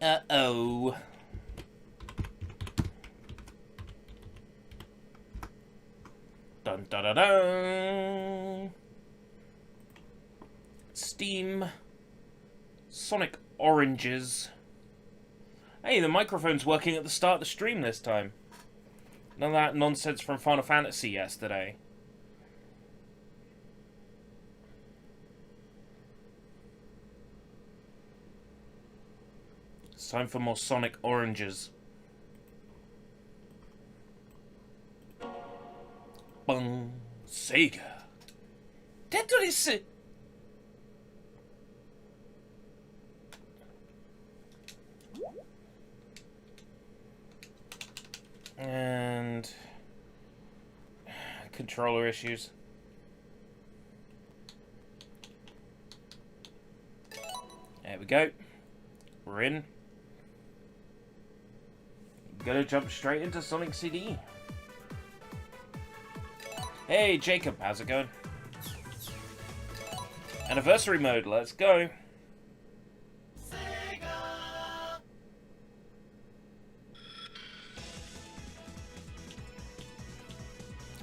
Uh-oh. Dun dun dun dun. Steam. Sonic Oranges. Hey, the microphone's working at the start of the stream this time. None of that nonsense from Final Fantasy yesterday. It's time for more Sonic Oranges. Bung. Sega. Tetris. And controller issues. There we go. We're in. Gonna jump straight into Sonic CD. Hey Jacob, how's it going? Anniversary mode, let's go.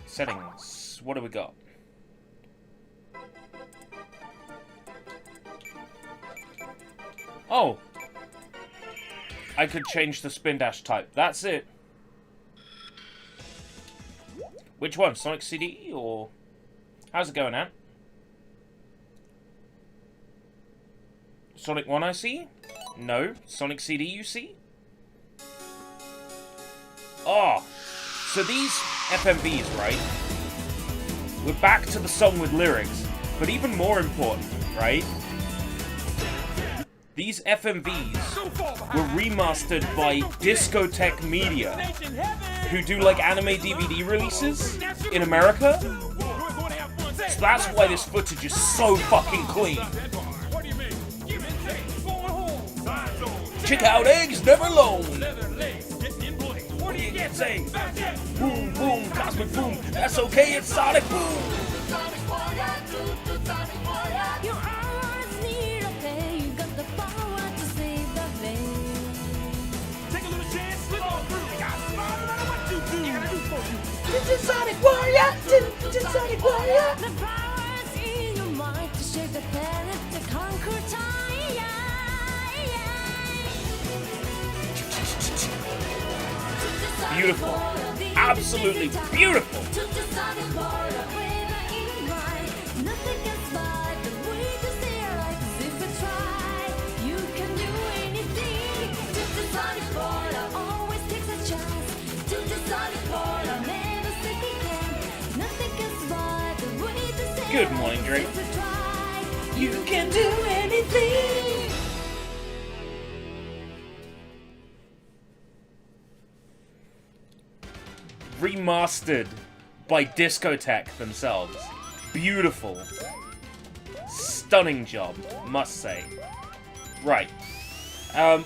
Settings. What do we got? Oh! I could change the spin dash type. That's it. Which one? Sonic CD or... How's it going, Ant? Sonic 1 I see? No. Sonic CD you see? Oh! So these FMVs, right? We're back to the song with lyrics. But even more important, right? These FMVs were remastered by Discotheque Media, who do like anime DVD releases in America. So that's why this footage is so fucking clean. Check out Eggs Never Alone. What do you get saying? Boom, boom, cosmic boom. That's okay, it's Sonic Boom. Sonic Warrior! Sonic Warrior! The powers in your mind to shake the planet to conquer time. Beautiful. Absolutely beautiful. Good morning, Drake. You can do anything. Remastered by Discotheque themselves. Beautiful. Stunning job, must say. Right.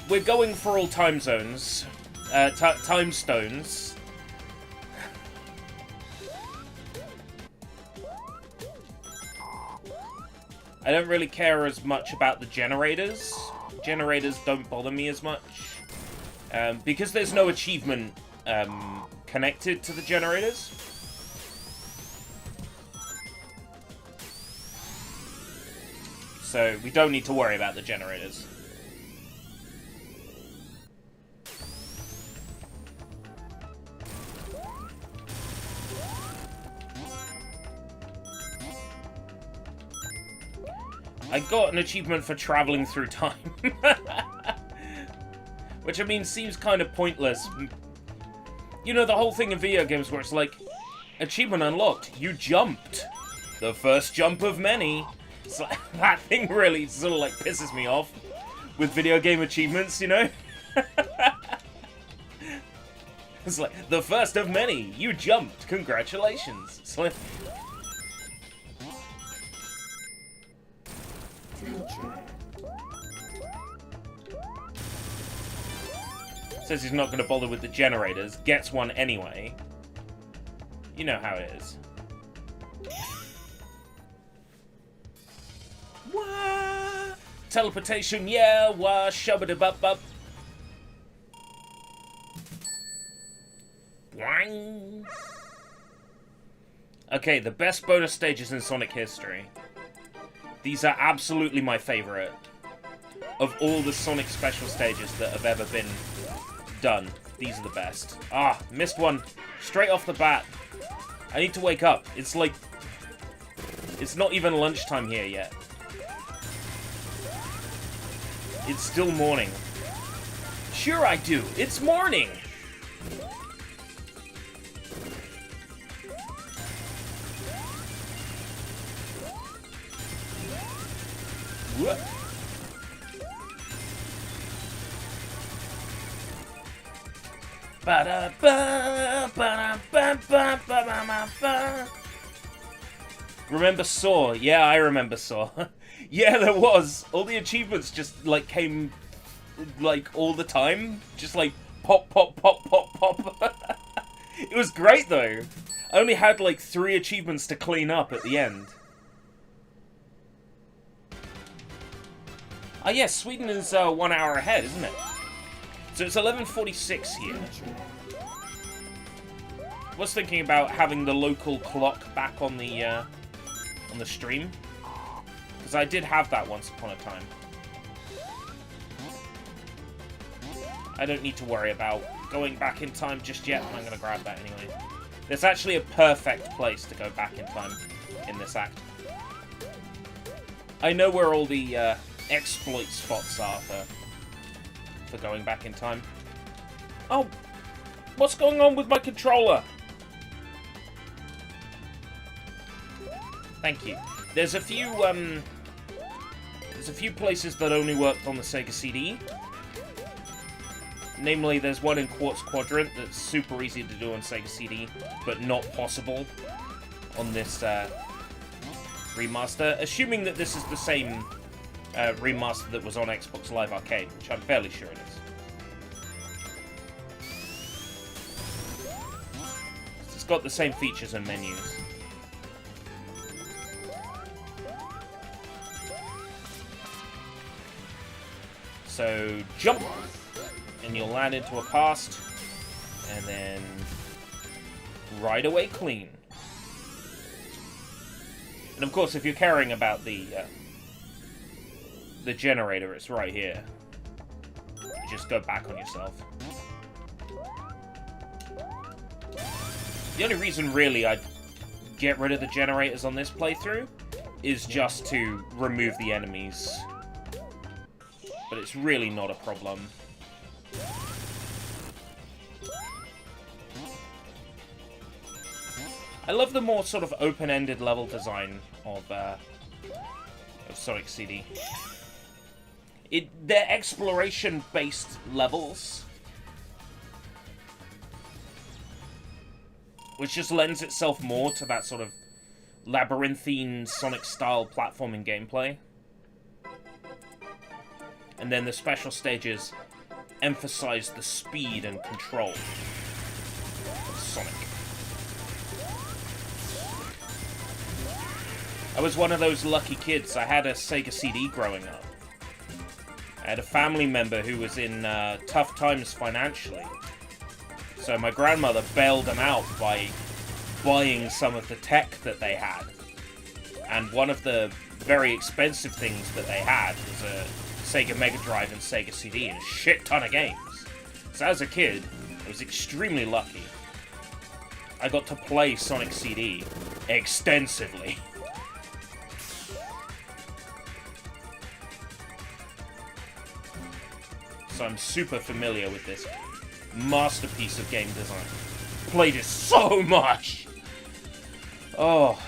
We're going for all time zones. Time stones. I don't really care as much about the generators. Generators don't bother me as much. Because there's no achievement connected to the generators. So we don't need to worry about the generators. I got an achievement for traveling through time. Which, I mean, seems kind of pointless. You know, the whole thing in video games where it's like, achievement unlocked, you jumped. The first jump of many. It's like, that thing really sort of like pisses me off with video game achievements, you know? It's like, the first of many, you jumped, congratulations. It's like... Says he's not going to bother with the generators. Gets one anyway. You know how it is. Wah! Teleportation, yeah, wah, shubba-da-bub-bub. Wang. Okay, the best bonus stages in Sonic history. These are absolutely my favorite of all the Sonic special stages that have ever been done. These are the best. Ah, missed one. Straight off the bat. I need to wake up. It's like... It's not even lunchtime here yet. It's still morning. Sure I do. It's morning! What? Remember Saw? Yeah, I remember Saw. Yeah, there was. All the achievements just, like, came, like, all the time. Just, like, pop, pop, pop, pop, pop. It was great, though. I only had, like, 3 achievements to clean up at the end. Ah, yes, Sweden is 1 hour ahead, isn't it? So it's 11:46 here. I was thinking about having the local clock back on the stream, because I did have that once upon a time. I don't need to worry about going back in time just yet. I'm going to grab that anyway. There's actually a perfect place to go back in time in this act. I know where all the exploit spots are for going back in time. Oh, what's going on with my controller? Thank you. There's a few places that only worked on the Sega CD. Namely, there's one in Quartz Quadrant that's super easy to do on Sega CD, but not possible on this remaster. Assuming that this is the same remaster that was on Xbox Live Arcade, which I'm fairly sure it is. It's got the same features and menus. So, jump! And you'll land into a past, and then ride away clean. And of course, if you're caring about the generator, it's right here. You just go back on yourself. The only reason, really, I'd get rid of the generators on this playthrough is just to remove the enemies. But it's really not a problem. I love the more sort of open-ended level design of Sonic CD. They're exploration-based levels, which just lends itself more to that sort of labyrinthine Sonic-style platforming gameplay. And then the special stages emphasize the speed and control of Sonic. I was one of those lucky kids. I had a Sega CD growing up. I had a family member who was in tough times financially. So my grandmother bailed them out by buying some of the tech that they had. And one of the very expensive things that they had was a Sega Mega Drive and Sega CD and a shit ton of games. So as a kid, I was extremely lucky. I got to play Sonic CD extensively. So I'm super familiar with this masterpiece of game design. Played it so much! Oh.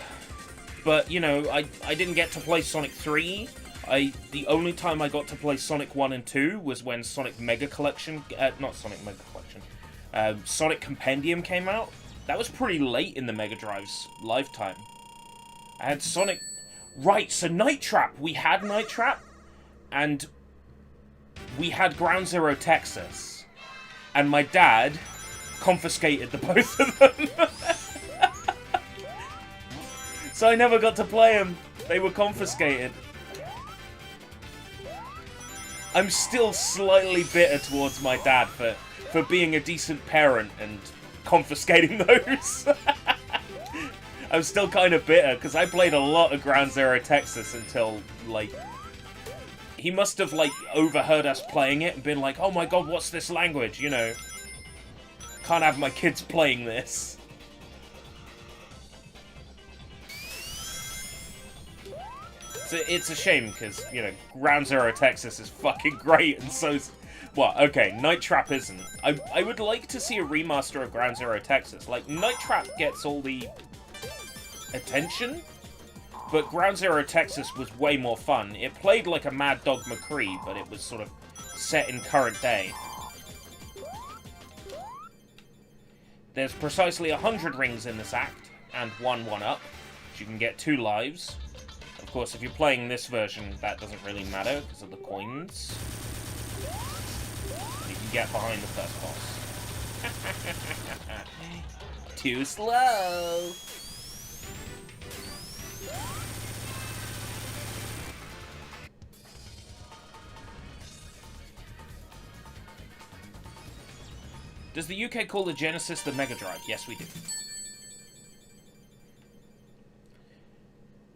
But, you know, I didn't get to play Sonic 3. The only time I got to play Sonic 1 and 2 was when Sonic Mega Collection... not Sonic Mega Collection. Sonic Compendium came out. That was pretty late in the Mega Drive's lifetime. I had Sonic... Right, so Night Trap. We had Night Trap, and we had Ground Zero Texas. And my dad confiscated the both of them. So I never got to play them. They were confiscated. I'm still slightly bitter towards my dad for being a decent parent and confiscating those. I'm still kind of bitter, because I played a lot of Ground Zero Texas until, like... He must have, like, overheard us playing it and been like, oh my god, what's this language, you know? Can't have my kids playing this. So it's a shame, because, you know, Ground Zero Texas is fucking great, and so's... What? Okay, Night Trap isn't. I would like to see a remaster of Ground Zero Texas. Like, Night Trap gets all the attention, but Ground Zero Texas was way more fun. It played like a Mad Dog McCree, but it was sort of set in current day. There's precisely 100 rings in this act, and one 1-up. You can get 2 lives. Of course, if you're playing this version, that doesn't really matter because of the coins. You can get behind the first boss. Too slow! Does the UK call the Genesis the Mega Drive? Yes, we do.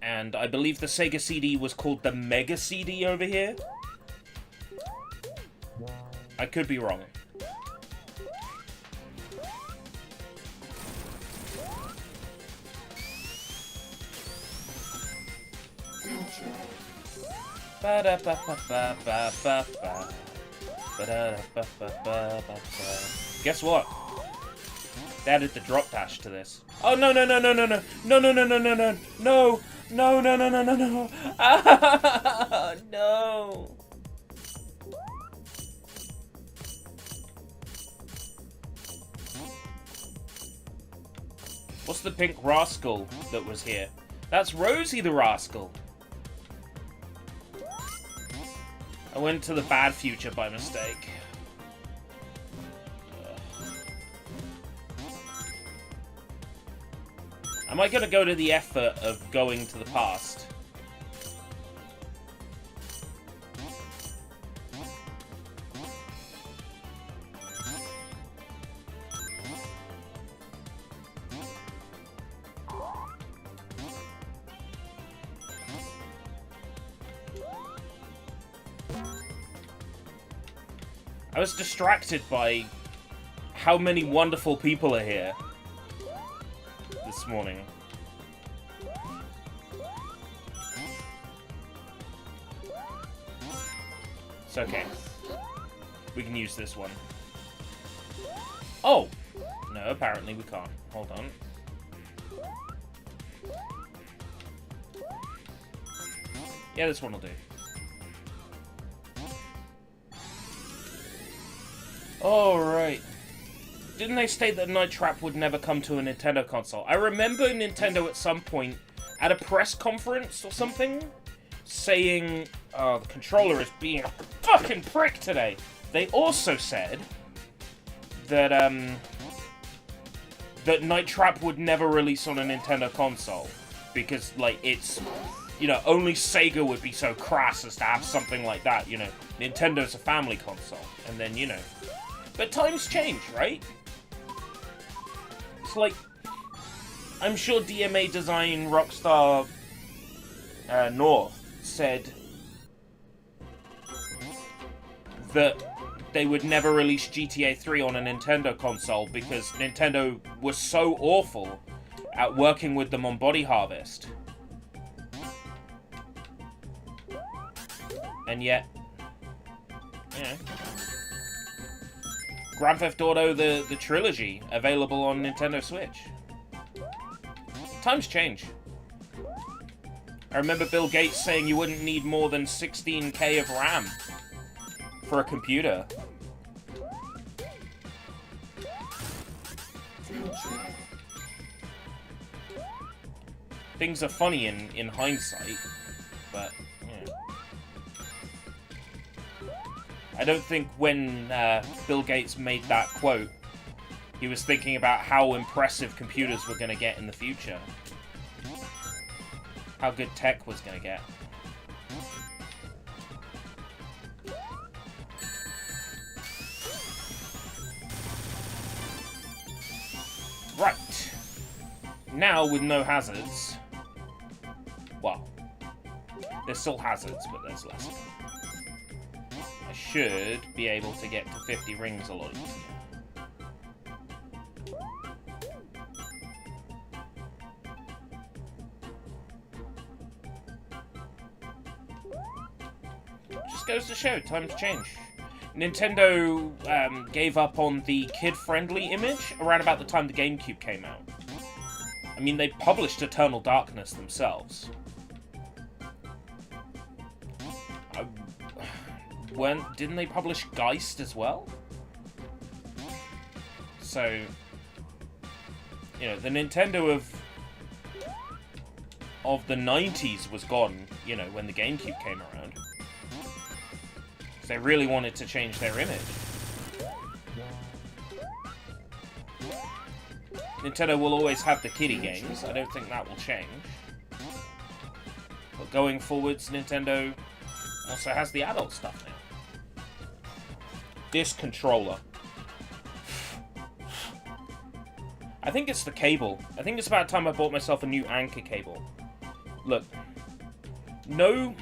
And I believe the Sega CD was called the Mega CD over here. I could be wrong. Guess what? They added the drop dash to this. Oh no no no no no no no no no no no no no no no no no no no ah, no. What's the pink rascal that was here? That's Rosie the Rascal. I went to the bad future by mistake. Am I going to go to the effort of going to the past? I was distracted by how many wonderful people are here this morning. It's okay. We can use this one. Oh! No, apparently we can't. Hold on. Yeah, this one will do. Alright. Didn't they state that Night Trap would never come to a Nintendo console? I remember Nintendo at some point, at a press conference or something, saying, the controller is being a fucking prick today. They also said that, that Night Trap would never release on a Nintendo console. Because, like, it's, you know, only Sega would be so crass as to have something like that, you know. Nintendo's a family console. And then, you know. But times change, right? It's like, I'm sure DMA Design Rockstar North said that they would never release GTA 3 on a Nintendo console because Nintendo was so awful at working with them on Body Harvest. And yet, you know, Grand Theft Auto, the trilogy, available on Nintendo Switch. Times change. I remember Bill Gates saying you wouldn't need more than 16K of RAM for a computer. Things are funny in hindsight, but, you know. I don't think when Bill Gates made that quote, he was thinking about how impressive computers were going to get in the future. How good tech was going to get. now, with no hazards... Well, there's still hazards, but there's less. I should be able to get to 50 rings a lot easier. Just goes to show, times change. Nintendo gave up on the kid-friendly image around about the time the GameCube came out. I mean, they published Eternal Darkness themselves. Didn't they publish Geist as well? So, you know, the Nintendo of the 90s was gone, you know, when the GameCube came around. They really wanted to change their image. Nintendo will always have the kiddie games. I don't think that will change. But going forwards, Nintendo also has the adult stuff now. This controller. I think it's the cable. I think it's about time I bought myself a new anchor cable. Look. No...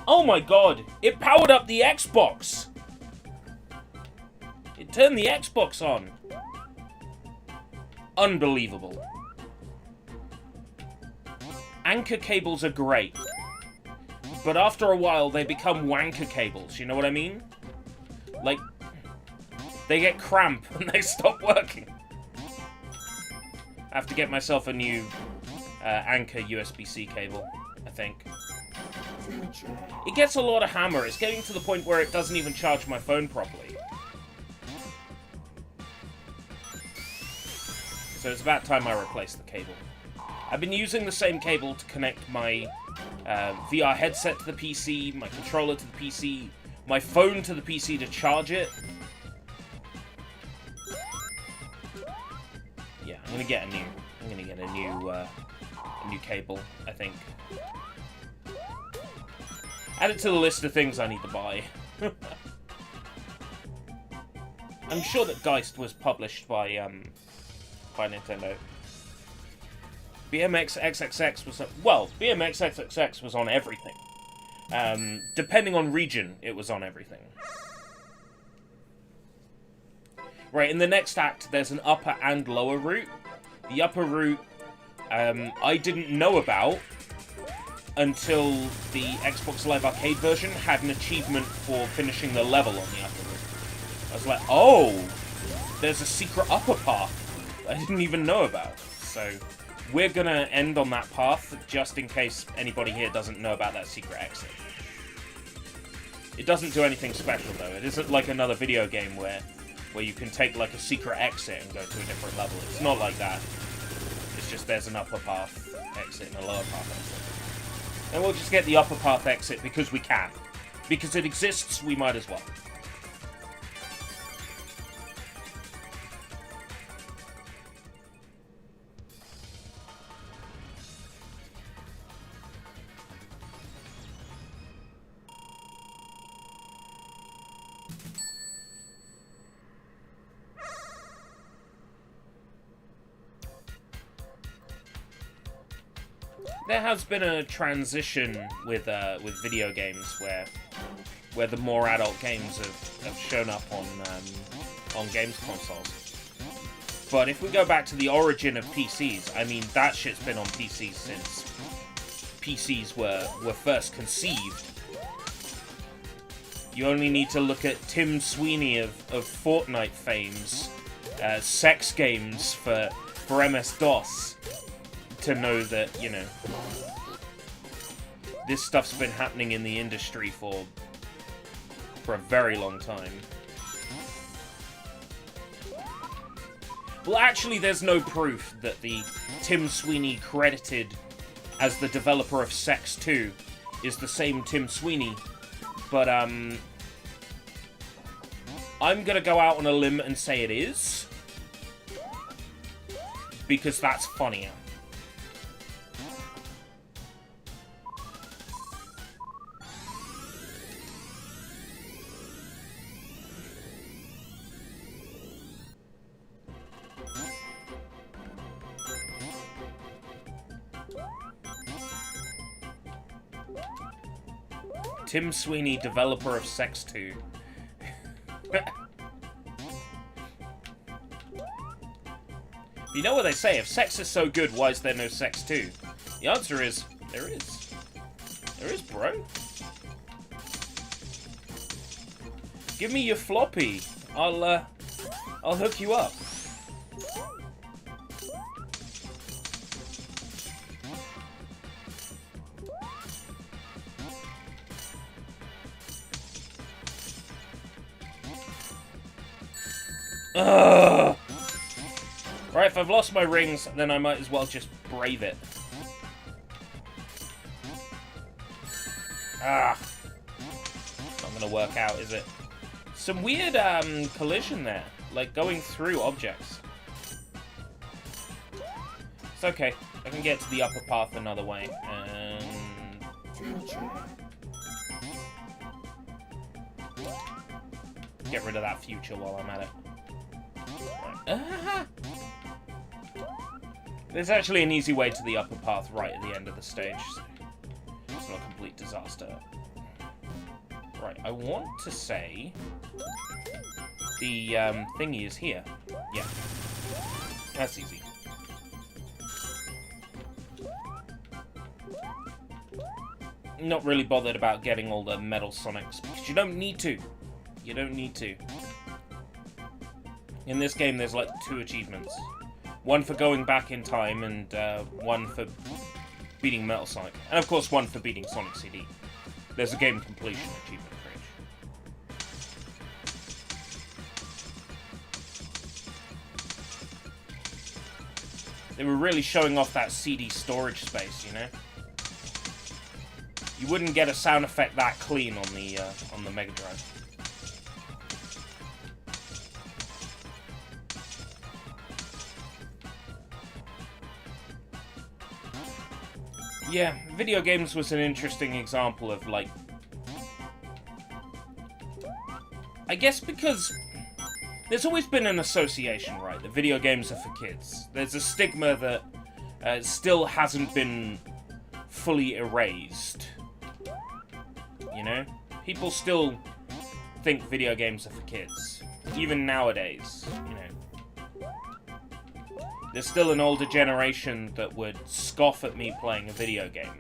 Oh my god! It powered up the Xbox! It turned the Xbox on. Unbelievable. Anchor cables are great. But after a while, they become wanker cables, you know what I mean? Like, they get cramp and they stop working. I have to get myself a new Anchor USB-C cable, I think. It gets a lot of hammer. It's getting to the point where it doesn't even charge my phone properly. So it's about time I replace the cable. I've been using the same cable to connect my VR headset to the PC, my controller to the PC, my phone to the PC to charge it. Yeah, I'm gonna get a new cable, I think. Add it to the list of things I need to buy. I'm sure that Geist was published by Nintendo. BMX XXX was... Well, BMX XXX was on everything. Depending on region, it was on everything. Right, in the next act, there's an upper and lower route. The upper route, I didn't know about until the Xbox Live Arcade version had an achievement for finishing the level on the upper route. I was like, oh, there's a secret upper path I didn't even know about. So we're gonna end on that path, just in case anybody here doesn't know about that secret exit. It doesn't do anything special, though. It isn't like another video game where you can take, like, a secret exit and go to a different level. It's not like that. It's just there's an upper path exit and a lower path exit. And we'll just get the upper path exit because we can. Because it exists, we might as well. There has been a transition with video games where the more adult games have shown up on games consoles. But if we go back to the origin of PCs, I mean, that shit's been on PCs since PCs were first conceived. You only need to look at Tim Sweeney of Fortnite fame's sex games for MS-DOS to know that, you know, this stuff's been happening in the industry for a very long time. Well, actually, there's no proof that the Tim Sweeney credited as the developer of Sex 2 is the same Tim Sweeney, but, I'm gonna go out on a limb and say it is, because that's funnier. Tim Sweeney, developer of Sex 2. You know what they say, if sex is so good, why is there no Sex 2? The answer is, there is. There is, bro. Give me your floppy. I'll hook you up. Ugh. Right, if I've lost my rings, then I might as well just brave it. Ah. Not gonna work out, is it? Some weird collision there, like going through objects. It's okay. I can get to the upper path another way. And get rid of that future while I'm at it. Right. There's actually an easy way to the upper path right at the end of the stage. So it's not a complete disaster. Right, I want to say the thingy is here. Yeah. That's easy. Not really bothered about getting all the metal Sonics, because you don't need to. You don't need to. In this game, there's like 2 achievements. One for going back in time, and one for beating Metal Sonic. And of course, one for beating Sonic CD. There's a game completion achievement for each. They were really showing off that CD storage space, you know? You wouldn't get a sound effect that clean on the Mega Drive. Yeah, video games was an interesting example of, like... I guess because there's always been an association, right? That video games are for kids. There's a stigma that still hasn't been fully erased. You know? People still think video games are for kids. Even nowadays, you know. There's still an older generation that would scoff at me playing a video game.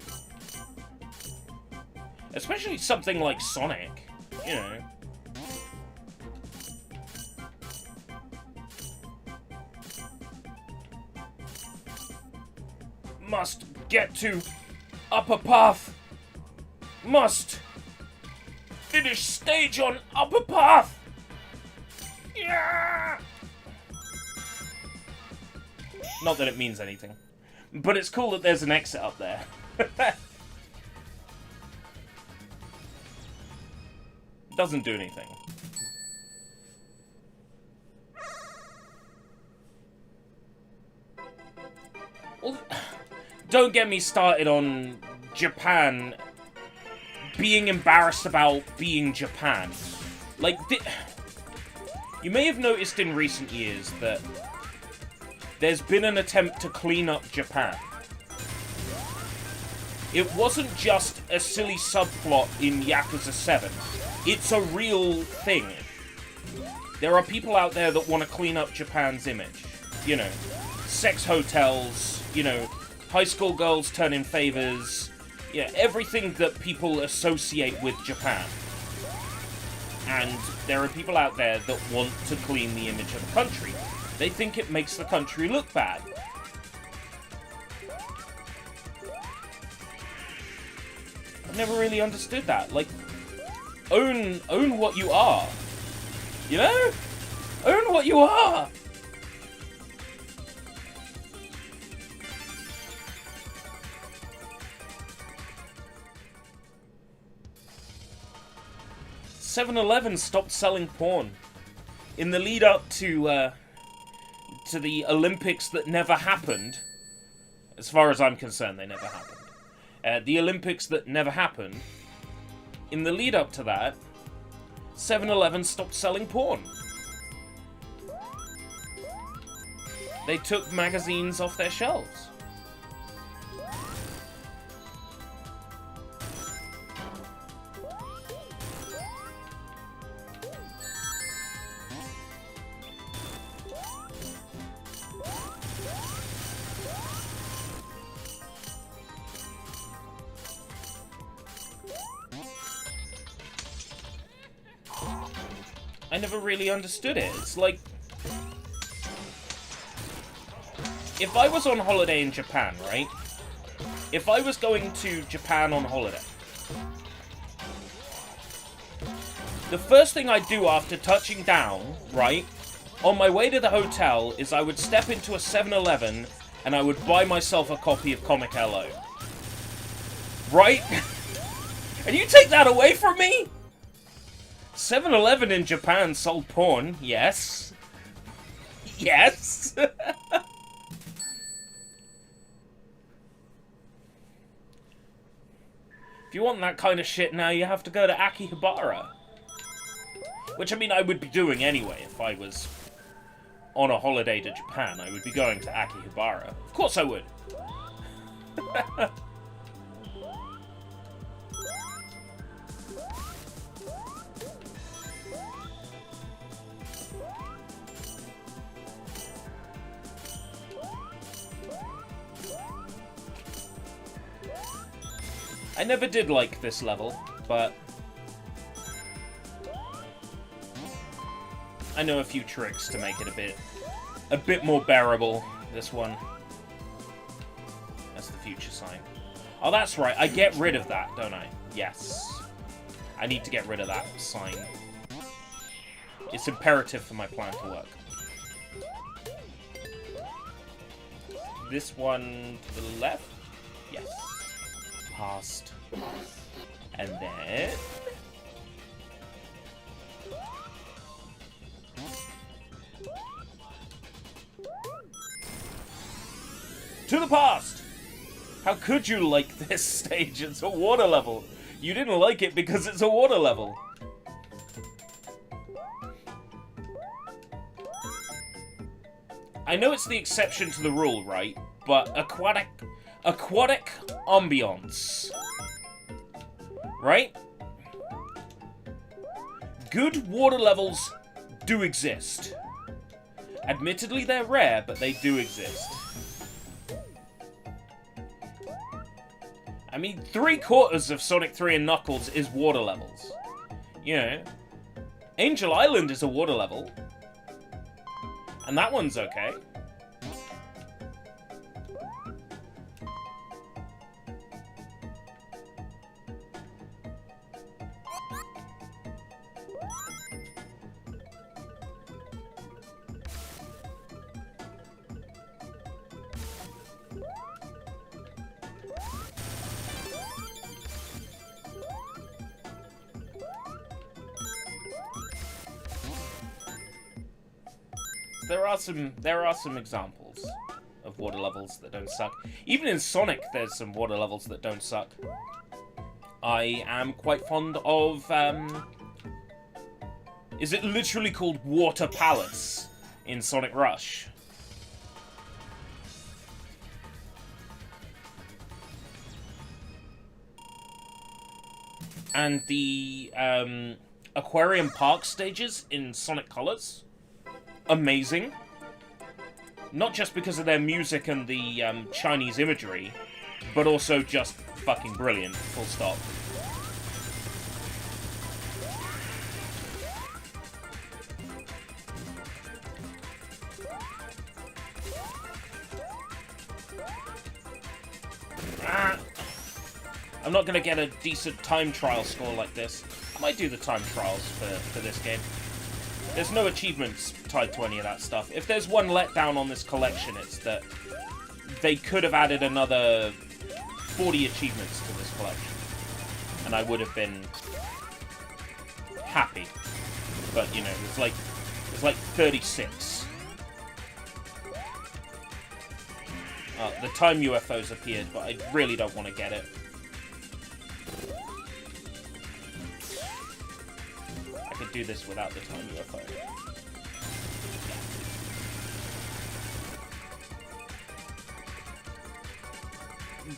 Especially something like Sonic, you know. Must get to upper path. Must finish stage on upper path. Yeah. Not that it means anything. But it's cool that there's an exit up there. Doesn't do anything. Well, don't get me started on Japan being embarrassed about being Japan. Like, you may have noticed in recent years that there's been an attempt to clean up Japan. It wasn't just a silly subplot in Yakuza 7. It's a real thing. There are people out there that want to clean up Japan's image. You know, sex hotels, you know, high school girls turning favors. Yeah, everything that people associate with Japan. And there are people out there that want to clean the image of the country. They think it makes the country look bad. I've never really understood that. Like, own what you are. You know? Own what you are! "7-Eleven stopped selling porn. In the lead up to the Olympics that never happened, as far as I'm concerned, they never happened. The Olympics that never happened, in the lead up to that, 7-Eleven stopped selling porn. They took magazines off their shelves. I never really understood it. It's like, if I was on holiday in Japan, right? If I was going to Japan on holiday, the first thing I'd do after touching down, right, on my way to the hotel, is I would step into a 7-Eleven and I would buy myself a copy of Comic LO. Right? And you take that away from me? 7-Eleven in Japan sold porn, yes. Yes. If you want that kind of shit now, you have to go to Akihabara. Which, I mean, I would be doing anyway if I was on a holiday to Japan. I would be going to Akihabara. Of course I would. I never did like this level, but I know a few tricks to make it a bit more bearable, this one. That's the future sign. Oh, that's right, I get rid of that, don't I? Yes. I need to get rid of that sign. It's imperative for my plan to work. This one to the left? Yes. Past. And then... to the past! How could you like this stage? It's a water level. You didn't like it because it's a water level. I know it's the exception to the rule, right? But aquatic ambiance. Right? Good water levels do exist. Admittedly, they're rare, but they do exist. I mean, 3/4 of Sonic 3 and Knuckles is water levels. You know, Angel Island is a water level. And that one's okay. There are some examples of water levels that don't suck. Even in Sonic, there's some water levels that don't suck. I am quite fond of, is it literally called Water Palace in Sonic Rush? And the, Aquarium Park stages in Sonic Colors. Amazing. Not just because of their music and the Chinese imagery, but also just fucking brilliant, full stop. I'm not going to get a decent time trial score like this. I might do the time trials for this game. There's no achievements tied to any of that stuff. If there's one letdown on this collection, it's that they could have added another 40 achievements to this collection. And I would have been happy. But, you know, it's like 36. The time UFOs appeared, but I really don't want to get it. I could do this without the time UFO.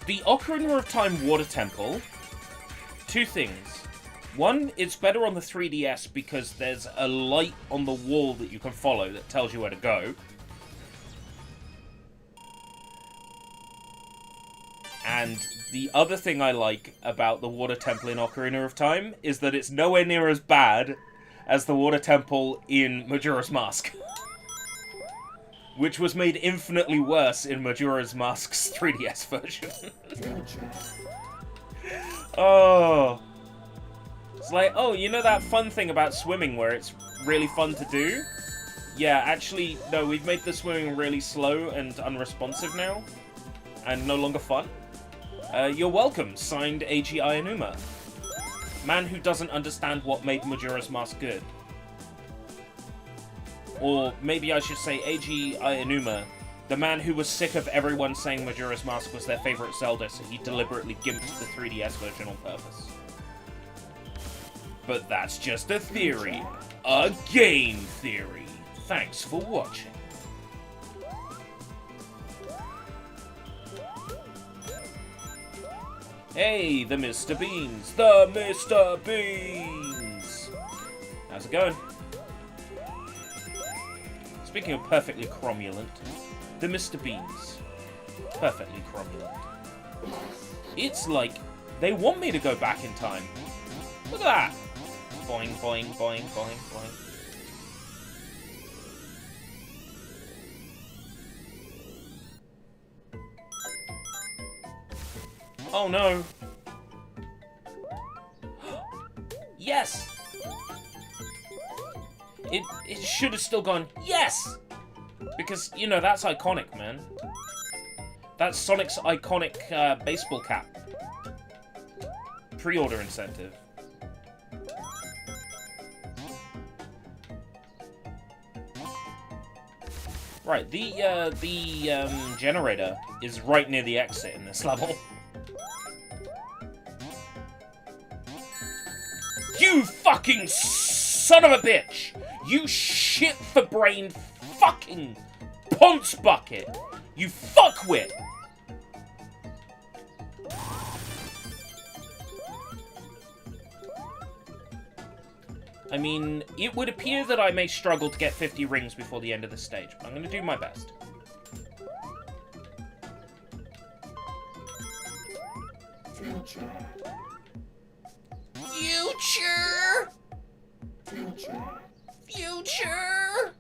The Ocarina of Time Water Temple, two things. One, it's better on the 3DS because there's a light on the wall that you can follow that tells you where to go. And the other thing I like about the Water Temple in Ocarina of Time is that it's nowhere near as bad as the water temple in Majora's Mask. Which was made infinitely worse in Majora's Mask's 3DS version. Oh. It's like, oh, you know that fun thing about swimming where it's really fun to do? Yeah, actually, no, we've made the swimming really slow and unresponsive now. And no longer fun. You're welcome, signed Eiji Aonuma. Man who doesn't understand what made Majora's Mask good. Or maybe I should say Eiji Aonuma, the man who was sick of everyone saying Majora's Mask was their favorite Zelda, so he deliberately gimped the 3DS version on purpose. But that's just a theory. A game theory. Thanks for watching. Hey, the Mr. Beans! The Mr. Beans! How's it going? Speaking of perfectly cromulent, the Mr. Beans. Perfectly cromulent. It's like they want me to go back in time. Look at that! Boing, boing, boing, boing, boing. Oh no! Yes! It should have still gone, yes! Because, you know, that's iconic, man. That's Sonic's iconic baseball cap. Pre-order incentive. Right, the generator is right near the exit in this level. You fucking son of a bitch! You shit-for-brained fucking ponce bucket! You fuckwit! I mean, it would appear that I may struggle to get 50 rings before the end of the stage, but I'm going to do my best. Future. Future! Future. Future!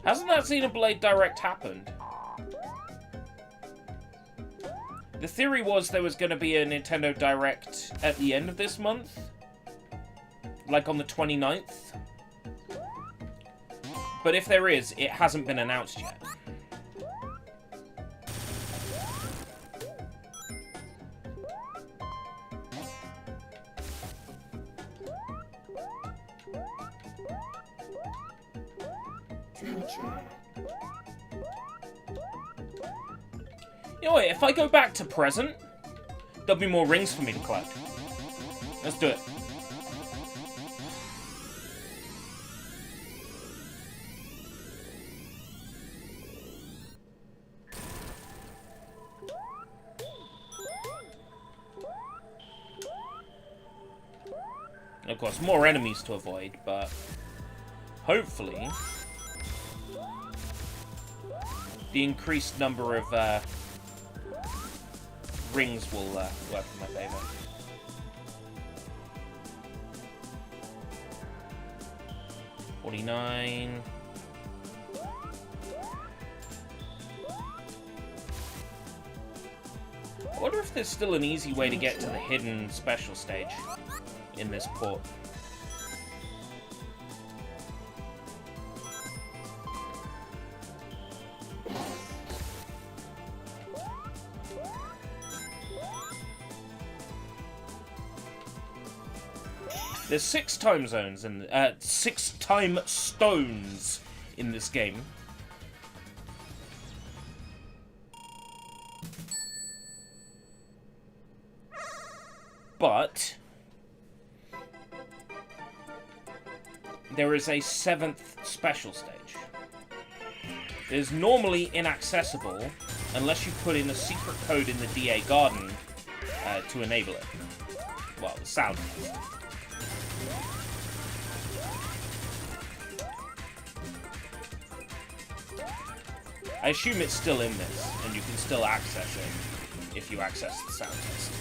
Hasn't that Xenoblade Direct happened? The theory was there was going to be a Nintendo Direct at the end of this month. Like on the 29th. But if there is, it hasn't been announced yet. Future. You know what, if I go back to present, there'll be more rings for me to collect. Let's do it. And of course, more enemies to avoid, but hopefully the increased number of rings will work in my favor. $49. I wonder if there's still an easy way to get to the hidden special stage in this port. There's 6 time zones and 6 time stones in this game. But there is a 7th special stage. It is normally inaccessible unless you put in a secret code in the DA garden to enable it. Well, the sound. I assume it's still in this, and you can still access it if you access the sound test.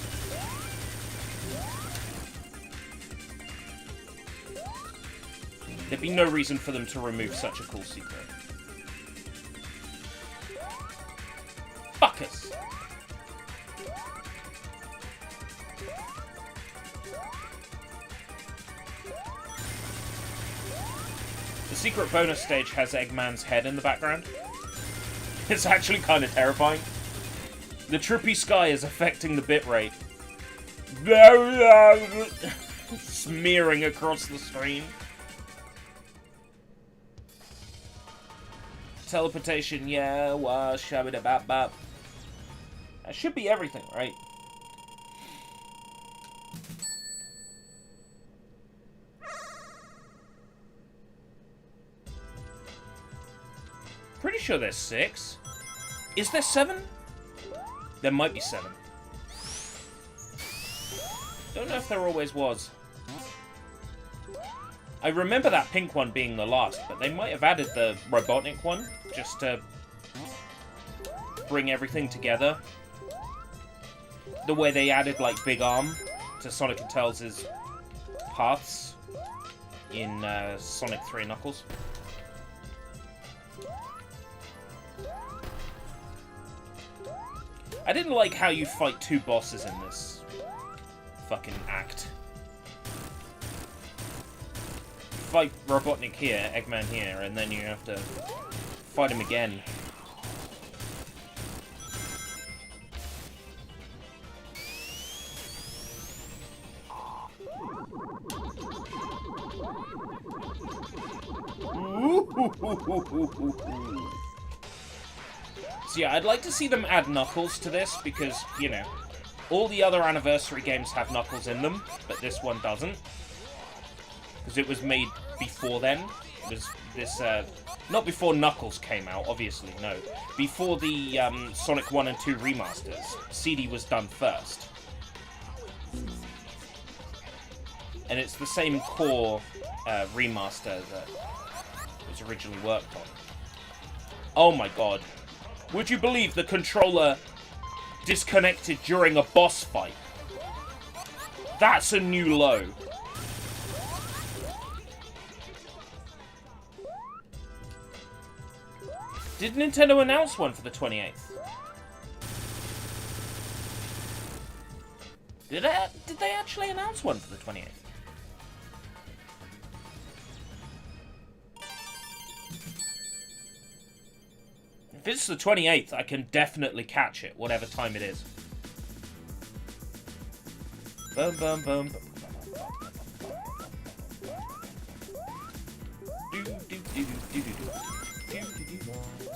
There'd be no reason for them to remove such a cool secret. Fuckers! The secret bonus stage has Eggman's head in the background. It's actually kind of terrifying. The trippy sky is affecting the bitrate. Smearing across the screen. Teleportation, yeah, well, shabba-da-bap-bap. That should be everything, right? Pretty sure there's 6. Is there 7? There might be 7. Don't know if there always was. I remember that pink one being the last, but they might have added the Robotnik one, just to bring everything together. The way they added, like, Big Arm to Sonic and Tails' paths in Sonic 3 Knuckles. I didn't like how you fight 2 bosses in this fucking act. Fight Robotnik here, Eggman here, and then you have to fight him again. So yeah, I'd like to see them add Knuckles to this, because, you know, all the other Anniversary games have Knuckles in them, but this one doesn't. Because it was made before then. It was this, not before Knuckles came out, obviously, no. Before the Sonic 1 and 2 remasters. CD was done first. And it's the same core remaster that was originally worked on. Oh my god. Would you believe the controller disconnected during a boss fight? That's a new low. Did Nintendo announce one for the 28th? Did they actually announce one for the 28th? If it's the 28th, I can definitely catch it, whatever time it is. Bum bum bum.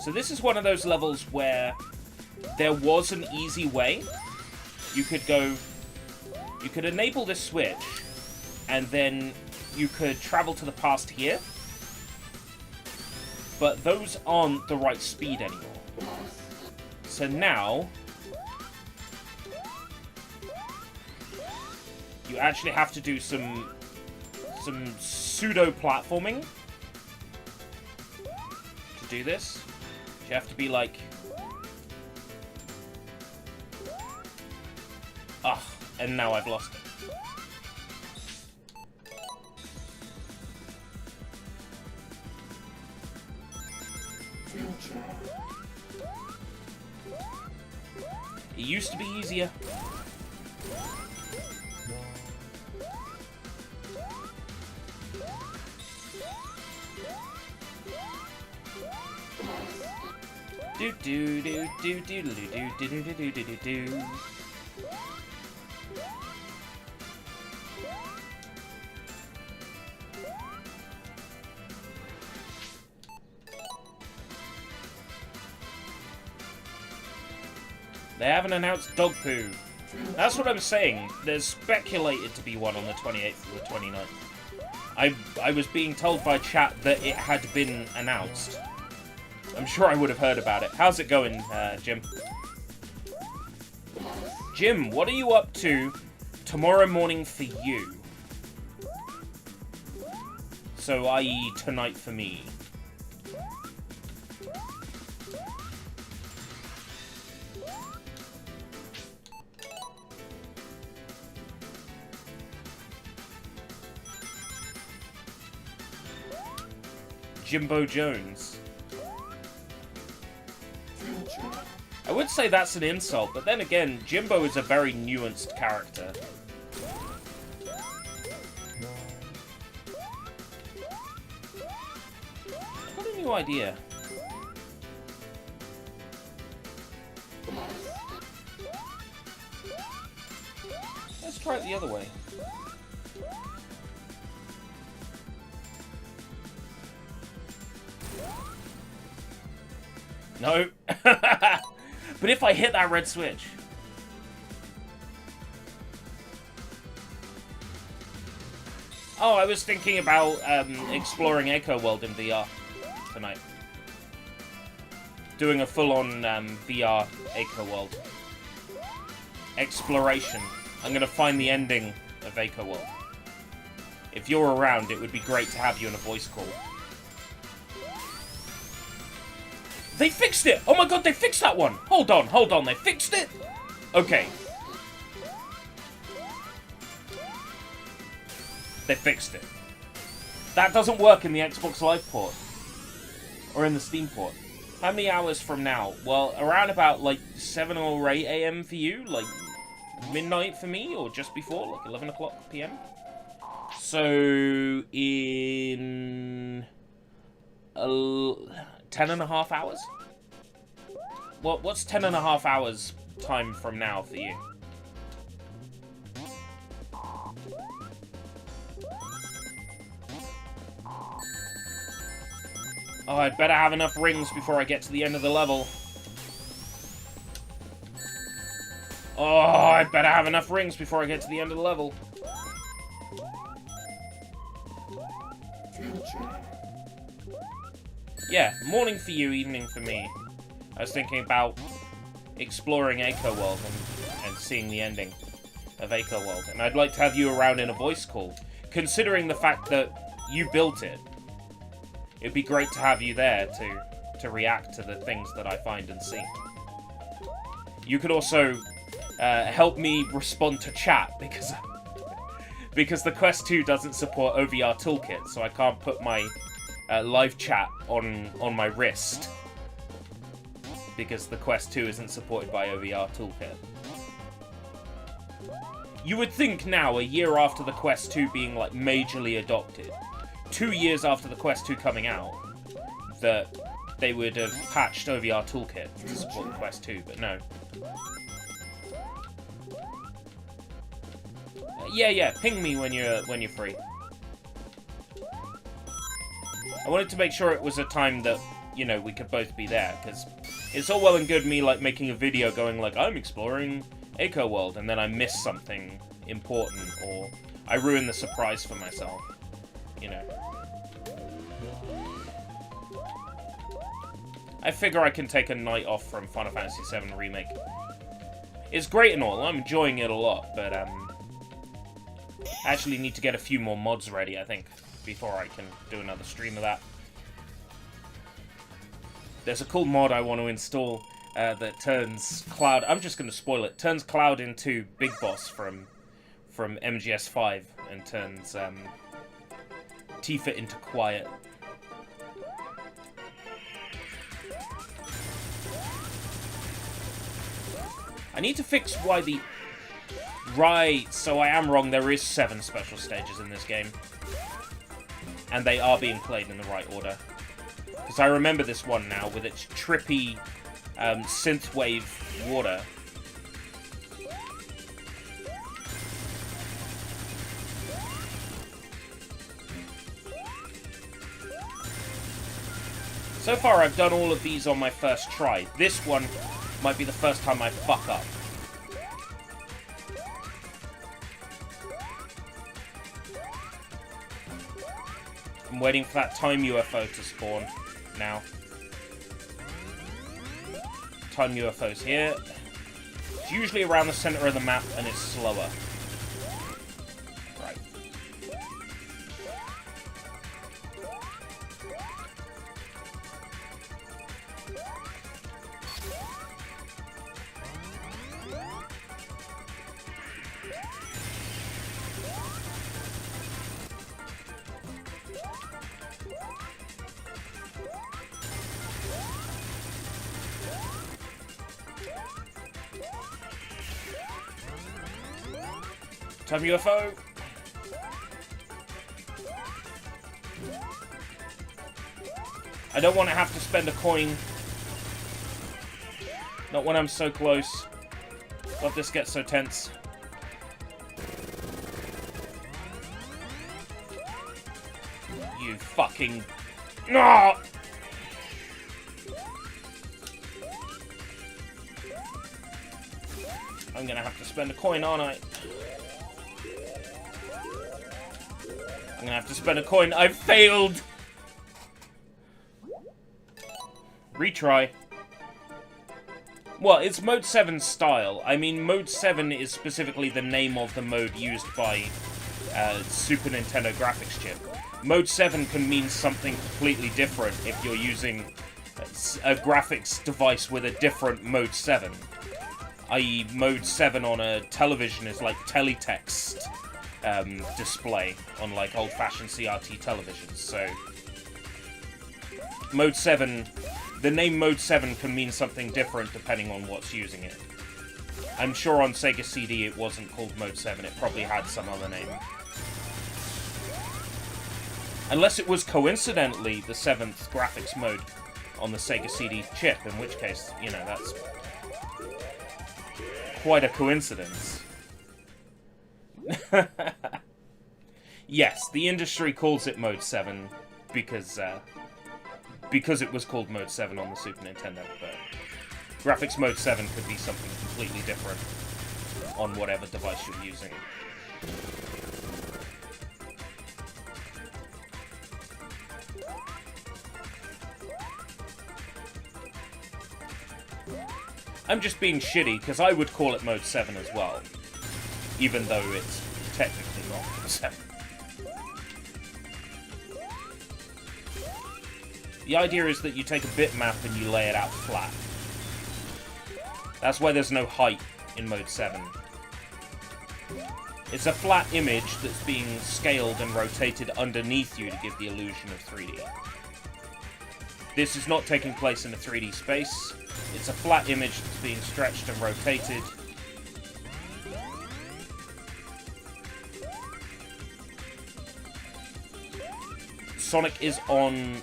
So this is one of those levels where there was an easy way. You could enable this switch, and then you could travel to the past here. But those aren't the right speed anymore. So now, you actually have to do some pseudo-platforming to do this. You have to be like... Ugh, and now I've lost it. It used to be easier. Do do do do do do do do do do do do. They haven't announced dog poo. That's what I'm saying. There's speculated to be one on the 28th or the 29th. I was being told by chat that it had been announced. I'm sure I would have heard about it. How's it going, Jim? Jim, what are you up to tomorrow morning for you? So, i.e. tonight for me. Jimbo Jones. I would say that's an insult, but then again, Jimbo is a very nuanced character. I've got a new idea. Let's try it the other way. No. But if I hit that red switch... Oh, I was thinking about exploring Eiko World in VR tonight. Doing a full-on VR Eiko World. Exploration. I'm going to find the ending of Eiko World. If you're around, it would be great to have you in a voice call. They fixed it! Oh my god, they fixed that one! Hold on, they fixed it? Okay. They fixed it. That doesn't work in the Xbox Live port. Or in the Steam port. How many hours from now? Well, around about, like, 7 or 8 AM for you? Like, midnight for me? Or just before? Like, 11 o'clock PM? So, in... 10.5 hours? What's 10.5 hours time from now for you? Oh, I'd better have enough rings before I get to the end of the level. Oh, I'd better have enough rings before I get to the end of the level. Yeah, morning for you, evening for me. I was thinking about exploring Eiko World and seeing the ending of Eiko World. And I'd like to have you around in a voice call. Considering the fact that you built it, it'd be great to have you there to react to the things that I find and see. You could also help me respond to chat, because the Quest 2 doesn't support OVR Toolkit, so I can't put my live chat on my wrist, because the Quest 2 isn't supported by OVR Toolkit. You would think now, a year after the Quest 2 being, like, majorly adopted, 2 years after the Quest 2 coming out, that they would have patched OVR Toolkit to support the Quest 2, but no. Yeah, ping me when you're free. I wanted to make sure it was a time that, you know, we could both be there, because it's all well and good me, like, making a video going, like, I'm exploring Eiko World, and then I miss something important, or I ruin the surprise for myself, you know. I figure I can take a night off from Final Fantasy VII Remake. It's great and all, I'm enjoying it a lot, but, I actually need to get a few more mods ready, I think, before I can do another stream of that. There's a cool mod I want to install that turns Cloud... I'm just going to spoil it. Turns Cloud into Big Boss from MGS5 and turns Tifa into Quiet. I need to fix why the... Right, so I am wrong. There is 7 special stages in this game. And they are being played in the right order. Because I remember this one now with its trippy synthwave water. So far I've done all of these on my first try. This one might be the first time I fuck up. I'm waiting for that time UFO to spawn now. Time UFO's here. It's usually around the center of the map and it's slower. Right. Time UFO. I don't want to have to spend a coin. Not when I'm so close. Love this gets so tense. You fucking... No! I'm gonna have to spend a coin, aren't I? I'm gonna have to spend a coin. I've failed! Retry. Well, it's Mode 7 style. I mean, Mode 7 is specifically the name of the mode used by Super Nintendo graphics chip. Mode 7 can mean something completely different if you're using a graphics device with a different Mode 7. I.e., Mode 7 on a television is like teletext display on like old-fashioned CRT televisions, so... Mode 7... The name Mode 7 can mean something different depending on what's using it. I'm sure on Sega CD it wasn't called Mode 7, it probably had some other name. Unless it was coincidentally the 7th graphics mode on the Sega CD chip, in which case, you know, that's quite a coincidence. Yes, the industry calls it Mode 7 because it was called Mode 7 on the Super Nintendo, but Graphics Mode 7 could be something completely different on whatever device you're using. I'm just being shitty, because I would call it Mode 7 as well, even though it's technically not Mode 7. The idea is that you take a bitmap and you lay it out flat. That's why there's no height in Mode 7. It's a flat image that's being scaled and rotated underneath you to give the illusion of 3D. This is not taking place in a 3D space. It's a flat image that's being stretched and rotated. Sonic is on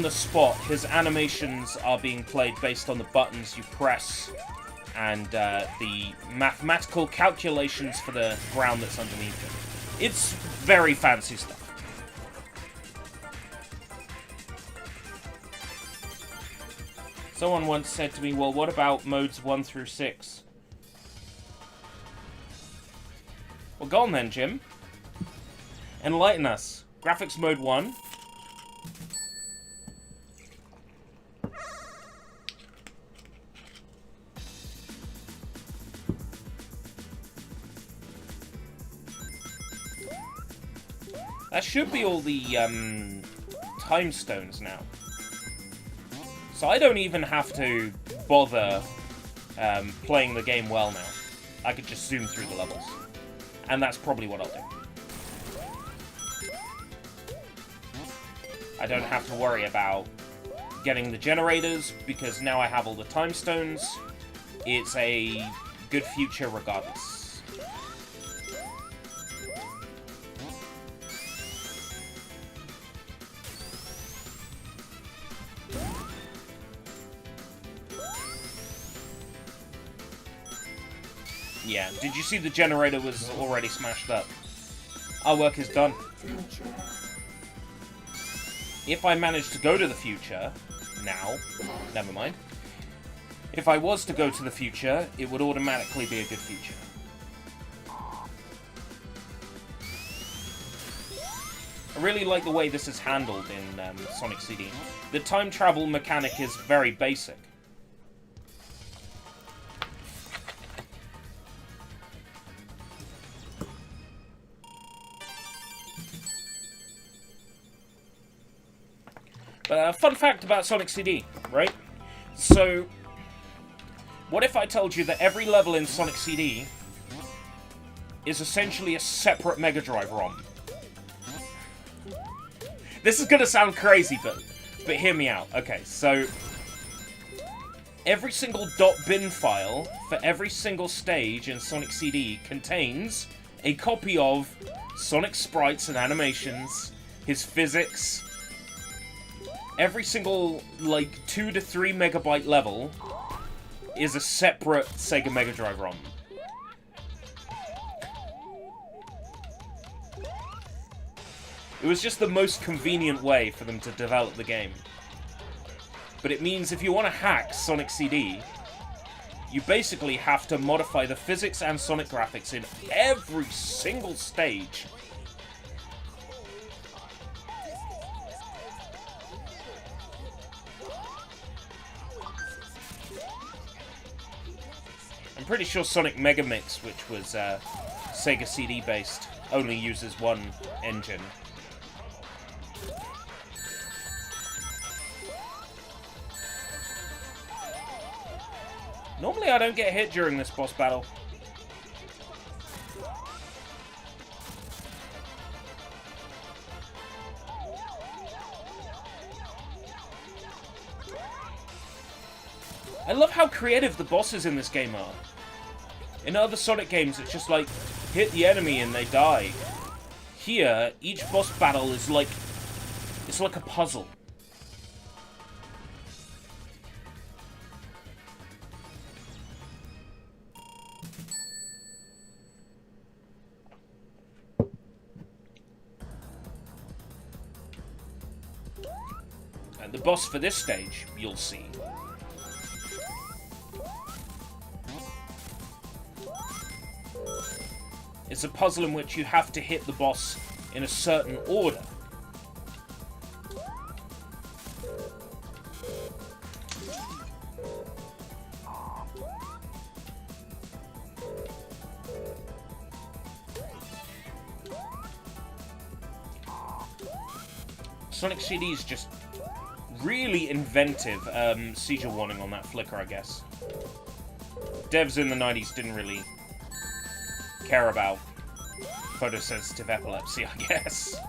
the spot. His animations are being played based on the buttons you press and the mathematical calculations for the ground that's underneath him. It's very fancy stuff. Someone once said to me, well, what about modes 1 through 6? Well, go on then, Jim. Enlighten us. Graphics mode 1. That should be all the time stones now. So I don't even have to bother playing the game well now. I could just zoom through the levels. And that's probably what I'll do. I don't have to worry about getting the generators, because now I have all the time stones. It's a good future regardless. Yeah, did you see the generator was already smashed up? Our work is done. If I manage to go to the future, now, never mind. If I was to go to the future, it would automatically be a good future. I really like the way this is handled in Sonic CD. The time travel mechanic is very basic. Fun fact about Sonic CD, right? So, what if I told you that every level in Sonic CD is essentially a separate Mega Drive ROM? This is gonna sound crazy, but hear me out. Okay, so every single .bin file for every single stage in Sonic CD contains a copy of Sonic's sprites and animations, his physics. Every single, like, 2 to 3 megabyte level is a separate Sega Mega Drive ROM. It was just the most convenient way for them to develop the game. But it means if you want to hack Sonic CD, you basically have to modify the physics and Sonic graphics in every single stage. I'm pretty sure Sonic Mega Mix, which was Sega CD based, only uses one engine. Normally I don't get hit during this boss battle. I love how creative the bosses in this game are. In other Sonic games, it's just like, hit the enemy and they die. Here, each boss battle is like, it's like a puzzle. And the boss for this stage, you'll see. It's a puzzle in which you have to hit the boss in a certain order. Sonic CD is just really inventive. Seizure warning on that flicker, I guess. Devs in the 90s didn't really care about photosensitive epilepsy, I guess.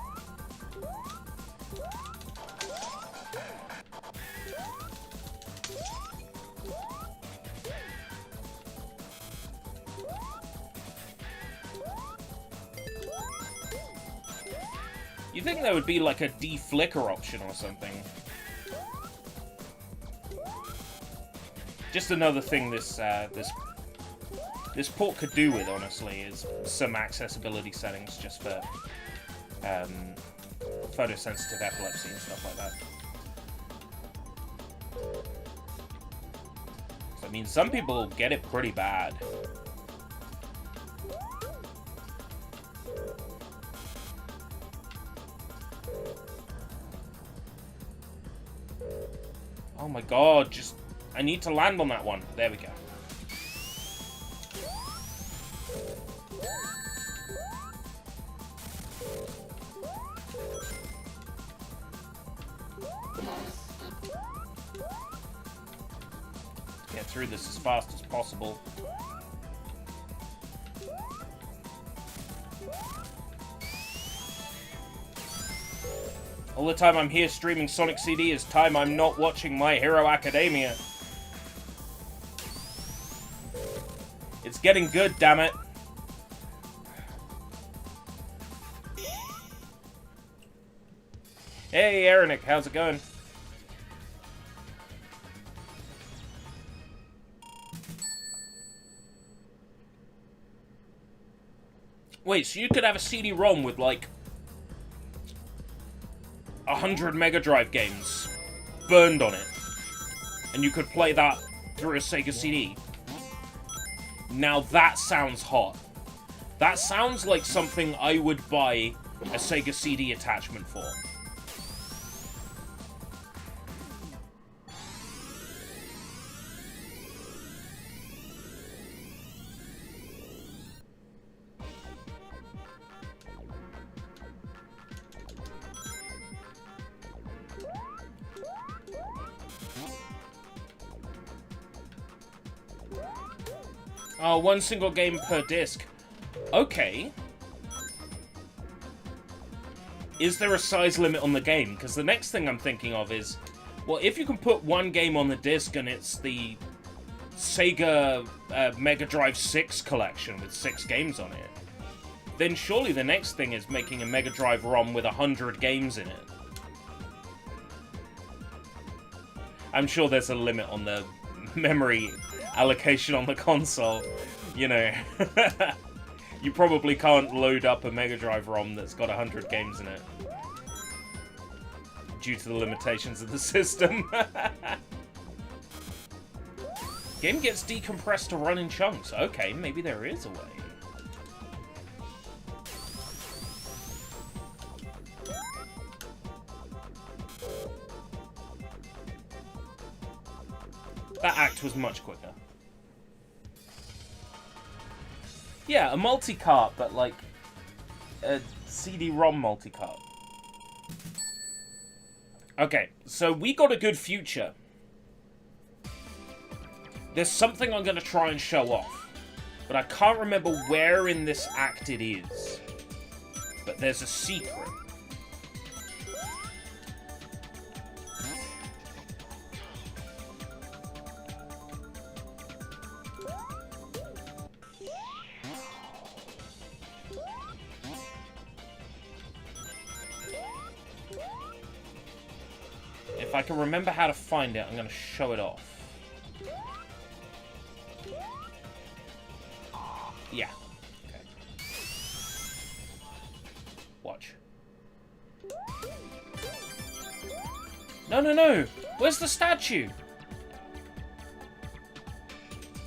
You'd think there would be like a deflicker option or something. Just another thing this port could do with, honestly, is some accessibility settings just for photosensitive epilepsy and stuff like that. So, I mean, some people get it pretty bad. Oh my god, just... I need to land on that one. There we go. Get through this as fast as possible. All the time I'm here streaming Sonic CD is time I'm not watching My Hero Academia. It's getting good, damn it. Hey, Erinic, how's it going? Wait, so you could have a CD-ROM with, like, 100 Mega Drive games burned on it, and you could play that through a Sega CD. Now that sounds hot. That sounds like something I would buy a Sega CD attachment for. Oh, one single game per disc. Okay. Is there a size limit on the game? Because the next thing I'm thinking of is, Well, if you can put one game on the disc and it's the Sega Mega Drive 6 collection with 6 games on it, then surely the next thing is making a Mega Drive ROM with 100 games in it. I'm sure there's a limit on the memory allocation on the console, you know. You probably can't load up a Mega Drive ROM that's got 100 games in it, due to the limitations of the system. Game gets decompressed to run in chunks. Okay, maybe there is a way. That act was much quicker. Yeah, a multi-cart, but like a CD-ROM multi-cart. Okay, so we got a good future. There's something I'm going to try and show off, but I can't remember where in this act it is. But there's a secret. If I can remember how to find it, I'm going to show it off. Yeah. Okay. Watch. No, no, no! Where's the statue?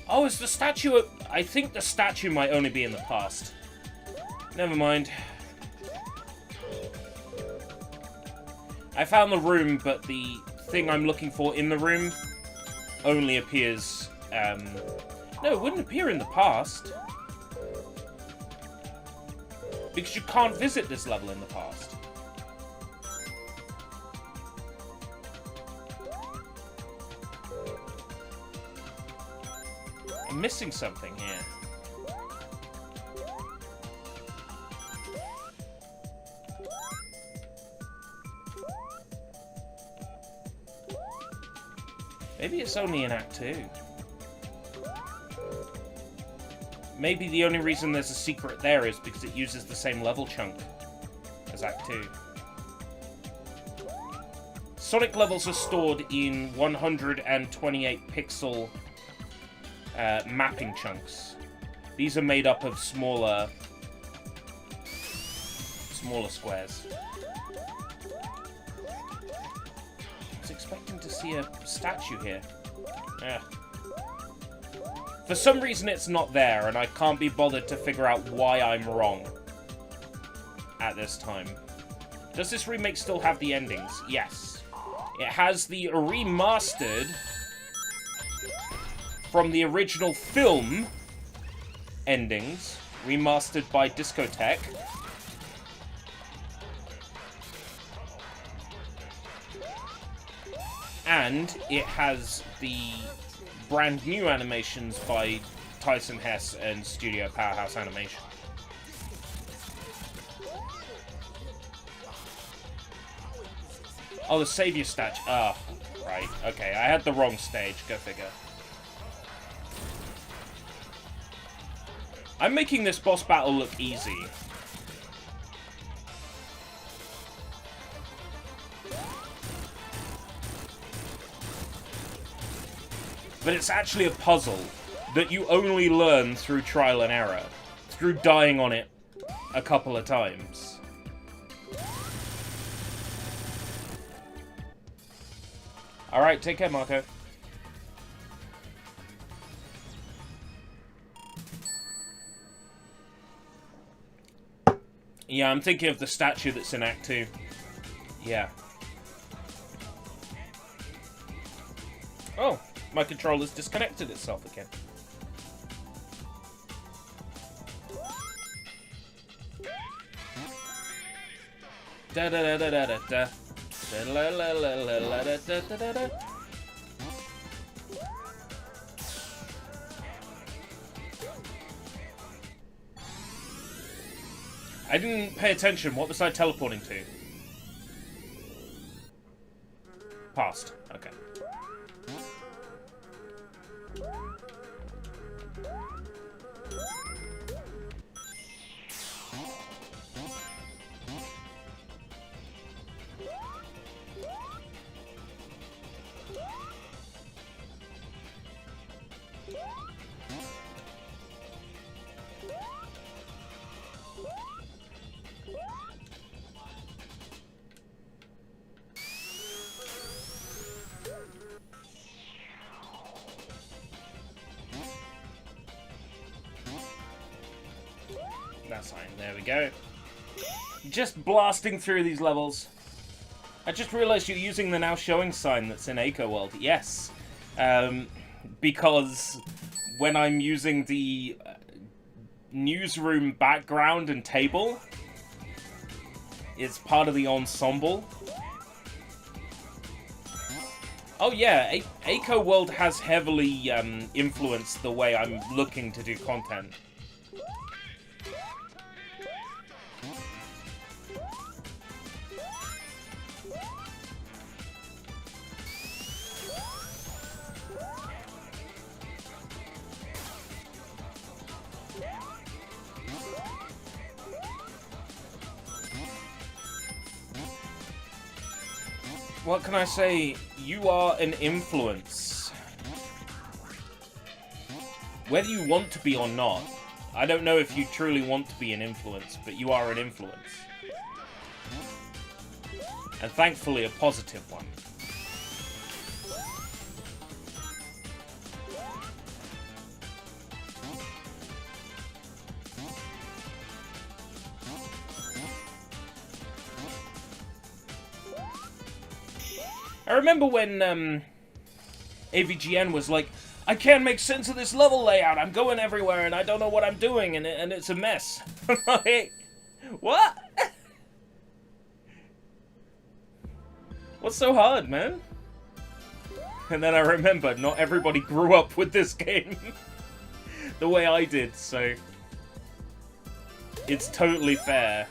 Oh, it's the statue... I think the statue might only be in the past. Never mind. I found the room, but the thing I'm looking for in the room only appears... No, it wouldn't appear in the past. Because you can't visit this level in the past. I'm missing something here. Maybe it's only in Act 2. Maybe the only reason there's a secret there is because it uses the same level chunk as Act 2. Sonic levels are stored in 128 pixel mapping chunks. These are made up of smaller squares. I was expecting to see a statue here. Yeah. For some reason it's not there, and I can't be bothered to figure out why I'm wrong at this time. Does this remake still have the endings? Yes. It has the remastered from the original film endings, remastered by Discotech. And it has the brand new animations by Tyson Hess and Studio Powerhouse Animation. Oh, the Savior statue. Ah, right. Okay, I had the wrong stage. Go figure. I'm making this boss battle look easy. But it's actually a puzzle that you only learn through trial and error, through dying on it a couple of times. Alright, take care, Marco. Yeah, I'm thinking of the statue that's in Act 2. Yeah. Oh, my controller's disconnected itself again. Da da da da da da. Da la la la la la da da da da. I didn't pay attention. What was I teleporting to? Passed. Okay. That's fine. There we go. Just blasting through these levels. I just realized you're using the now showing sign that's in Eiko World. Yes. Because when I'm using the newsroom background and table, it's part of the ensemble. Oh yeah, Eiko World has heavily influenced the way I'm looking to do content. What can I say? You are an influence. Whether you want to be or not, I don't know if you truly want to be an influence, but you are an influence. And thankfully a positive one. I remember when AVGN was like, I can't make sense of this level layout, I'm going everywhere and I don't know what I'm doing and it's a mess. Like, what? What's so hard, man? And then I remember not everybody grew up with this game the way I did, so it's totally fair.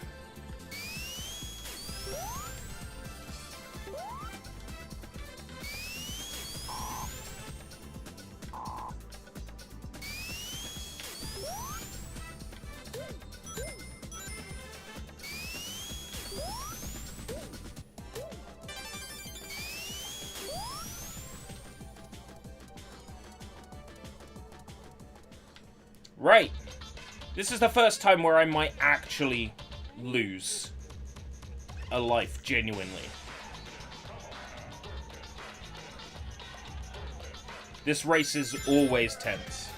Right. This is the first time where I might actually lose a life, genuinely. This race is always tense.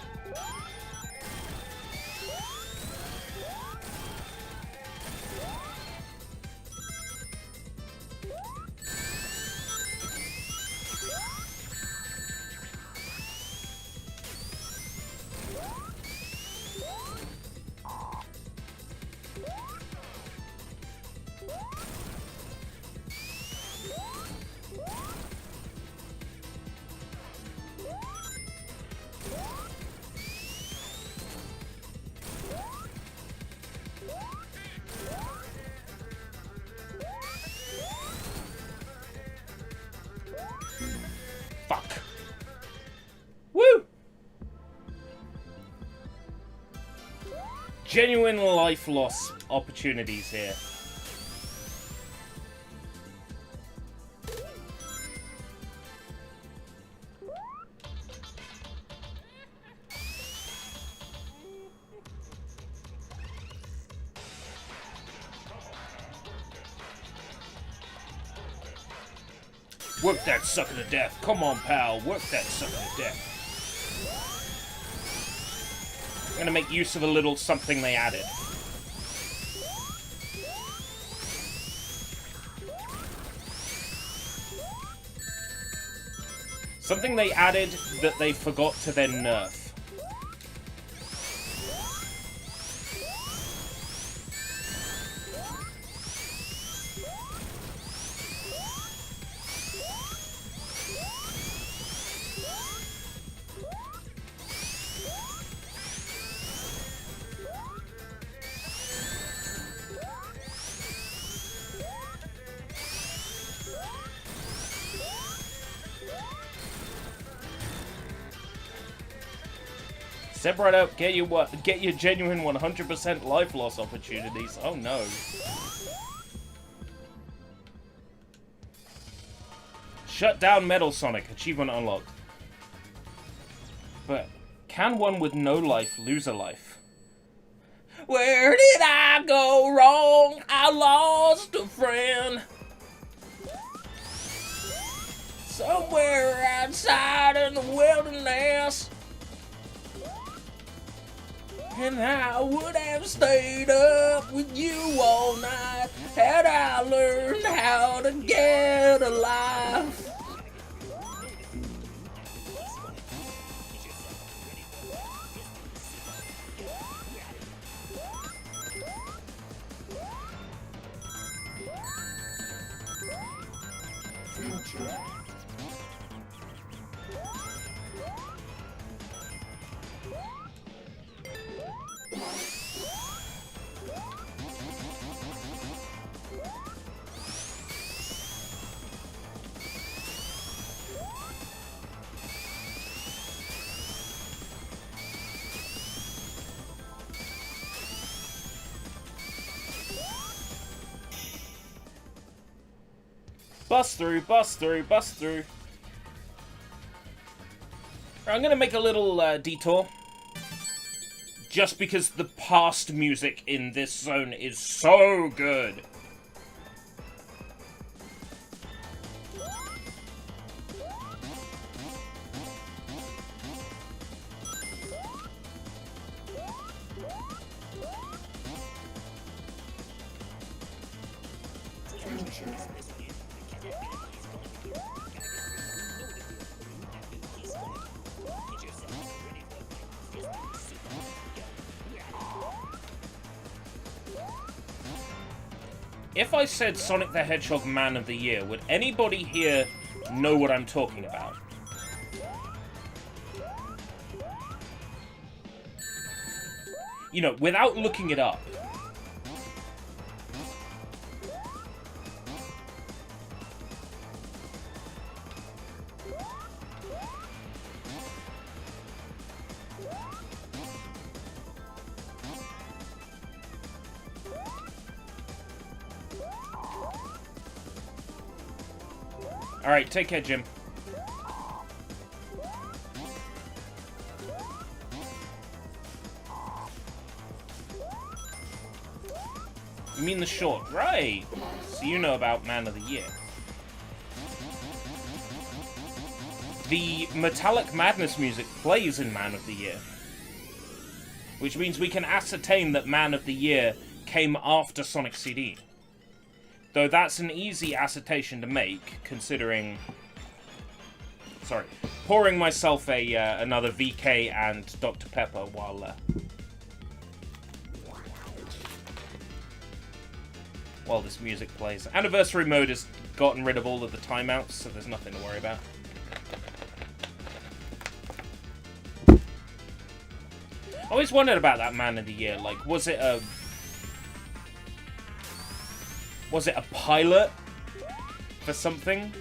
Fuck. Woo! Genuine life loss opportunities here. Work that sucker to death. Come on, pal. Work that sucker to death. I'm gonna make use of a little something they added. Something they added that they forgot to then nerf. Step right up, get your genuine 100% life loss opportunities. Oh no. Shut down Metal Sonic, achievement unlocked. But can one with no life lose a life? Where did I go wrong? I lost a friend. Somewhere outside in the wilderness. And I would have stayed up with you all night had I learned how to get alive. Bust through, bust through, bust through. I'm gonna make a little detour. Just because the past music in this zone is so good. If I said Sonic the Hedgehog Man of the Year, would anybody here know what I'm talking about? You know, without looking it up. Alright, take care, Jim. You mean the short? Right! So you know about Man of the Year. The Metallic Madness music plays in Man of the Year. Which means we can ascertain that Man of the Year came after Sonic CD. Though that's an easy assertion to make, considering... Sorry. Pouring myself another VK and Dr. Pepper while this music plays. Anniversary mode has gotten rid of all of the timeouts, so there's nothing to worry about. I always wondered about that Man of the Year. Like, was it a pilot for something?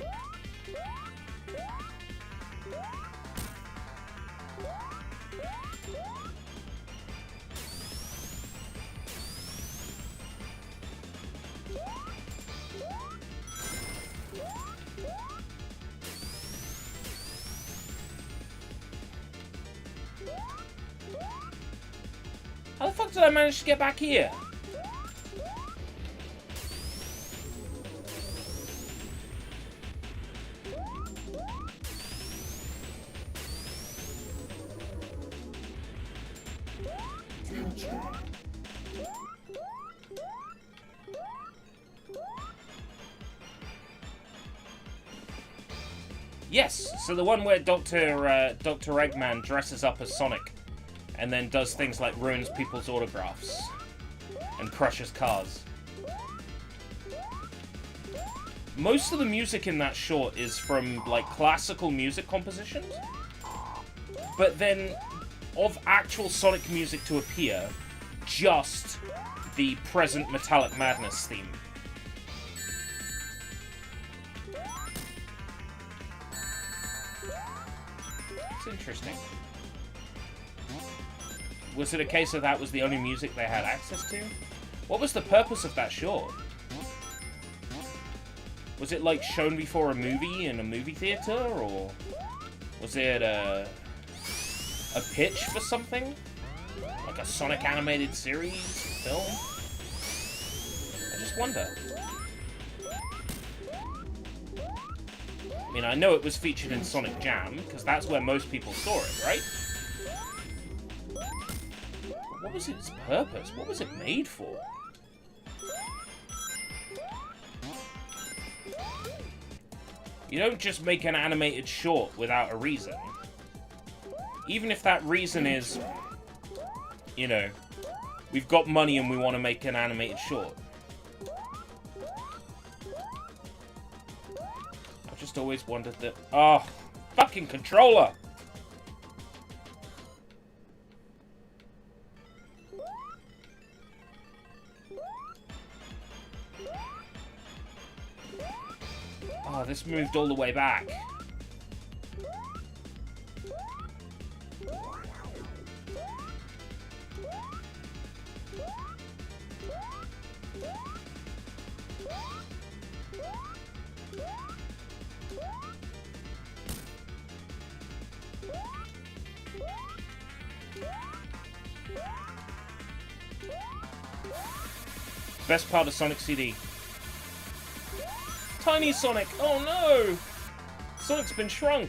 How the fuck did I manage to get back here? Yes, so the one where Dr. Eggman dresses up as Sonic and then does things like ruins people's autographs and crushes cars. Most of the music in that short is from, like, classical music compositions, but then of actual Sonic music to appear, just the present Metallic Madness theme. It's interesting. Was it a case of that was the only music they had access to? What was the purpose of that short? Was it like shown before a movie in a movie theater, or was it a pitch for something? Like a Sonic animated series film? I just wonder. I mean, I know it was featured in Sonic Jam, because that's where most people saw it, right? But what was its purpose? What was it made for? You don't just make an animated short without a reason. Even if that reason is, you know, we've got money and we want to make an animated short. I've just always wondered that... Oh, fucking controller! Oh, this moved all the way back. Best part of Sonic CD. Tiny Sonic! Oh no! Sonic's been shrunk!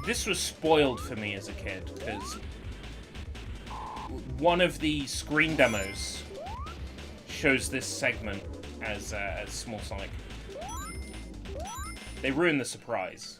This was spoiled for me as a kid, because one of the screen demos shows this segment as Small Sonic. They ruined the surprise.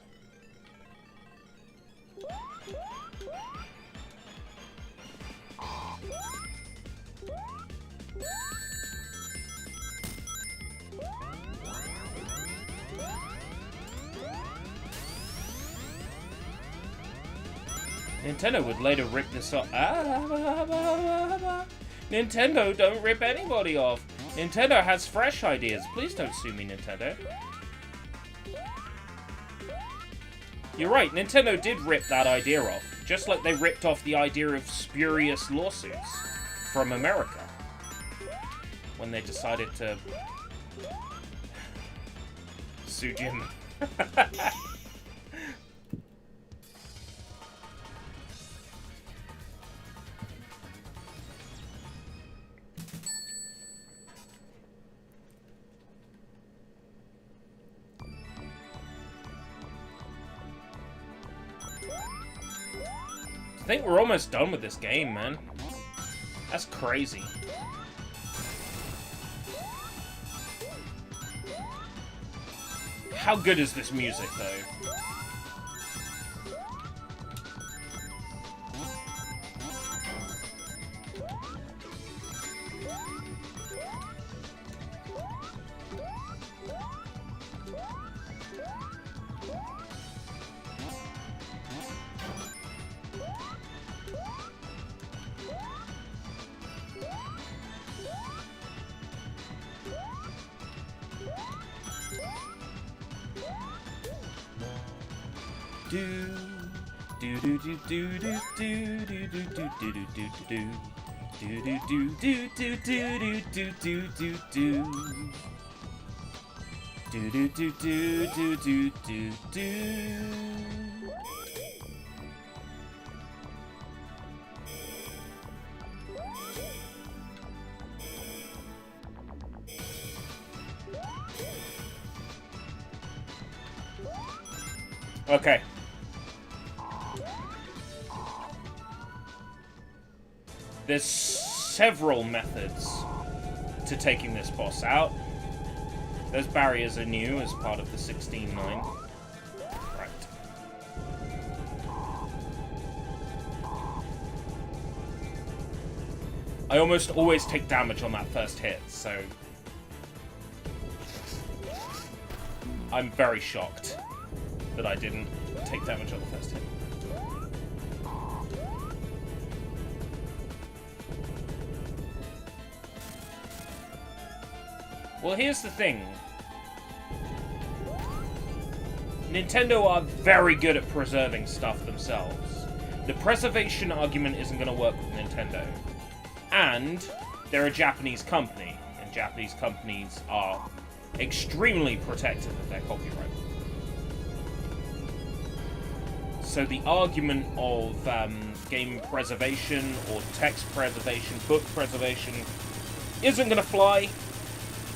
Nintendo would later rip this off. Nintendo, don't rip anybody off. Nintendo has fresh ideas. Please don't sue me, Nintendo. You're right, Nintendo did rip that idea off. Just like they ripped off the idea of spurious lawsuits from America. When they decided to sue Jim. I think we're almost done with this game, man. That's crazy. How good is this music, though? Okay. There's several methods to taking this boss out. Those barriers are new as part of the 16.9. Right. I almost always take damage on that first hit, so I'm very shocked that I didn't. take damage on the first hit. Well, here's the thing. Nintendo are very good at preserving stuff themselves. The preservation argument isn't going to work with Nintendo. And they're a Japanese company, and Japanese companies are extremely protective of their copyright. So the argument of game preservation or text preservation, book preservation, isn't going to fly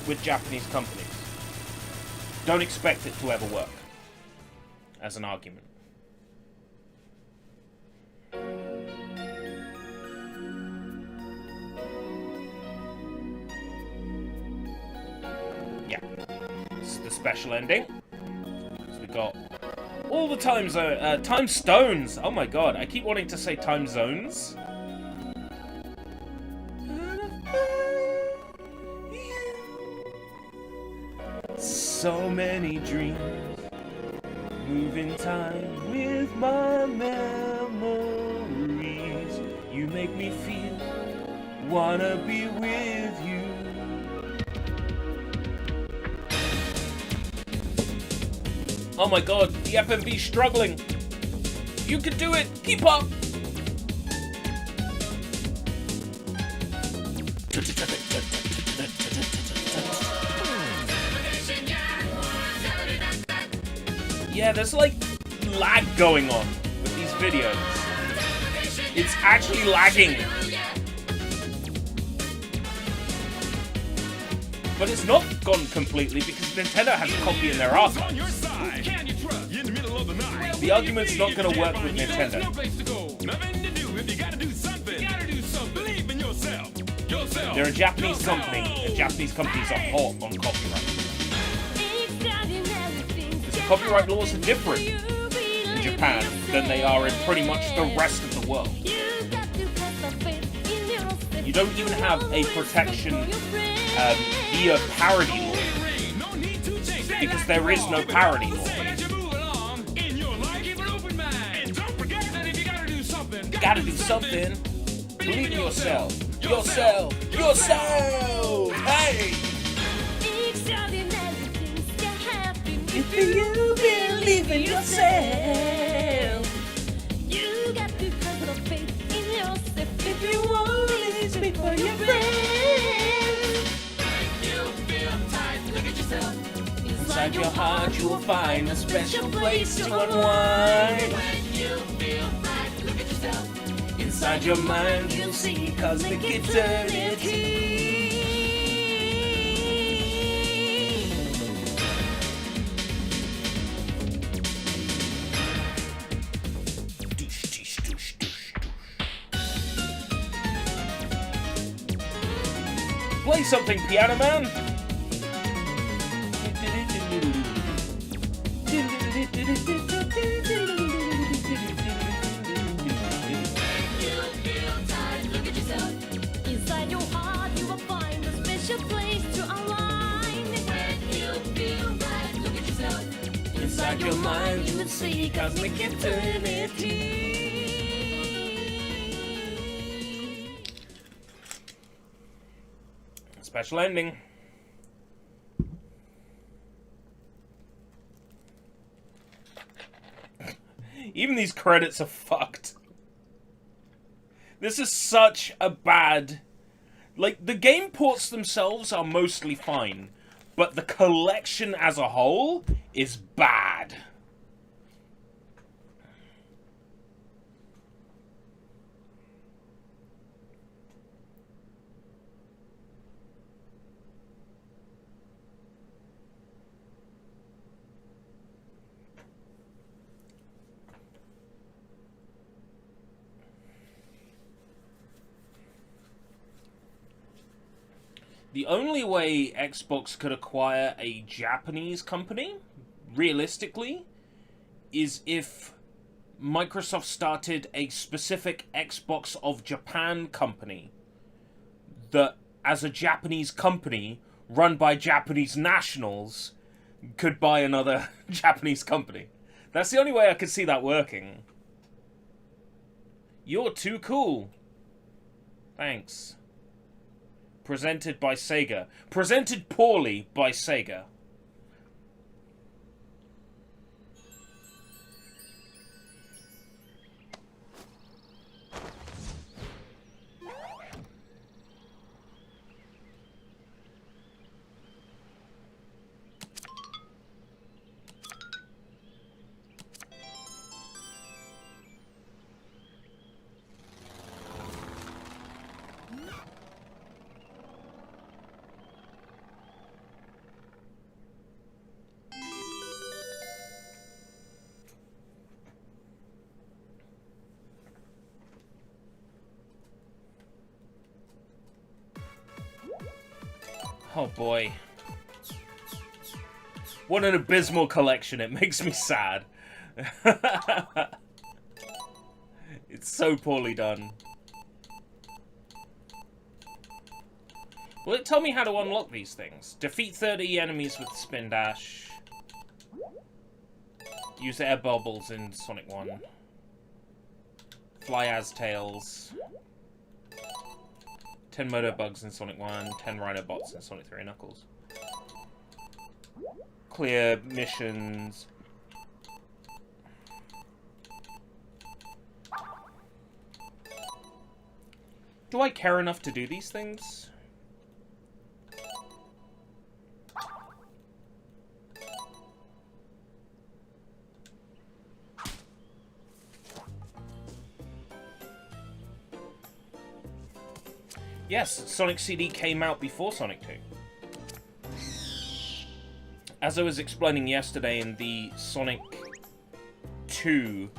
with Japanese companies. Don't expect it to ever work as an argument. Yeah. This is the special ending. So we got all the time stones. Oh my god, I keep wanting to say time zones. So many dreams move in time with my memories. You make me feel wanna be with you. Oh my god, the FMV's struggling. You can do it. Keep up. Yeah, there's like lag going on with these videos. It's actually lagging. But it's not gone completely because Nintendo has a copy in their archives. The argument's not going to work with Nintendo. They're a Japanese company, and Japanese companies are hot on copyright. Copyright laws are different in Japan than they are in pretty much the rest of the world. You don't even have a protection via parody law, because there is no parody law. You gotta do something. Believe in yourself. Yourself. Hey! If you believe in yourself, you got to have the faith in yourself. If you only speak for your friends, when you feel tight, look at yourself. Inside your heart, you will find a special place to unwind. When you feel tight, look at yourself. Inside your mind, you'll see cosmic eternity. Play something, Piano Man! Inside your heart, you will find a special place to unwind. When you feel right, look at yourself. Inside your mind, you will see cosmic eternity. Special ending. Even these credits are fucked. This is such a bad... Like, the game ports themselves are mostly fine, but the collection as a whole is bad. The only way Xbox could acquire a Japanese company, realistically, is if Microsoft started a specific Xbox of Japan company that, as a Japanese company, run by Japanese nationals, could buy another Japanese company. That's the only way I could see that working. You're too cool. Thanks. Presented by Sega. Presented poorly by Sega. Oh boy. What an abysmal collection. It makes me sad. It's so poorly done. Will it tell me how to unlock these things? Defeat 30 enemies with spin dash. Use air bubbles in Sonic 1. Fly as tails. 10 Moto Bugs in Sonic 1, 10 Rhino Bots in Sonic 3 Knuckles. Clear missions. Do I care enough to do these things? Yes, Sonic CD came out before Sonic 2. As I was explaining yesterday in the Sonic 2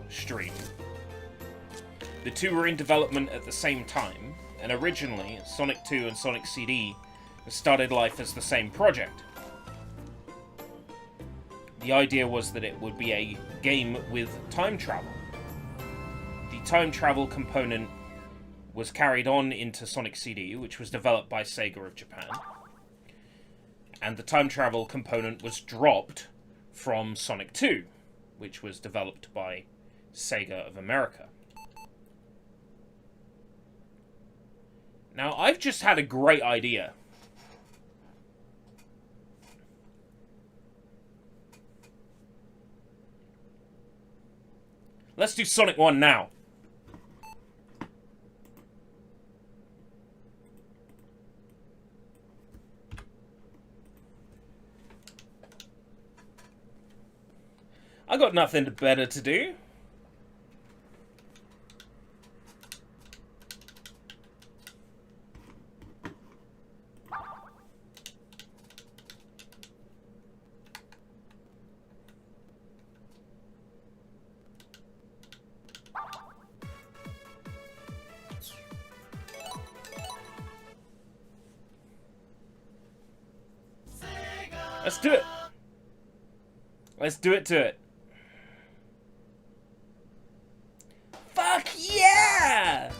stream, the two were in development at the same time, and originally Sonic 2 and Sonic CD started life as the same project. The idea was that it would be a game with time travel. The time travel component was carried on into Sonic CD, which was developed by Sega of Japan. And the time travel component was dropped from Sonic 2, which was developed by Sega of America. Now, I've just had a great idea. Let's do Sonic 1 now. I got nothing better to do. Let's do it. Let's do it to it. Fuck yeah!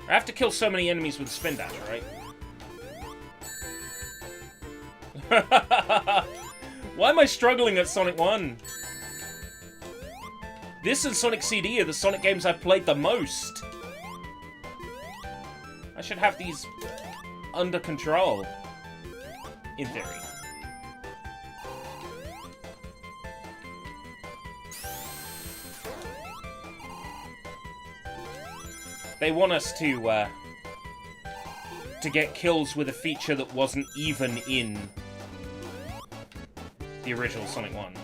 I have to kill so many enemies with spin dash, right? Why am I struggling at Sonic 1? This and Sonic CD are the Sonic games I've played the most. I should have these under control. In theory. They want us to get kills with a feature that wasn't even in the original Sonic 1.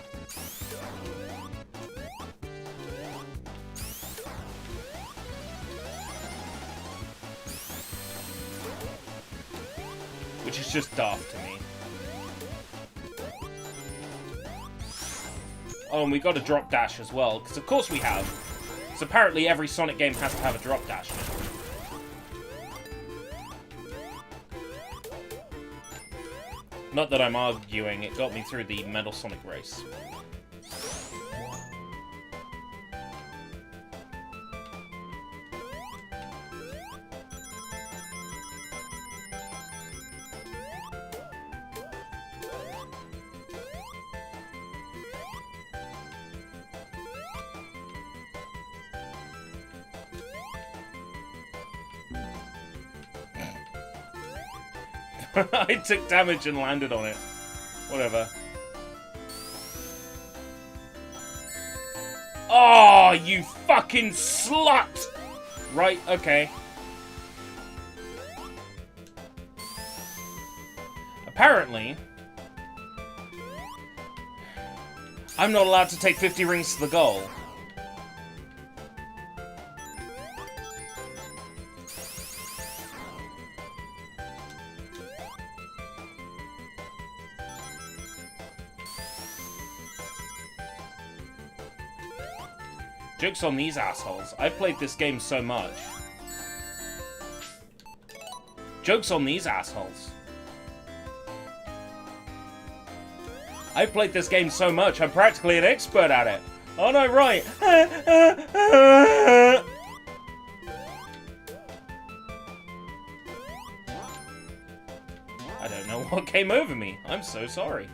Which is just daft to me. Oh, and we got a drop dash as well, because of course we have. So apparently every Sonic game has to have a drop dash now. Not that I'm arguing, it got me through the Metal Sonic race. I took damage and landed on it. Whatever. Oh, you fucking slut! Right, okay. Apparently, I'm not allowed to take 50 rings to the goal. Joke's on these assholes. I've played this game so much. Joke's on these assholes. I've played this game so much, I'm practically an expert at it. Aren't I right? I don't know what came over me. I'm so sorry.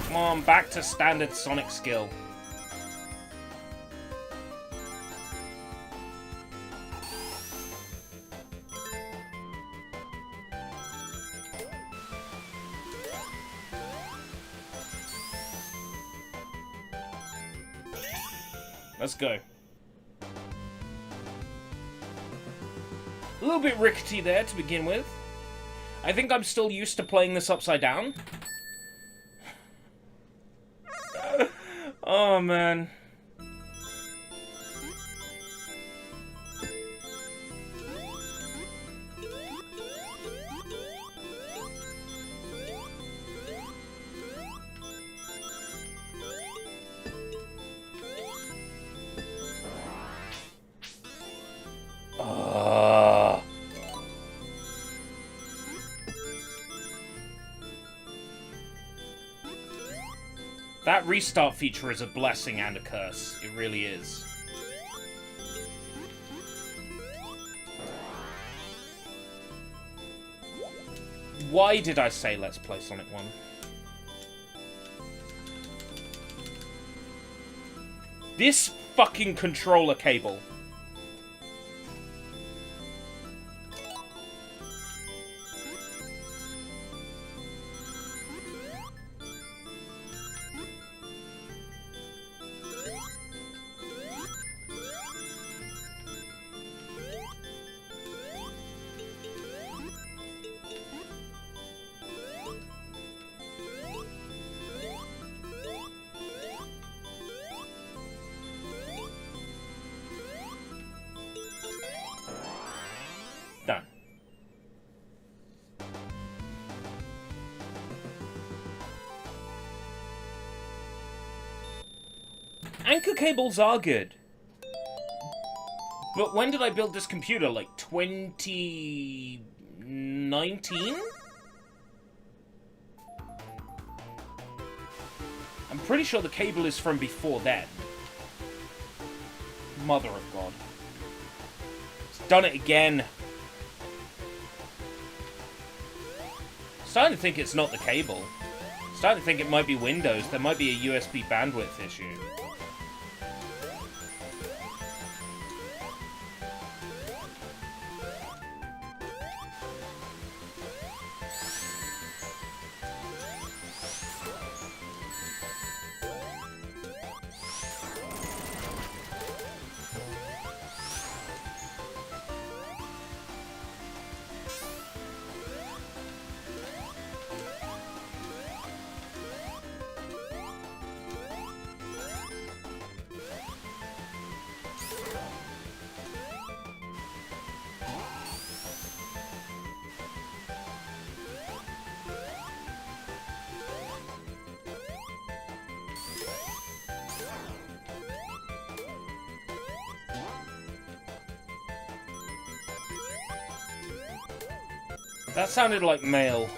Come on, back to standard Sonic skill. Let's go. A little bit rickety there to begin with. I think I'm still used to playing this upside down. Oh, man. That restart feature is a blessing and a curse. It really is. Why did I say let's play Sonic 1? This fucking controller cable. Done. Anchor cables are good. But when did I build this computer? Like 2019? I'm pretty sure the cable is from before then. Mother of God. It's done it again. Starting to think it's not the cable. Starting to think it might be Windows. There might be a USB bandwidth issue. That sounded like mail.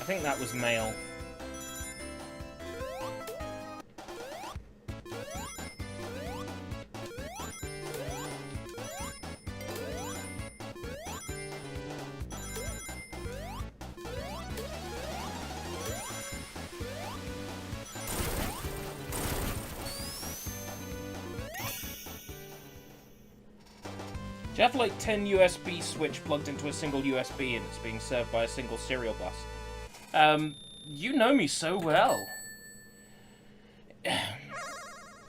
I think that was mail. you have like 10 USB switch plugged into a single USB and it's being served by a single serial bus? You know me so well.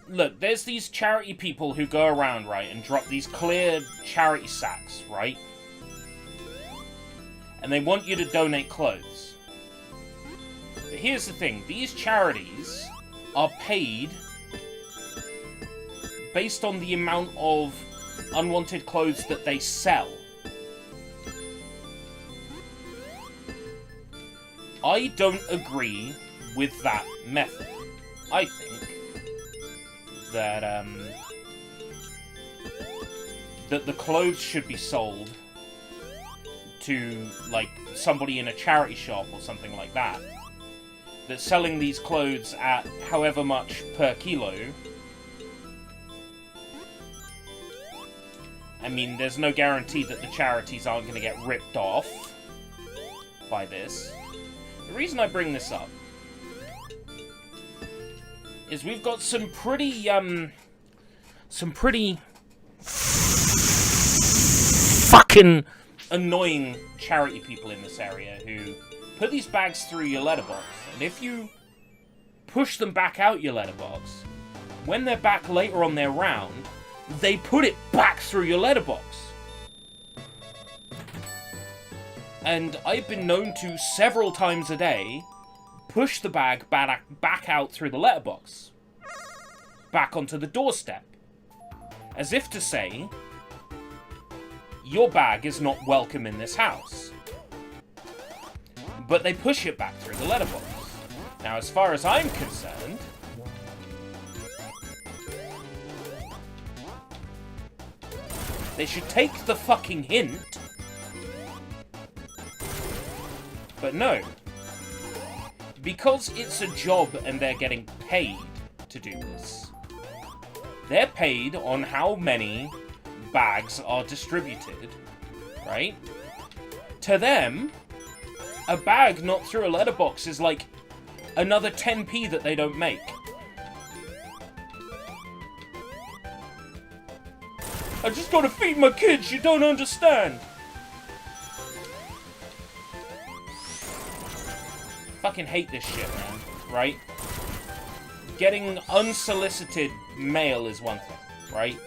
Look, there's these charity people who go around, right, and drop these clear charity sacks, right? And they want you to donate clothes. But here's the thing, these charities are paid based on the amount of unwanted clothes that they sell. I don't agree with that method. I think that that the clothes should be sold to, like, somebody in a charity shop or something like that. That selling these clothes at however much per kilo, I mean, there's no guarantee that the charities aren't going to get ripped off by this. The reason I bring this up is we've got some pretty fucking annoying charity people in this area who put these bags through your letterbox, and if you push them back out your letterbox, when they're back later on their round, they put it back through your letterbox. And I've been known to, several times a day, push the bag back out through the letterbox. Back onto the doorstep. As if to say, your bag is not welcome in this house. But they push it back through the letterbox. Now, as far as I'm concerned, they should take the fucking hint. But no. Because it's a job and they're getting paid to do this. They're paid on how many bags are distributed, right? To them, a bag not through a letterbox is like another 10p that they don't make. I just gotta feed my kids, you don't understand. Fucking hate this shit, man, right? Getting unsolicited mail is one thing, right?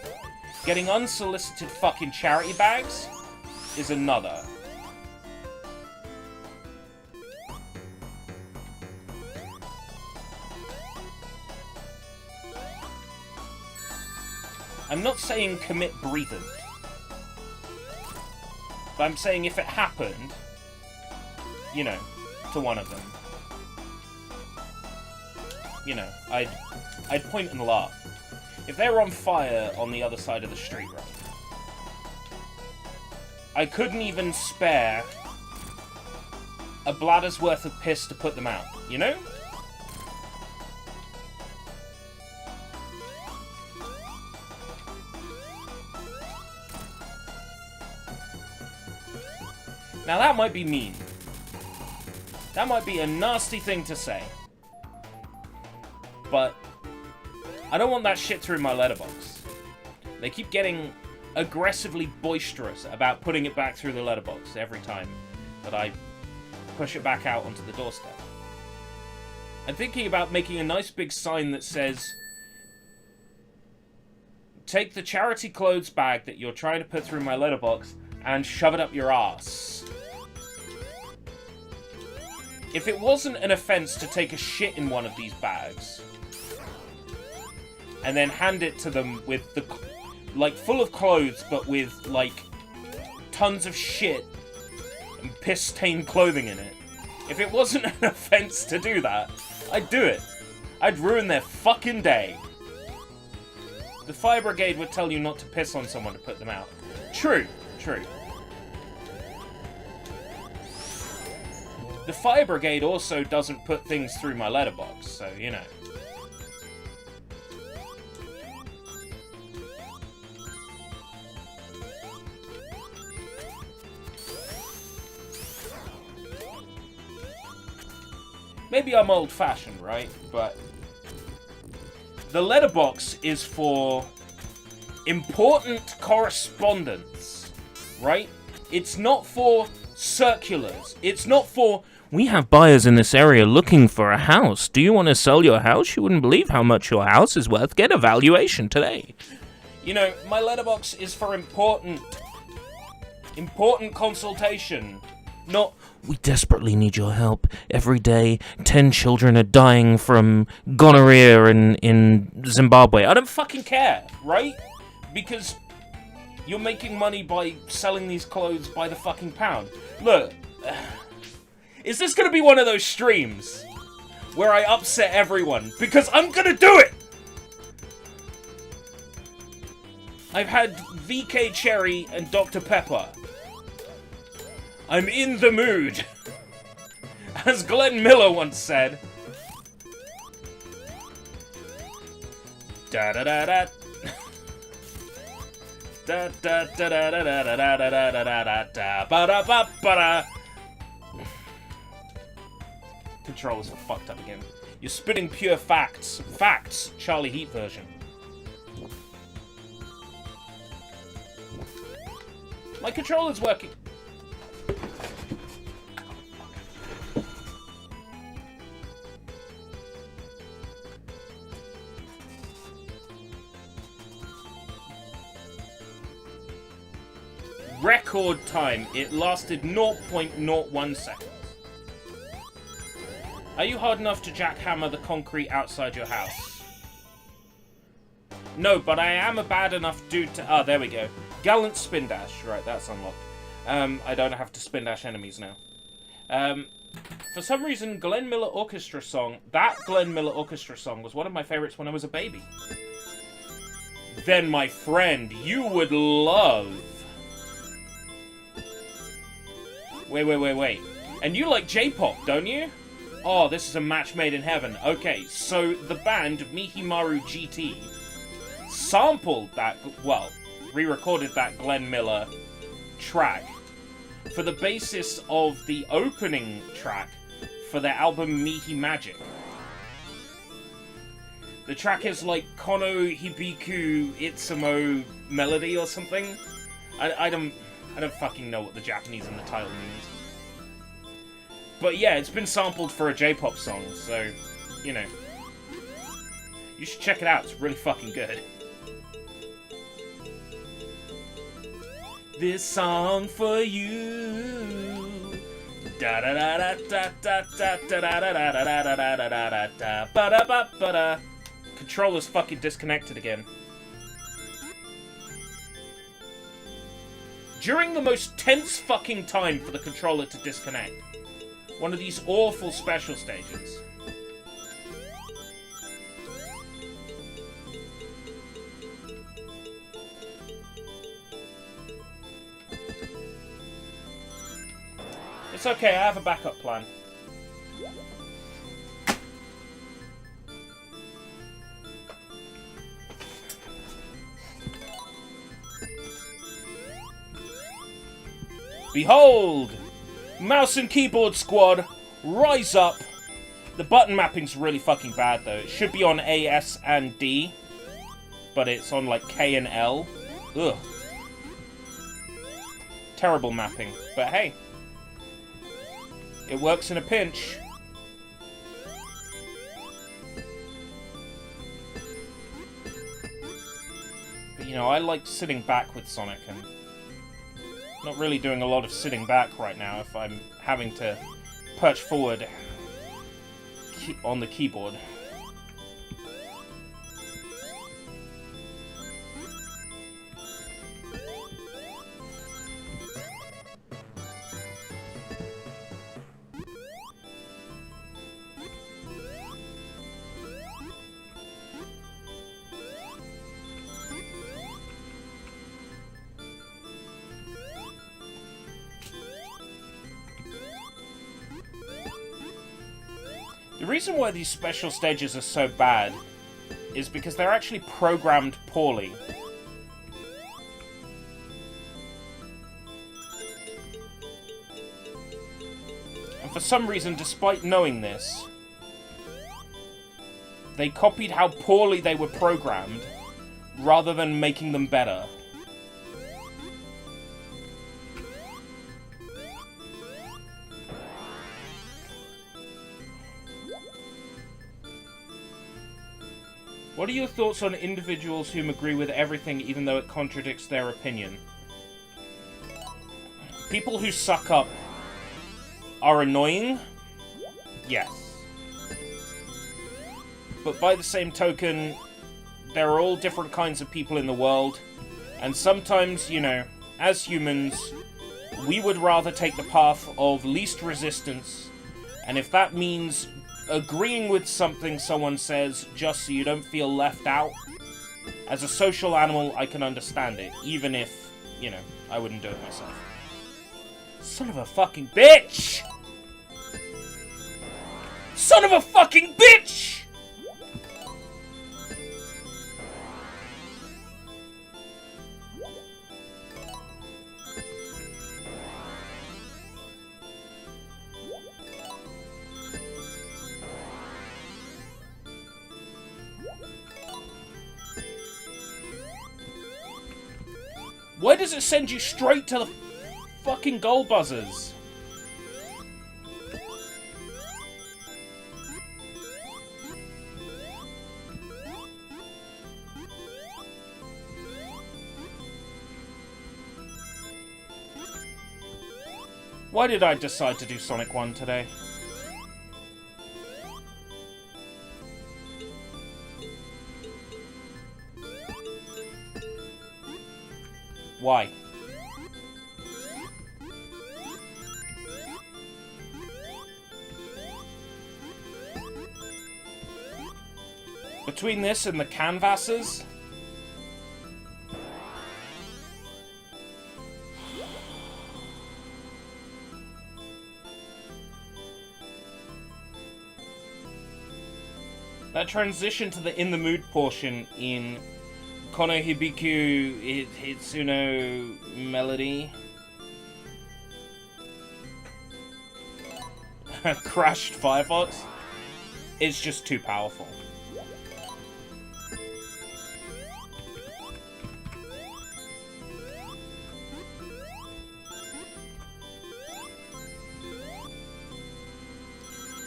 Getting unsolicited fucking charity bags is another. I'm not saying commit breathing. But I'm saying if it happened, you know, to one of them, you know, I'd point and laugh. If they were on fire on the other side of the street, right? I couldn't even spare a bladder's worth of piss to put them out, you know? Now that might be mean. That might be a nasty thing to say. But I don't want that shit through my letterbox. They keep getting aggressively boisterous about putting it back through the letterbox every time that I push it back out onto the doorstep. I'm thinking about making a nice big sign that says, take the charity clothes bag that you're trying to put through my letterbox and shove it up your ass. If it wasn't an offense to take a shit in one of these bags and then hand it to them with the, like, full of clothes, but with, like, tons of shit and piss-stained clothing in it. If it wasn't an offense to do that, I'd do it. I'd ruin their fucking day. The fire brigade would tell you not to piss on someone to put them out. True, true. The fire brigade also doesn't put things through my letterbox, so, you know. Maybe I'm old-fashioned, right? But the letterbox is for important correspondence, right? It's not for circulars. It's not for, we have buyers in this area looking for a house. Do you want to sell your house? You wouldn't believe how much your house is worth. Get a valuation today. You know, my letterbox is for important consultation. Not, we desperately need your help. Every day, 10 children are dying from gonorrhea in Zimbabwe. I don't fucking care, right? Because you're making money by selling these clothes by the fucking pound. Look, is this gonna be one of those streams where I upset everyone? Because I'm gonna do it! I've had VK Cherry and Dr. Pepper. I'm in the mood. As Glenn Miller once said. Da da da da. Da da da da da da da da da da da da ba da ba ba da. Controllers are fucked up again. You're spitting pure facts. Facts, Charlie Heat version. My controller's working. Record time. It lasted 0.01 seconds. Are you hard enough to jackhammer the concrete outside your house? No, but I am a bad enough dude to... Ah, there we go. Gallant spin dash. Right, that's unlocked. I don't have to spin dash enemies now. For some reason, Glenn Miller Orchestra song... That Glenn Miller Orchestra song was one of my favorites when I was a baby. Then, my friend, you would love... Wait. And you like J-pop, don't you? Oh, this is a match made in heaven. Okay, so the band Mihimaru GT sampled that, well, re-recorded that Glenn Miller track for the basis of the opening track for their album Mihi Magic. The track is like Kono Hibiku Itsumo Melody or something. I don't fucking know what the Japanese in the title means. But yeah, it's been sampled for a J-pop song, so, you know. You should check it out, it's really fucking good. This song for you. Da da da da da da da da da da da da da da da da da ba da ba ba da. Controller's fucking disconnected again. During the most tense fucking time for the controller to disconnect. One of these awful special stages. It's okay, I have a backup plan. Behold! Mouse and keyboard squad, rise up. The button mapping's really fucking bad though. It should be on A, S, and D. But it's on like K and L. Ugh. Terrible mapping. But hey. It works in a pinch. But you know, I like sitting back with Sonic and... Not really doing a lot of sitting back right now if I'm having to perch forward on the keyboard. The reason why these special stages are so bad is because they're actually programmed poorly. And for some reason, despite knowing this, they copied how poorly they were programmed rather than making them better. What are your thoughts on individuals who agree with everything even though it contradicts their opinion? People who suck up are annoying? Yes. But by the same token, there are all different kinds of people in the world, and sometimes, you know, as humans, we would rather take the path of least resistance, and if that means agreeing with something someone says just so you don't feel left out, as a social animal, I can understand it, even if, you know, I wouldn't do it myself. Son of a fucking bitch! Son of a fucking bitch! Why does it send you straight to the fucking goal buzzers? Why did I decide to do Sonic 1 today? Why? Between this and the canvases? That transition to the in the mood portion in Konohibiku Hitsuno Melody. Crashed Firefox. It's just too powerful.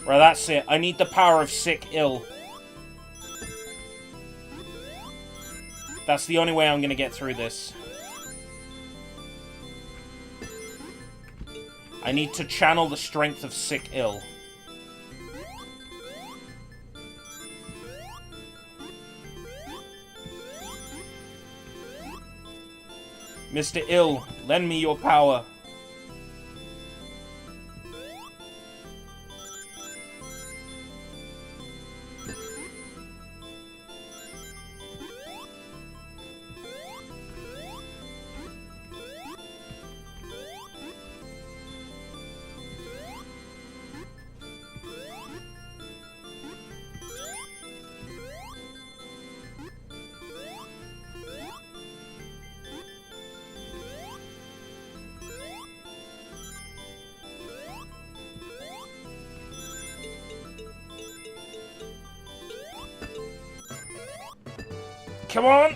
Right, that's it. I need the power of sick ill. That's the only way I'm gonna get through this. I need to channel the strength of sick ill. Mr. Ill, lend me your power. Come on!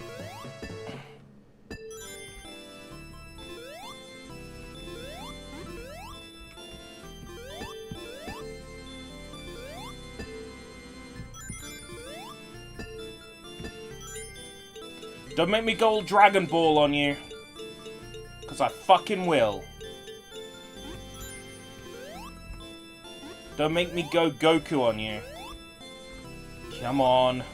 Don't make me go all Dragon Ball on you. Because I fucking will. Don't make me go Goku on you. Come on.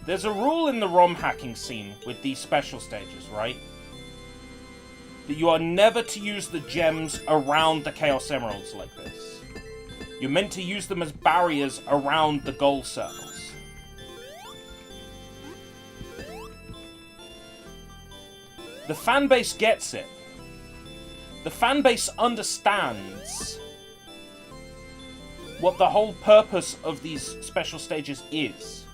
There's a rule in the ROM hacking scene with these special stages, right? That you are never to use the gems around the Chaos Emeralds like this. You're meant to use them as barriers around the goal circles. The fanbase gets it. The fanbase understands what the whole purpose of these special stages is.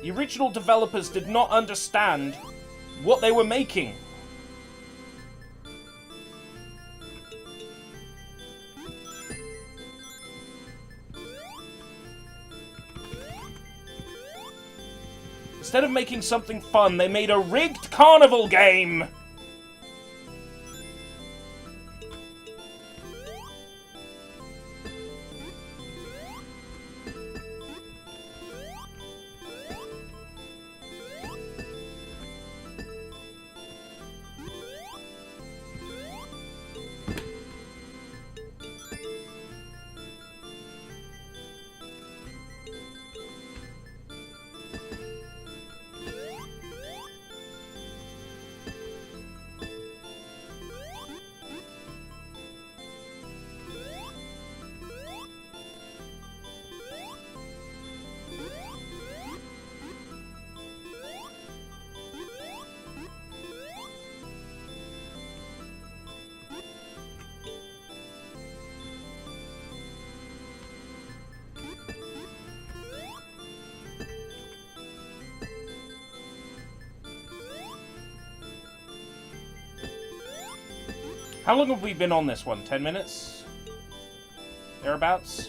The original developers did not understand what they were making. Instead of making something fun, they made a rigged carnival game! How long have we been on this one? 10 minutes? Thereabouts?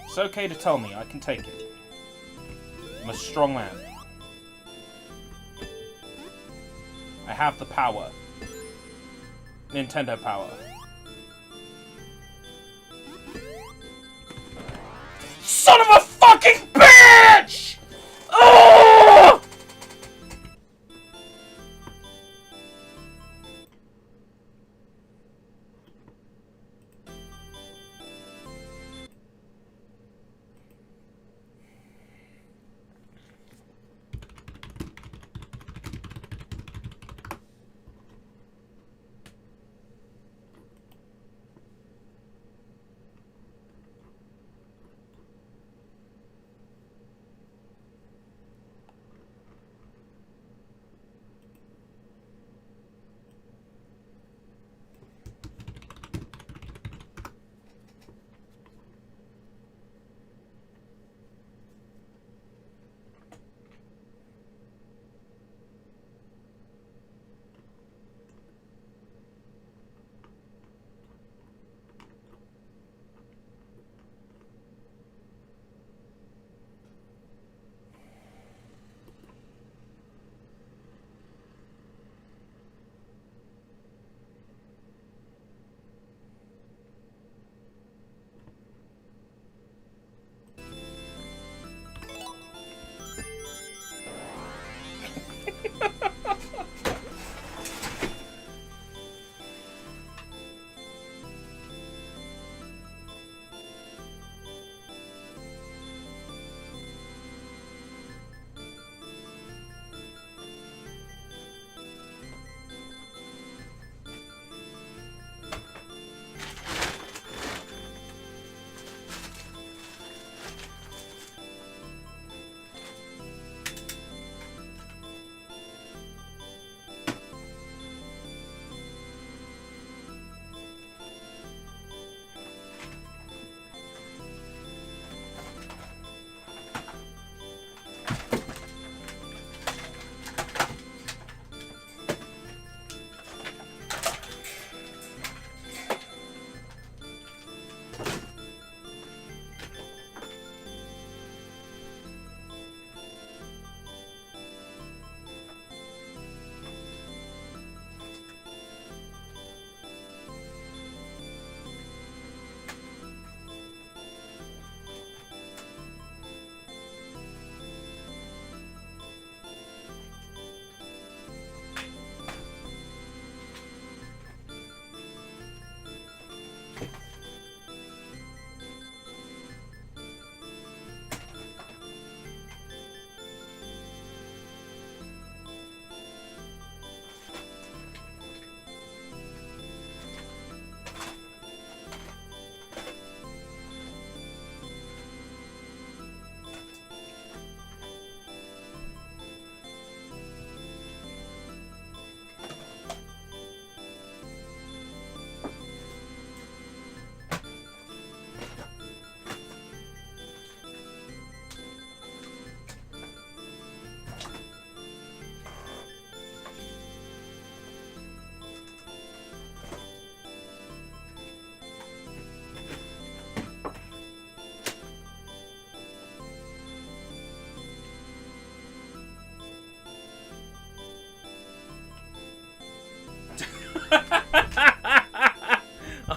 It's okay to tell me, I can take it. I'm a strong man. I have the power. Nintendo power. Son of a fucking bitch! Oh!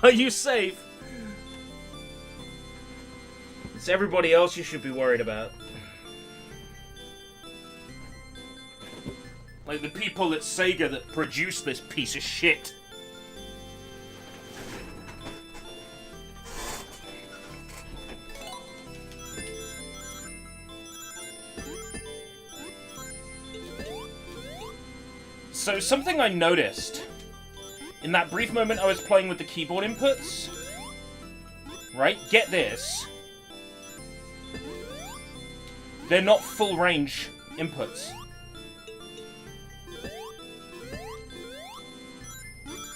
Are you safe? It's everybody else you should be worried about. Like the people at Sega that produced this piece of shit. So something I noticed in that brief moment I was playing with the keyboard inputs, right? Get this. They're not full range inputs.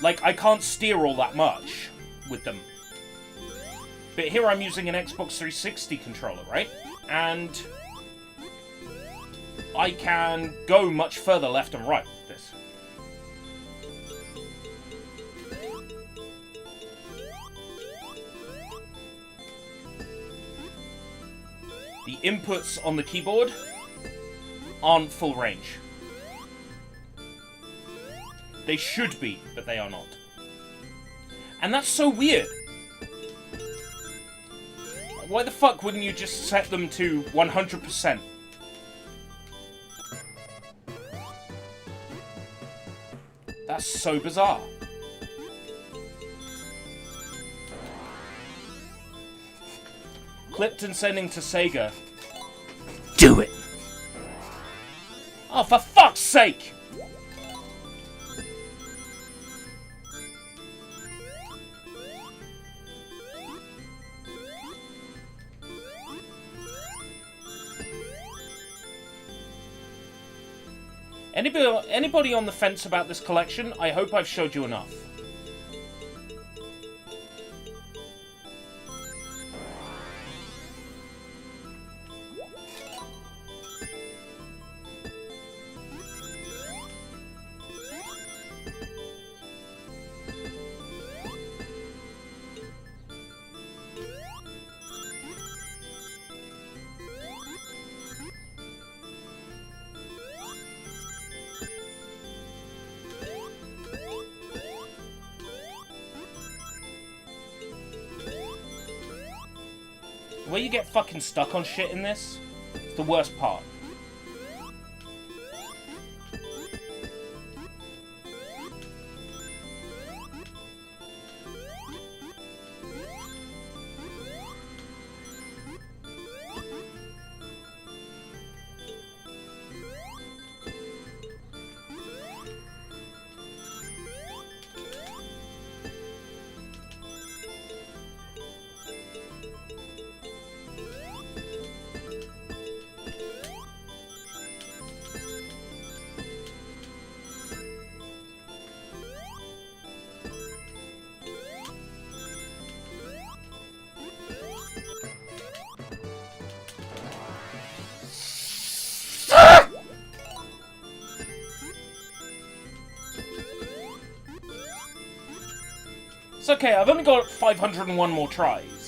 Like, I can't steer all that much with them. But here I'm using an Xbox 360 controller, right? And I can go much further left and right with this. The inputs on the keyboard aren't full range. They should be, but they are not. And that's so weird. Why the fuck wouldn't you just set them to 100%? That's so bizarre. Clipped and sending to Sega. Do it! Oh, for fuck's sake! Anybody on the fence about this collection? I hope I've showed you enough. The way you get fucking stuck on shit in this is the worst part. It's okay, I've only got 501 more tries.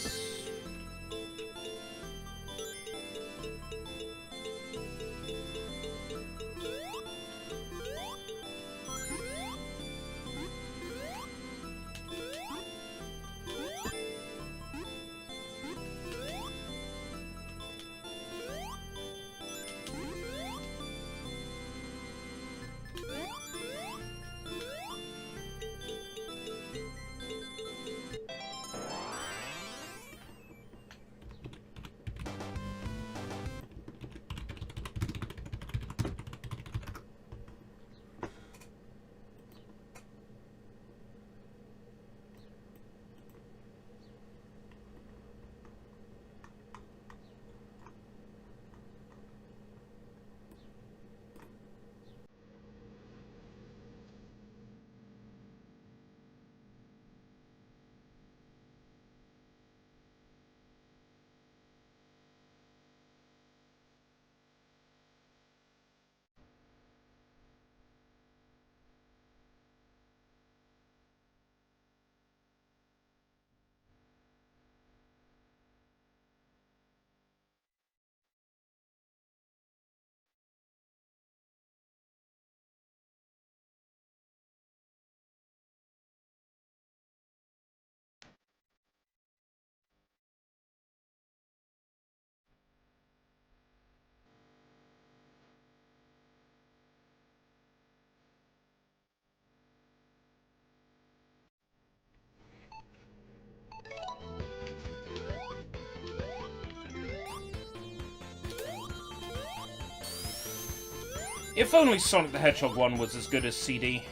If only Sonic the Hedgehog 1 was as good as CD.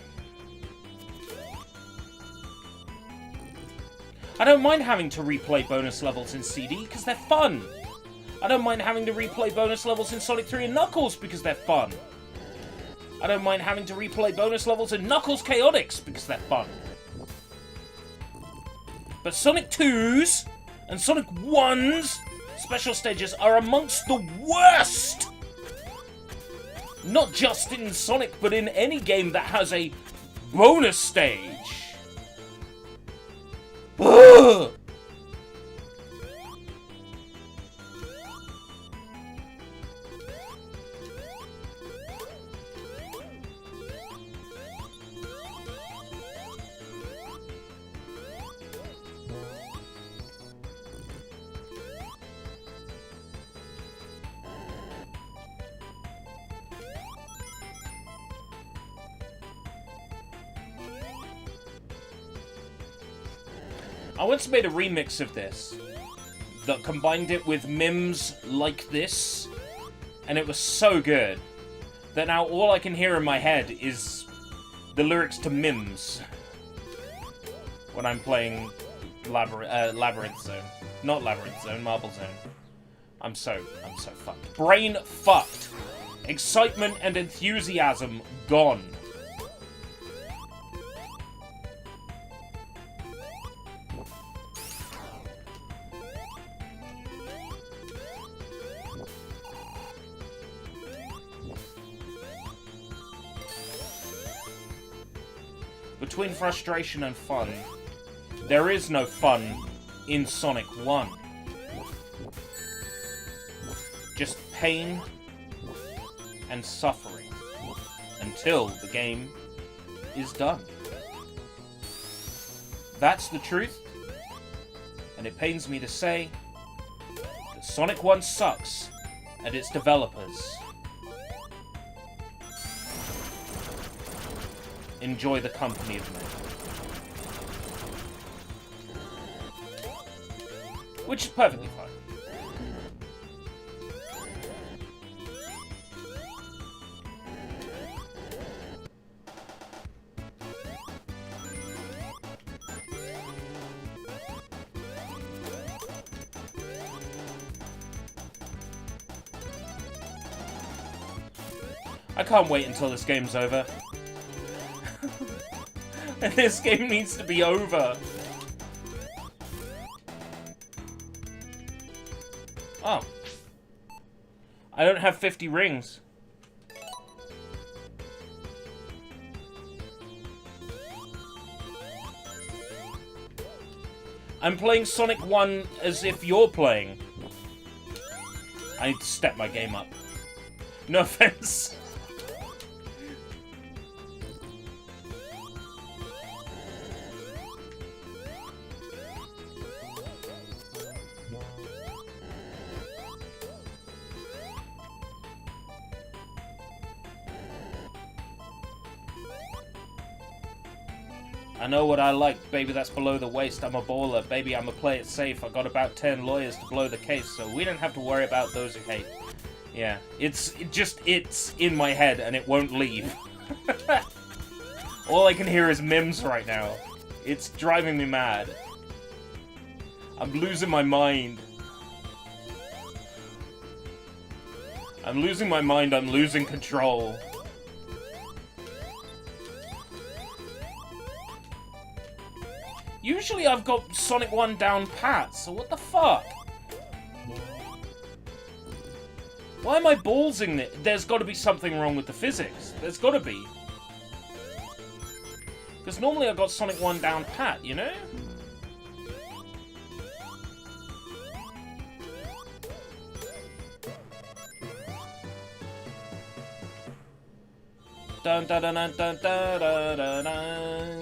I don't mind having to replay bonus levels in CD because they're fun. I don't mind having to replay bonus levels in Sonic 3 and Knuckles because they're fun. I don't mind having to replay bonus levels in Knuckles Chaotix because they're fun. But Sonic 2's and Sonic 1's special stages are amongst the worst! Not just in Sonic, but in any game that has a bonus stage. Ugh! I once made a remix of this that combined it with mims like this, and it was so good that now all I can hear in my head is the lyrics to mims when I'm playing Labyrinth Zone. Not Labyrinth Zone, Marble Zone. I'm so fucked. Brain fucked. Excitement and enthusiasm gone. Between frustration and fun, there is no fun in Sonic 1. Just pain and suffering until the game is done. That's the truth, and it pains me to say that Sonic 1 sucks and its developers. Enjoy the company of men. Which is perfectly fine. I can't wait until this game's over. This game needs to be over. Oh. I don't have 50 rings. I'm playing Sonic 1 as if you're playing. I need to step my game up. No offense. I know what I like, baby, that's below the waist. I'm a baller, baby, I'ma play it safe. I got about 10 lawyers to blow the case, so we don't have to worry about those who hate. Yeah, it's in my head and it won't leave. All I can hear is mims right now. It's driving me mad. I'm losing my mind. I'm losing my mind, I'm losing control. Usually I've got Sonic 1 down pat, so what the fuck? Why am I ballsing it? There's got to be something wrong with the physics. There's got to be. Because normally I've got Sonic 1 down pat, you know? Dun dun dun dun dun dun dun dun.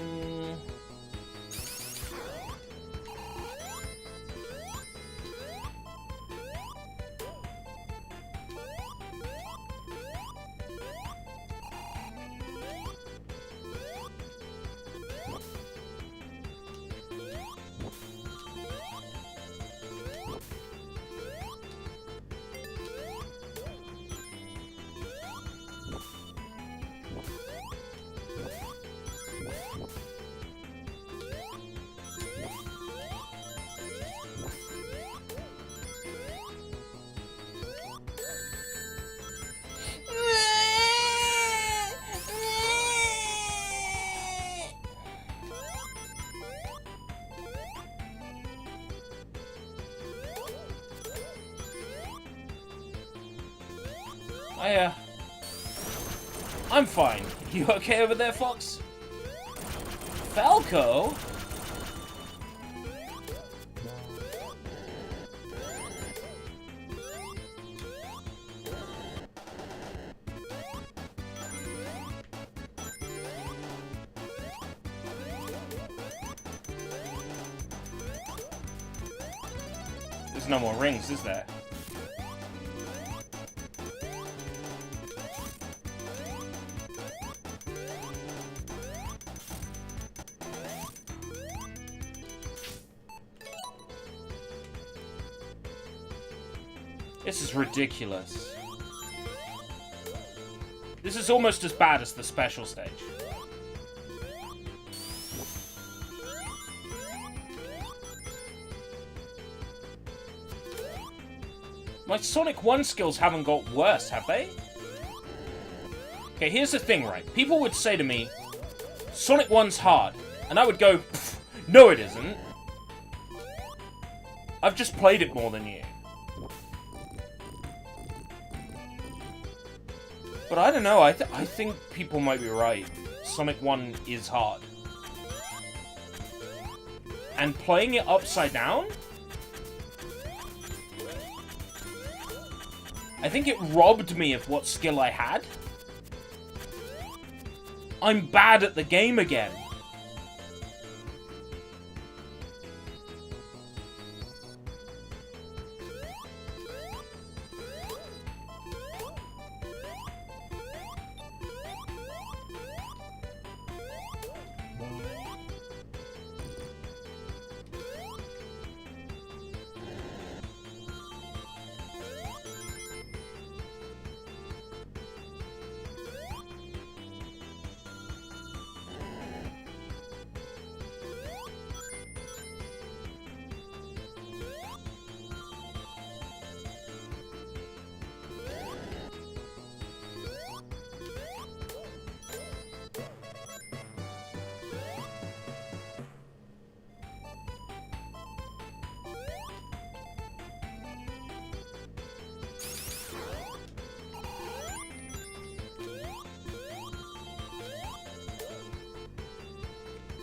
I'm fine. You okay over there, Fox? Falco? There's no more rings, is there? This is ridiculous. This is almost as bad as the special stage. My Sonic 1 skills haven't got worse, have they? Okay, here's the thing, right? People would say to me, Sonic 1's hard. And I would go, no it isn't. I've just played it more than you. But I don't know, I think people might be right. Sonic 1 is hard. And playing it upside down? I think it robbed me of what skill I had. I'm bad at the game again.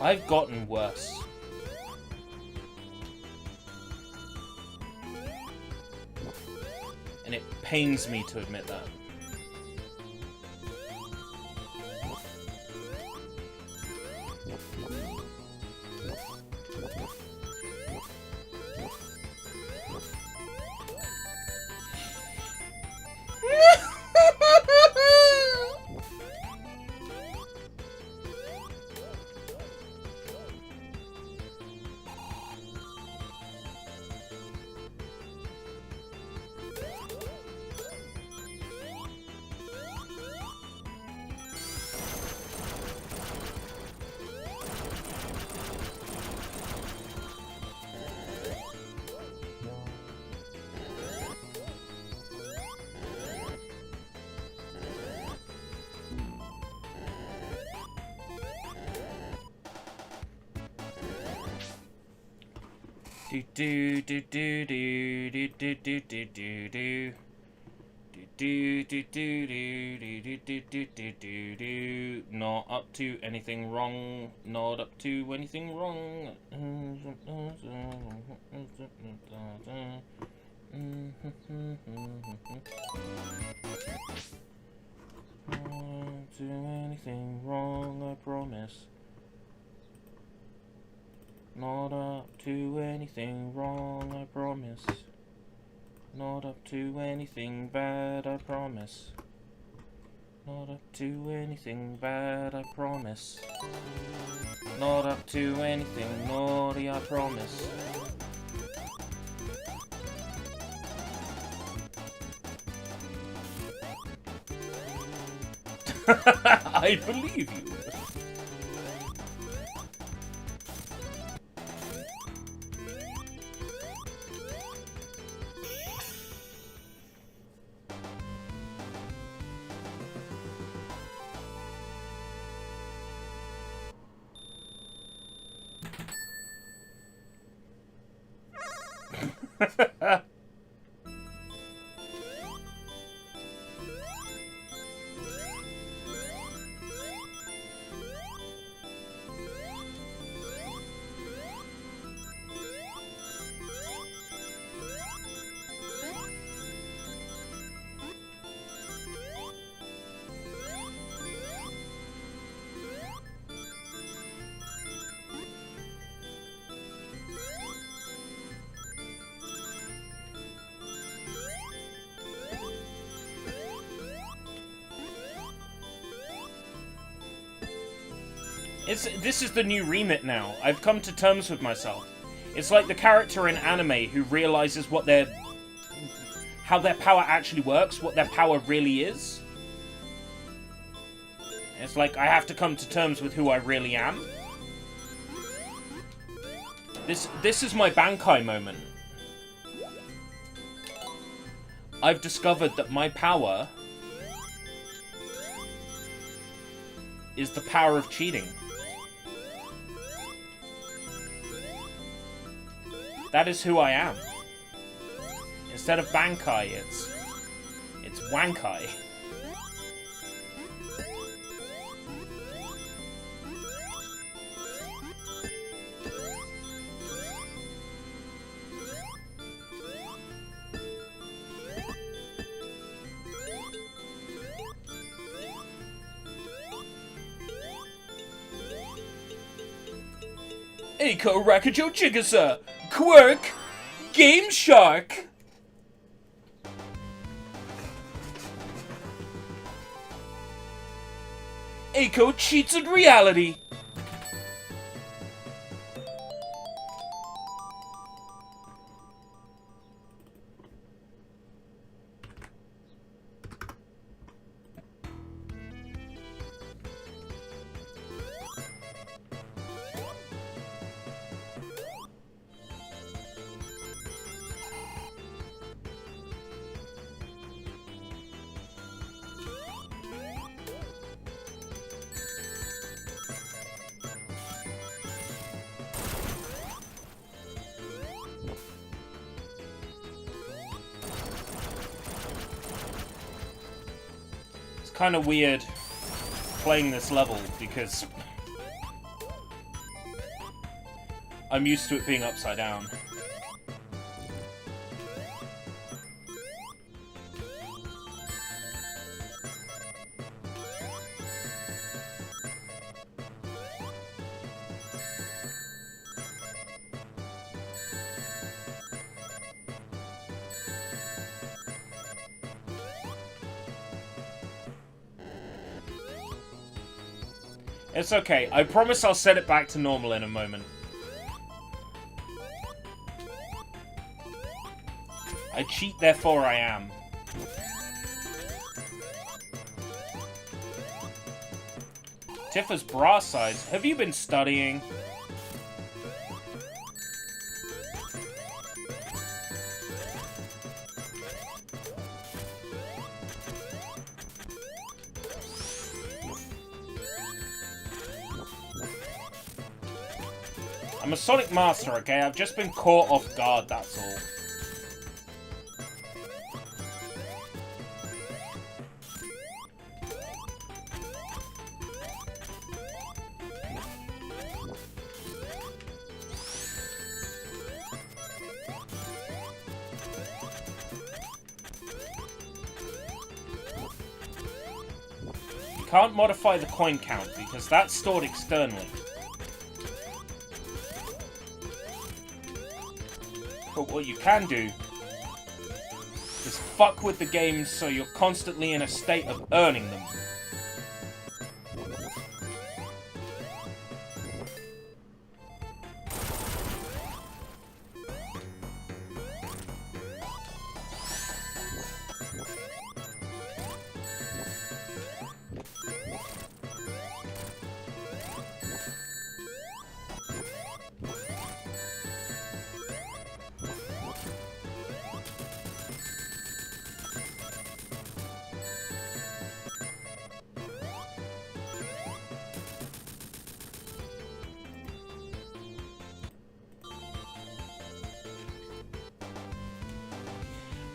I've gotten worse. And it pains me to admit that. Do do do do do do do do do do do do do do do do do do. Not up to anything wrong. Not up to anything wrong. Not do anything wrong, I promise. Not up to anything wrong, I promise. Not up to anything bad, I promise. Not up to anything bad, I promise. Not up to anything naughty, I promise. I believe you. This is the new remit now. I've come to terms with myself. It's like the character in anime who realizes how their power actually works, what their power really is. It's like, I have to come to terms with who I really am. This is my Bankai moment. I've discovered that my power is the power of cheating. That is who I am. Instead of Bankai, it's Wankai. Eiko Rakujochigusa! Quirk! Game Shark! Eiko cheats in reality! Kind of weird playing this level because I'm used to it being upside down. It's okay. I promise I'll set it back to normal in a moment. I cheat, therefore I am. Tifa's bra size. Have you been studying? I'm a Sonic Master, okay? I've just been caught off guard, that's all. You can't modify the coin count because that's stored externally. But what you can do is fuck with the games so you're constantly in a state of earning them.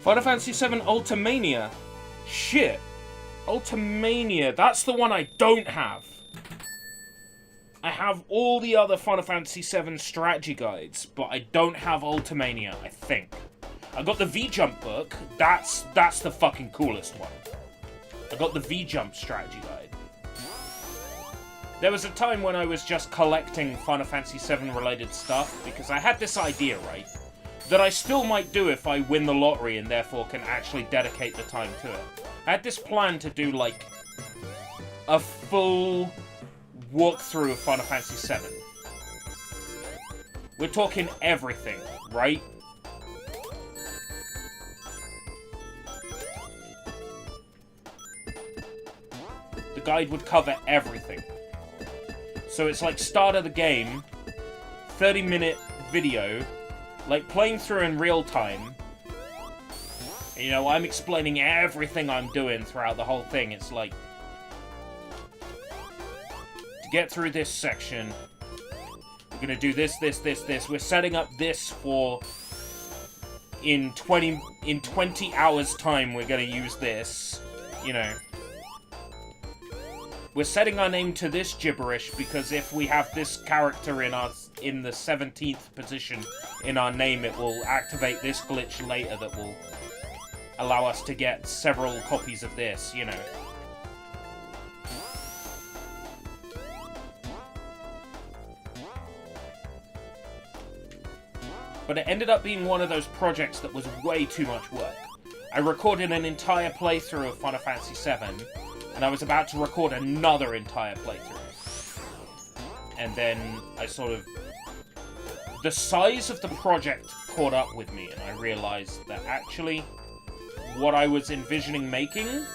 Final Fantasy VII Ultimania. Shit. Ultimania. That's the one I don't have. I have all the other Final Fantasy VII strategy guides, but I don't have Ultimania, I think. I got the V-Jump book. That's the fucking coolest one. I got the V-Jump strategy guide. There was a time when I was just collecting Final Fantasy VII related stuff, because I had this idea, right? That I still might do if I win the lottery and therefore can actually dedicate the time to it. I had this plan to do, like, a full walkthrough of Final Fantasy VII. We're talking everything, right? The guide would cover everything. So it's like start of the game, 30-minute video, like playing through in real time. You know, I'm explaining everything I'm doing throughout the whole thing. It's like, to get through this section, we're gonna do this, this, this, this. We're setting up this for in 20 hours time. We're gonna use this. You know, we're setting our name to this gibberish because if we have this character in the 17th position in our name, it will activate this glitch later that will allow us to get several copies of this, you know. But it ended up being one of those projects that was way too much work. I recorded an entire playthrough of Final Fantasy VII, and I was about to record another entire playthrough. And then I sort of... the size of the project caught up with me, and I realized that actually what I was envisioning making,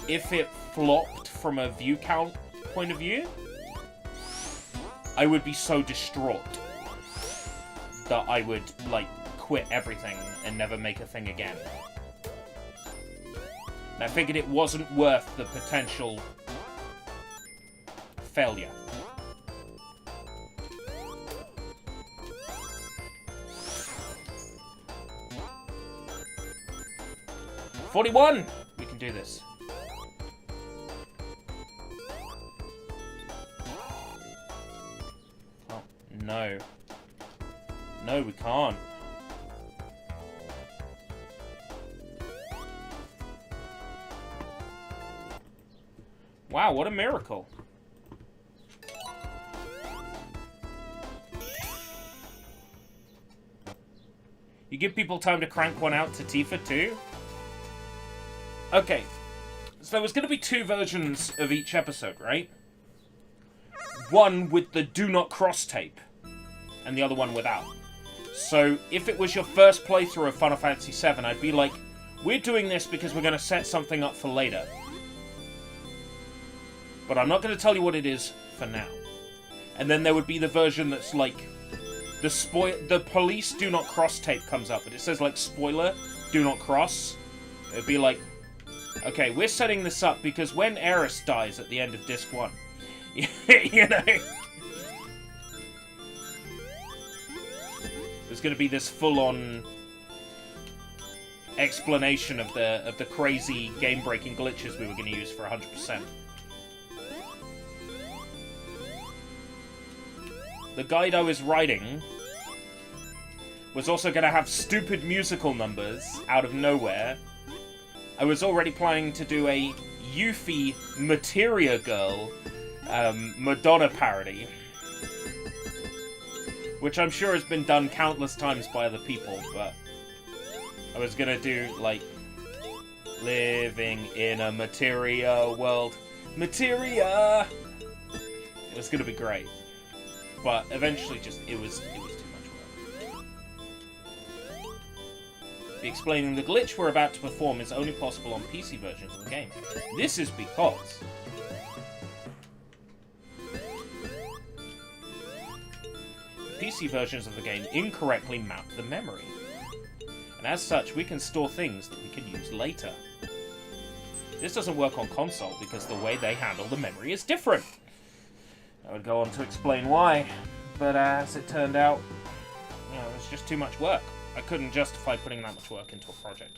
if it flopped from a view count point of view, I would be so distraught that I would, like, quit everything and never make a thing again. And I figured it wasn't worth the potential failure. $41! We can do this. Oh, no. No, we can't. Wow, what a miracle. You give people time to crank one out to Tifa too? Okay, so there was going to be 2 versions of each episode, right? One with the do not cross tape, and the other one without. So, if it was your first playthrough of Final Fantasy VII, I'd be like, we're doing this because we're going to set something up for later. But I'm not going to tell you what it is for now. And then there would be the version that's like, the police do not cross tape comes up, but it says like, spoiler, do not cross. It'd be like, okay, we're setting this up because when Eris dies at the end of Disc 1, you know, there's going to be this full-on explanation of the crazy game-breaking glitches we were going to use for 100%. The guide I was writing was also going to have stupid musical numbers out of nowhere. I was already planning to do a Yuffie Materia Girl Madonna parody, which I'm sure has been done countless times by other people, but I was gonna do, like, living in a materia world. Materia! It was gonna be great. But eventually just, it was too much work. The explaining the glitch we're about to perform is only possible on PC versions of the game. This is because the PC versions of the game incorrectly map the memory. And as such, we can store things that we can use later. This doesn't work on console because the way they handle the memory is different. I would go on to explain why, but as it turned out, you know, it was just too much work. I couldn't justify putting that much work into a project.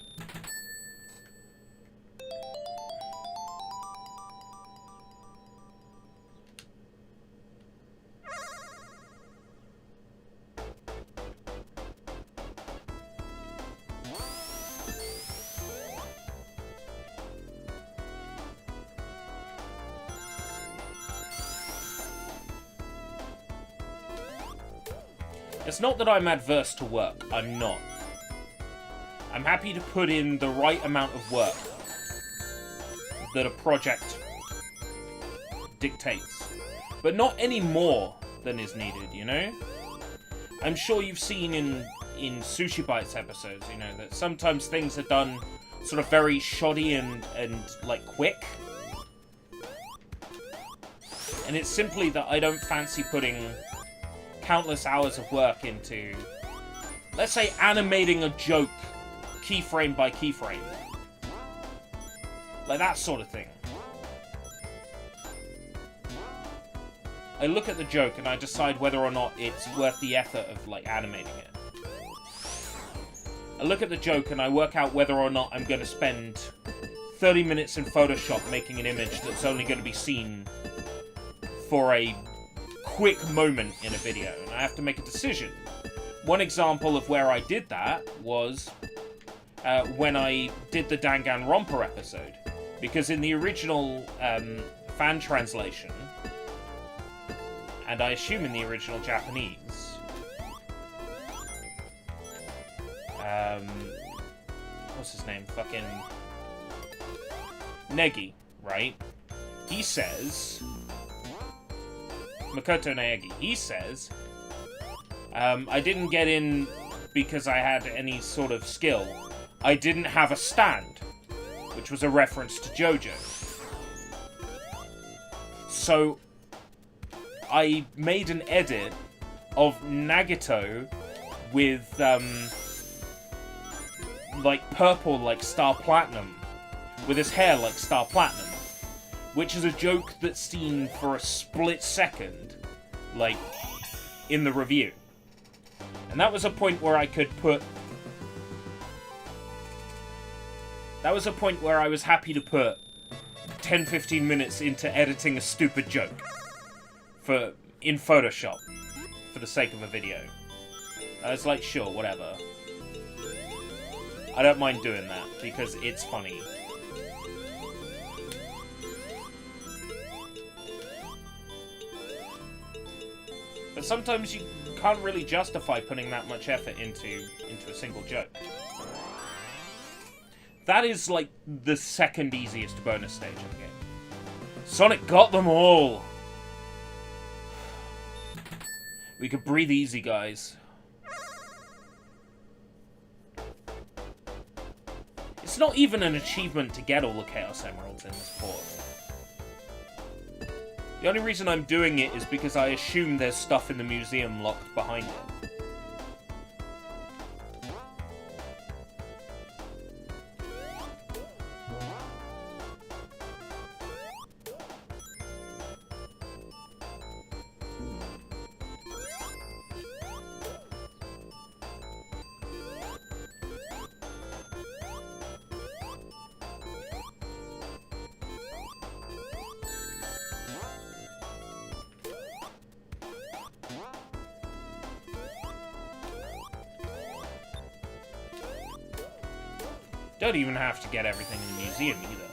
It's not that I'm adverse to work. I'm not. I'm happy to put in the right amount of work. that a project dictates. But not any more than is needed, you know? I'm sure you've seen in Sushi Bites episodes, you know, that sometimes things are done sort of very shoddy and like, quick. And it's simply that I don't fancy putting countless hours of work into, let's say, animating a joke keyframe by keyframe. Like that sort of thing. I look at the joke and I decide whether or not it's worth the effort of, like, animating it. I look at the joke and I work out whether or not I'm going to spend 30 minutes in Photoshop making an image that's only going to be seen for a quick moment in a video. And I have to make a decision. One example of where I did that was when I did the Danganronpa episode. Because in the original fan translation, and I assume in the original Japanese, what's his name? Fucking Negi, right? He says, Makoto Naegi, he says, I didn't get in because I had any sort of skill. I didn't have a stand, which was a reference to JoJo. So I made an edit of Nagito with, like, purple like Star Platinum, with his hair like Star Platinum, which is a joke that's seen for a split second, like, in the review. And that was a point where I could put... That was a point where I was happy to put 10-15 minutes into editing a stupid joke in Photoshop for the sake of a video. I was like, sure, whatever. I don't mind doing that because it's funny. But sometimes you can't really justify putting that much effort into a single joke. That is, like, the second easiest bonus stage in the game. Sonic got them all! We could breathe easy, guys. It's not even an achievement to get all the Chaos Emeralds in this port. The only reason I'm doing it is because I assume there's stuff in the museum locked behind it. Don't even have to get everything in the museum either.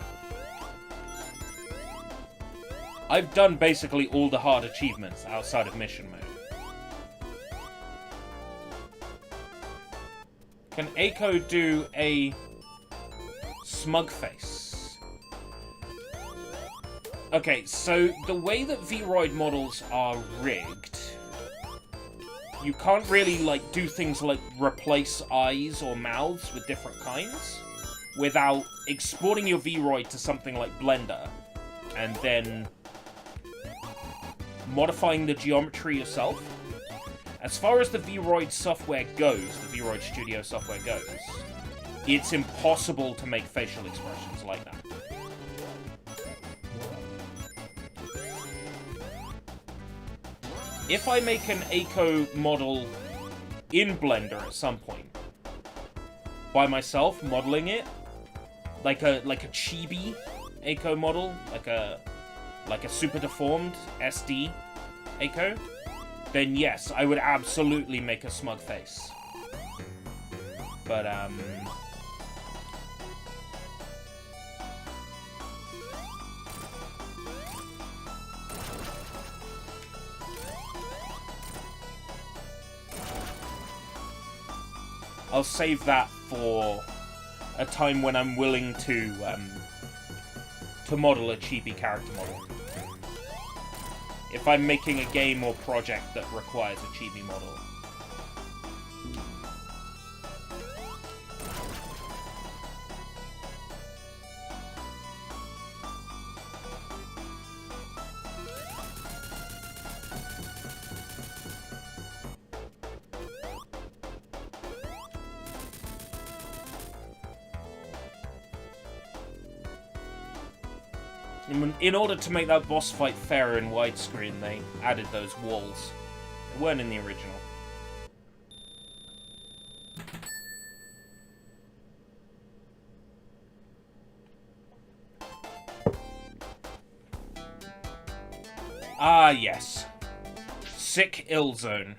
I've done basically all the hard achievements outside of mission mode. Can Eiko do a smug face? Okay, so the way that Vroid models are rigged, you can't really, like, do things like replace eyes or mouths with different kinds without exporting your Vroid to something like Blender and then modifying the geometry yourself. As far as the Vroid software goes, the Vroid Studio software goes, it's impossible to make facial expressions like that. If I make an Eiko model in Blender at some point, by myself, modeling it, like a chibi Eiko model, like a super deformed SD Eiko, then yes, I would absolutely make a smug face. But, I'll save that for a time when I'm willing to to model a chibi character model. If I'm making a game or project that requires a chibi model. In order to make that boss fight fairer in widescreen, they added those walls. They weren't in the original. Ah, yes. Sick Ill Zone.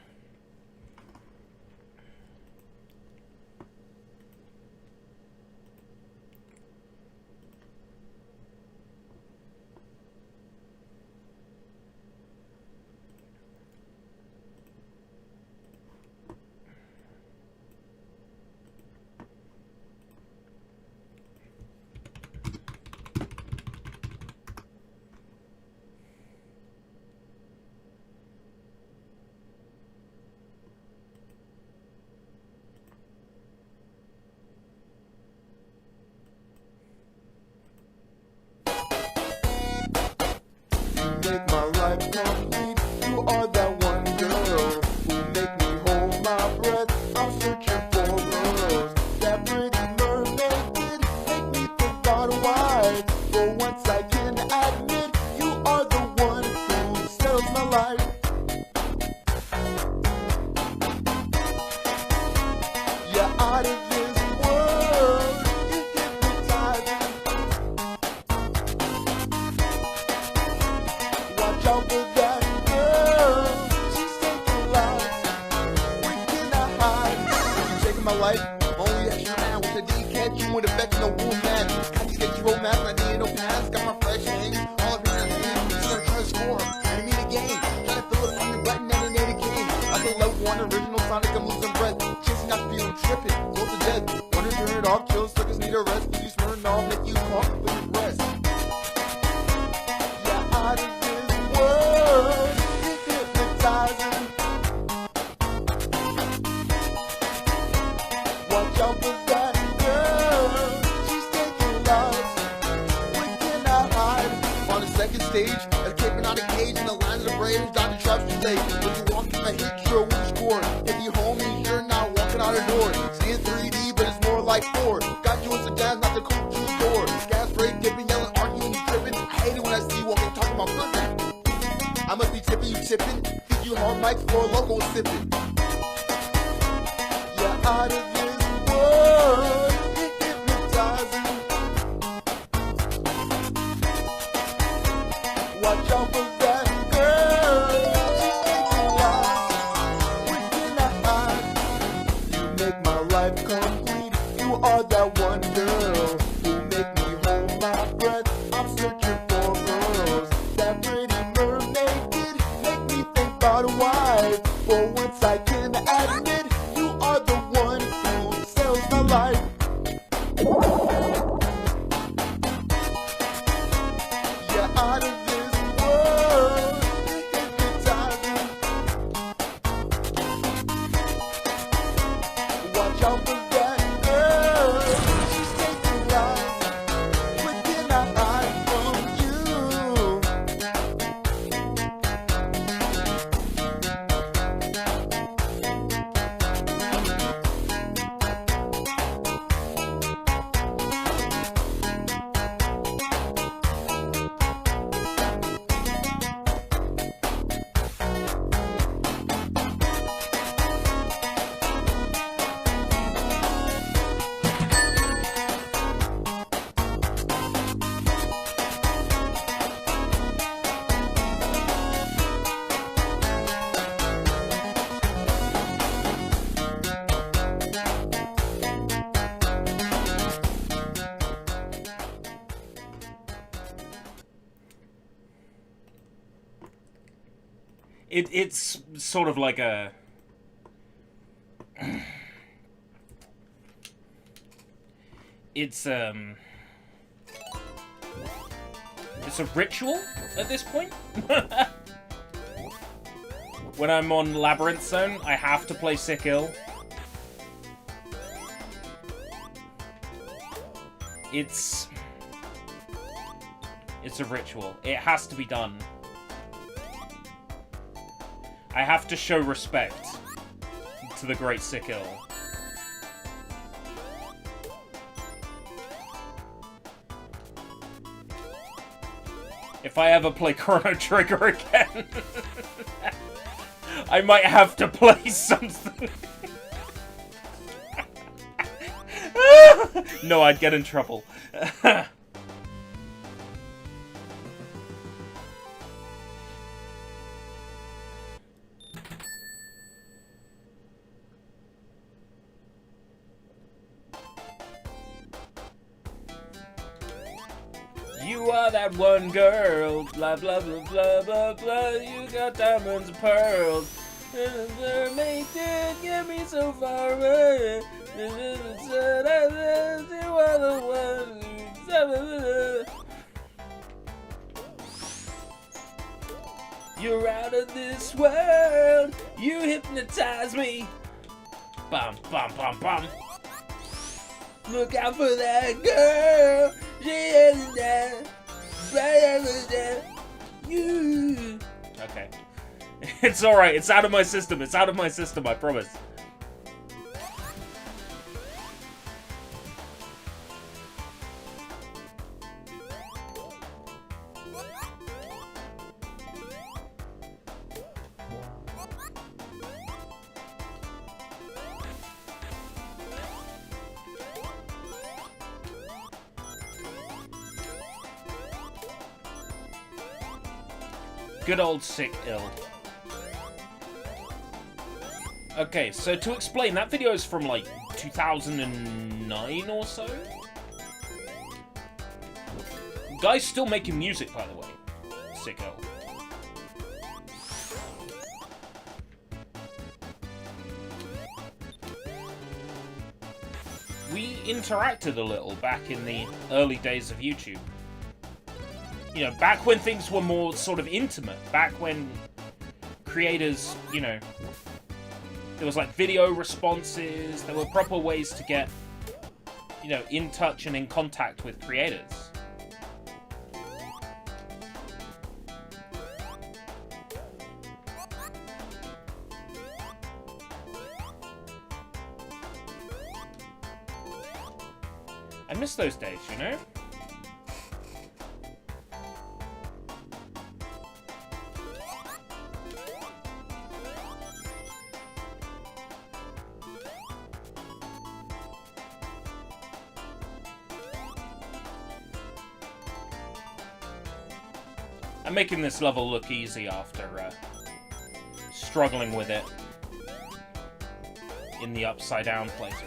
Make my life complete. You are that one girl who make me hold my breath. I'm searching for girls. That pretty mermaid did make me think about why. For once I can admit you are the one who sells my life. You're out of this world. You're hypnotizing. Watch out for that girl. She's taking lives. We cannot hide. You taking my life? Only extra man with a D catch you with a vex no woman. I just get you romance, I need no pants. Got my fresh things all up in your hand. Just gonna try to score. I mean the game. Trying to fill it on your button and it ain't a game. I feel level one original Sonic, I'm losing breath. Chasing after you, tripping, close to death. Wanna turn it off, kill suckers need a rest. Please turn off, make you cough with your breast. Yeah, out of this world, it's hypnotizing. Watch out for that girl, she's taking lives. We cannot hide. On the second stage, escaping out of cage in the lines of braves, Dr. Traps too late. When you walk in my hit, you're a win score. If you homies, you're not walking out a door. See in 3D, but it's more like 4. Got you in sedans, not the cool to the door. Gas brake, dipping, yelling, arguing, you tripping. I hate it when I see you walking, talking about flipping. I must be tipping, you tipping. Think you hard mics for a local sipping. You're out of this world, it's hypnotizing. Watch out for that girl, she's taking lives. We cannot hide. You make my life complete. You are that one girl who make me hold my breath. I'm searching for girls. That pretty mermaid did make me think about why. For once I can admit you are the one who sells my life. You're out of this world, it's hypnotizing. Watch out for that girl, she's taking lives. We cannot hide from you. It's sort of like a... It's, It's a ritual at this point. When I'm on Labyrinth Zone, I have to play Sick Ill. It's a ritual. It has to be done. I have to show respect to the great Sick Ill. If I ever play Chrono Trigger again, I might have to play something. No, I'd get in trouble. You are that one girl, blah blah blah blah blah blah. You got diamonds and pearls, and make it get me so far away. You are the one. You're out of this world. You hypnotize me. Bum bum bum bum. Look out for that girl. She isn't there. You. Okay. It's alright. It's out of my system. It's out of my system. I promise. Good old Sick Ill. Okay, so to explain, that video is from like 2009 or so. Guy's still making music, by the way. Sick Ill. We interacted a little back in the early days of YouTube. You know, back when things were more sort of intimate. Back when creators, you know, there was like video responses. There were proper ways to get, you know, in touch and in contact with creators. I miss those days, you know? I'm making this level look easy after struggling with it in the upside down playthrough.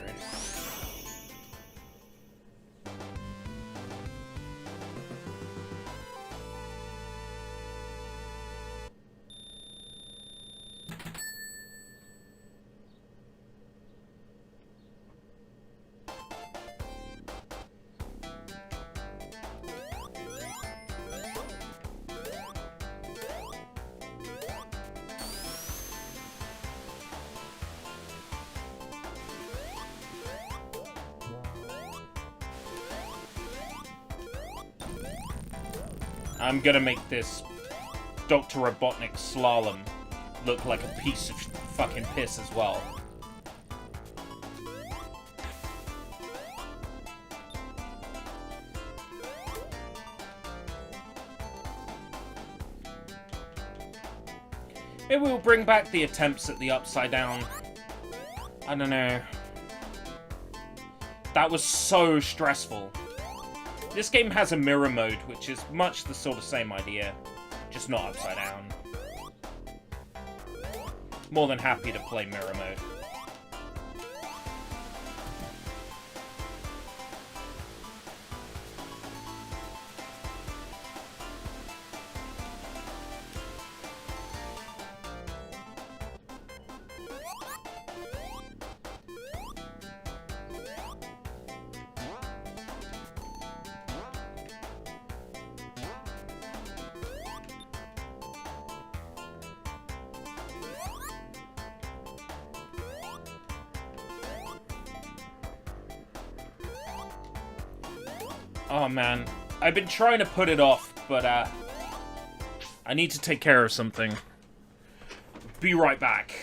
I'm gonna make this Dr. Robotnik slalom look like a piece of fucking piss as well. Maybe we'll bring back the attempts at the upside down. I don't know. That was so stressful. This game has a mirror mode, which is much the sort of same idea, just not upside down. More than happy to play mirror mode. Oh man, I've been trying to put it off, but I need to take care of something. Be right back.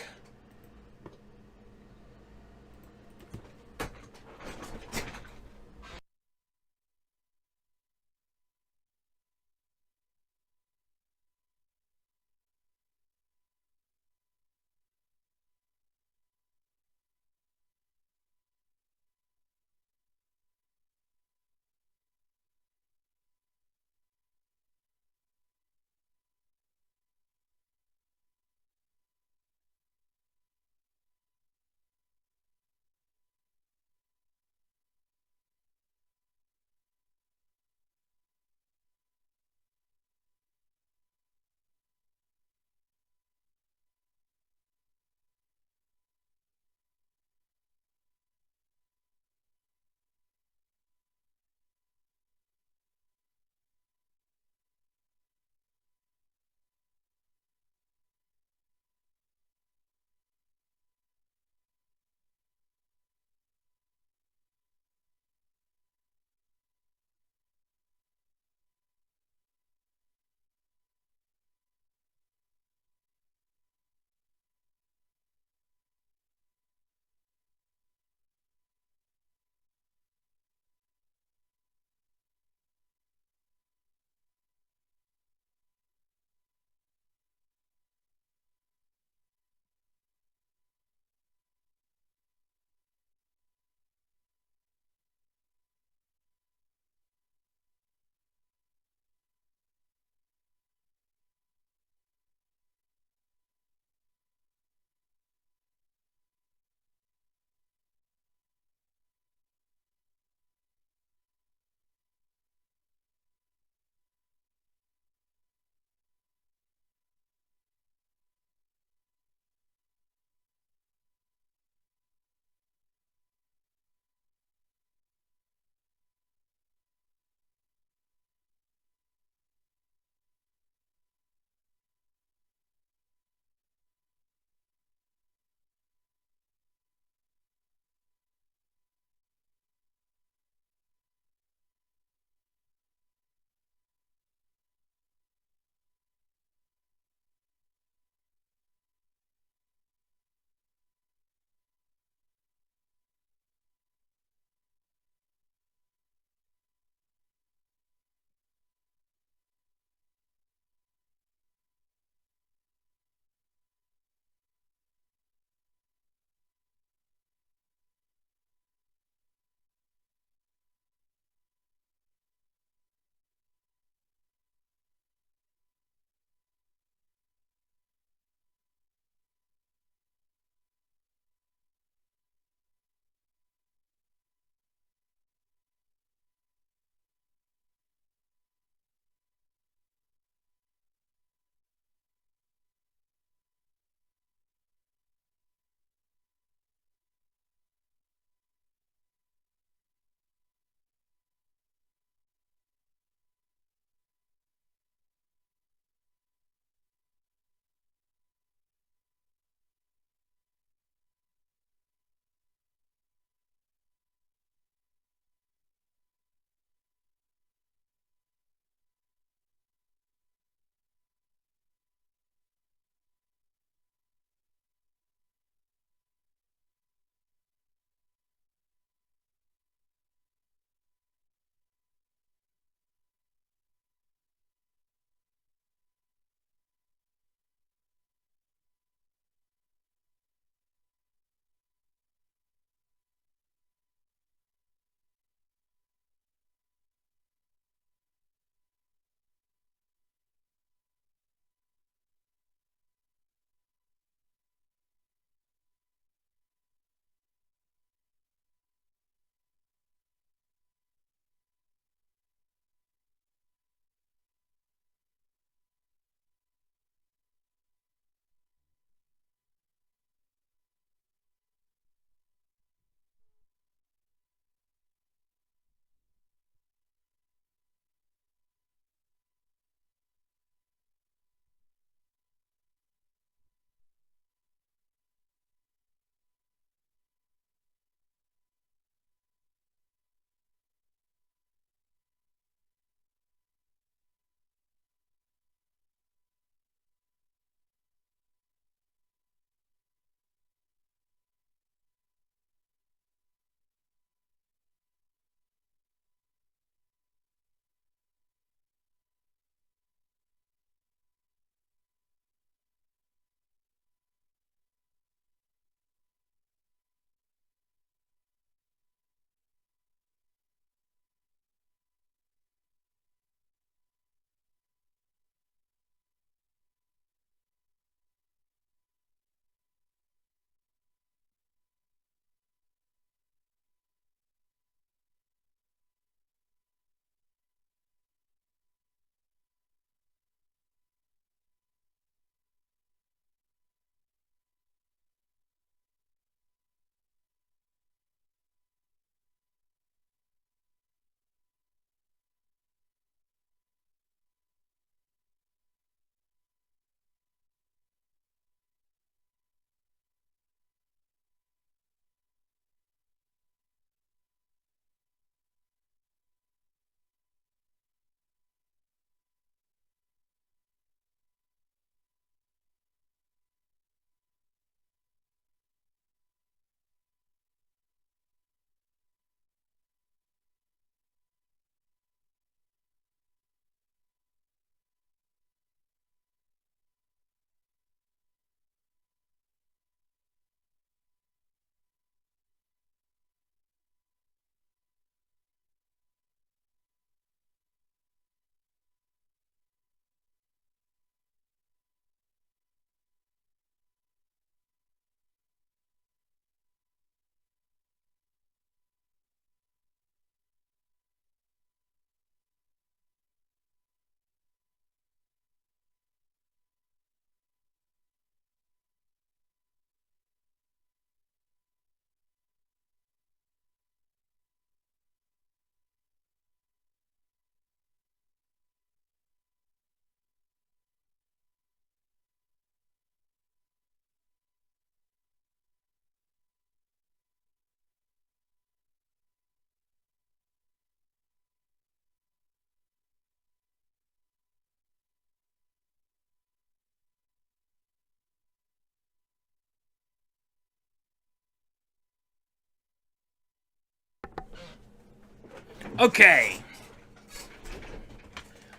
Okay.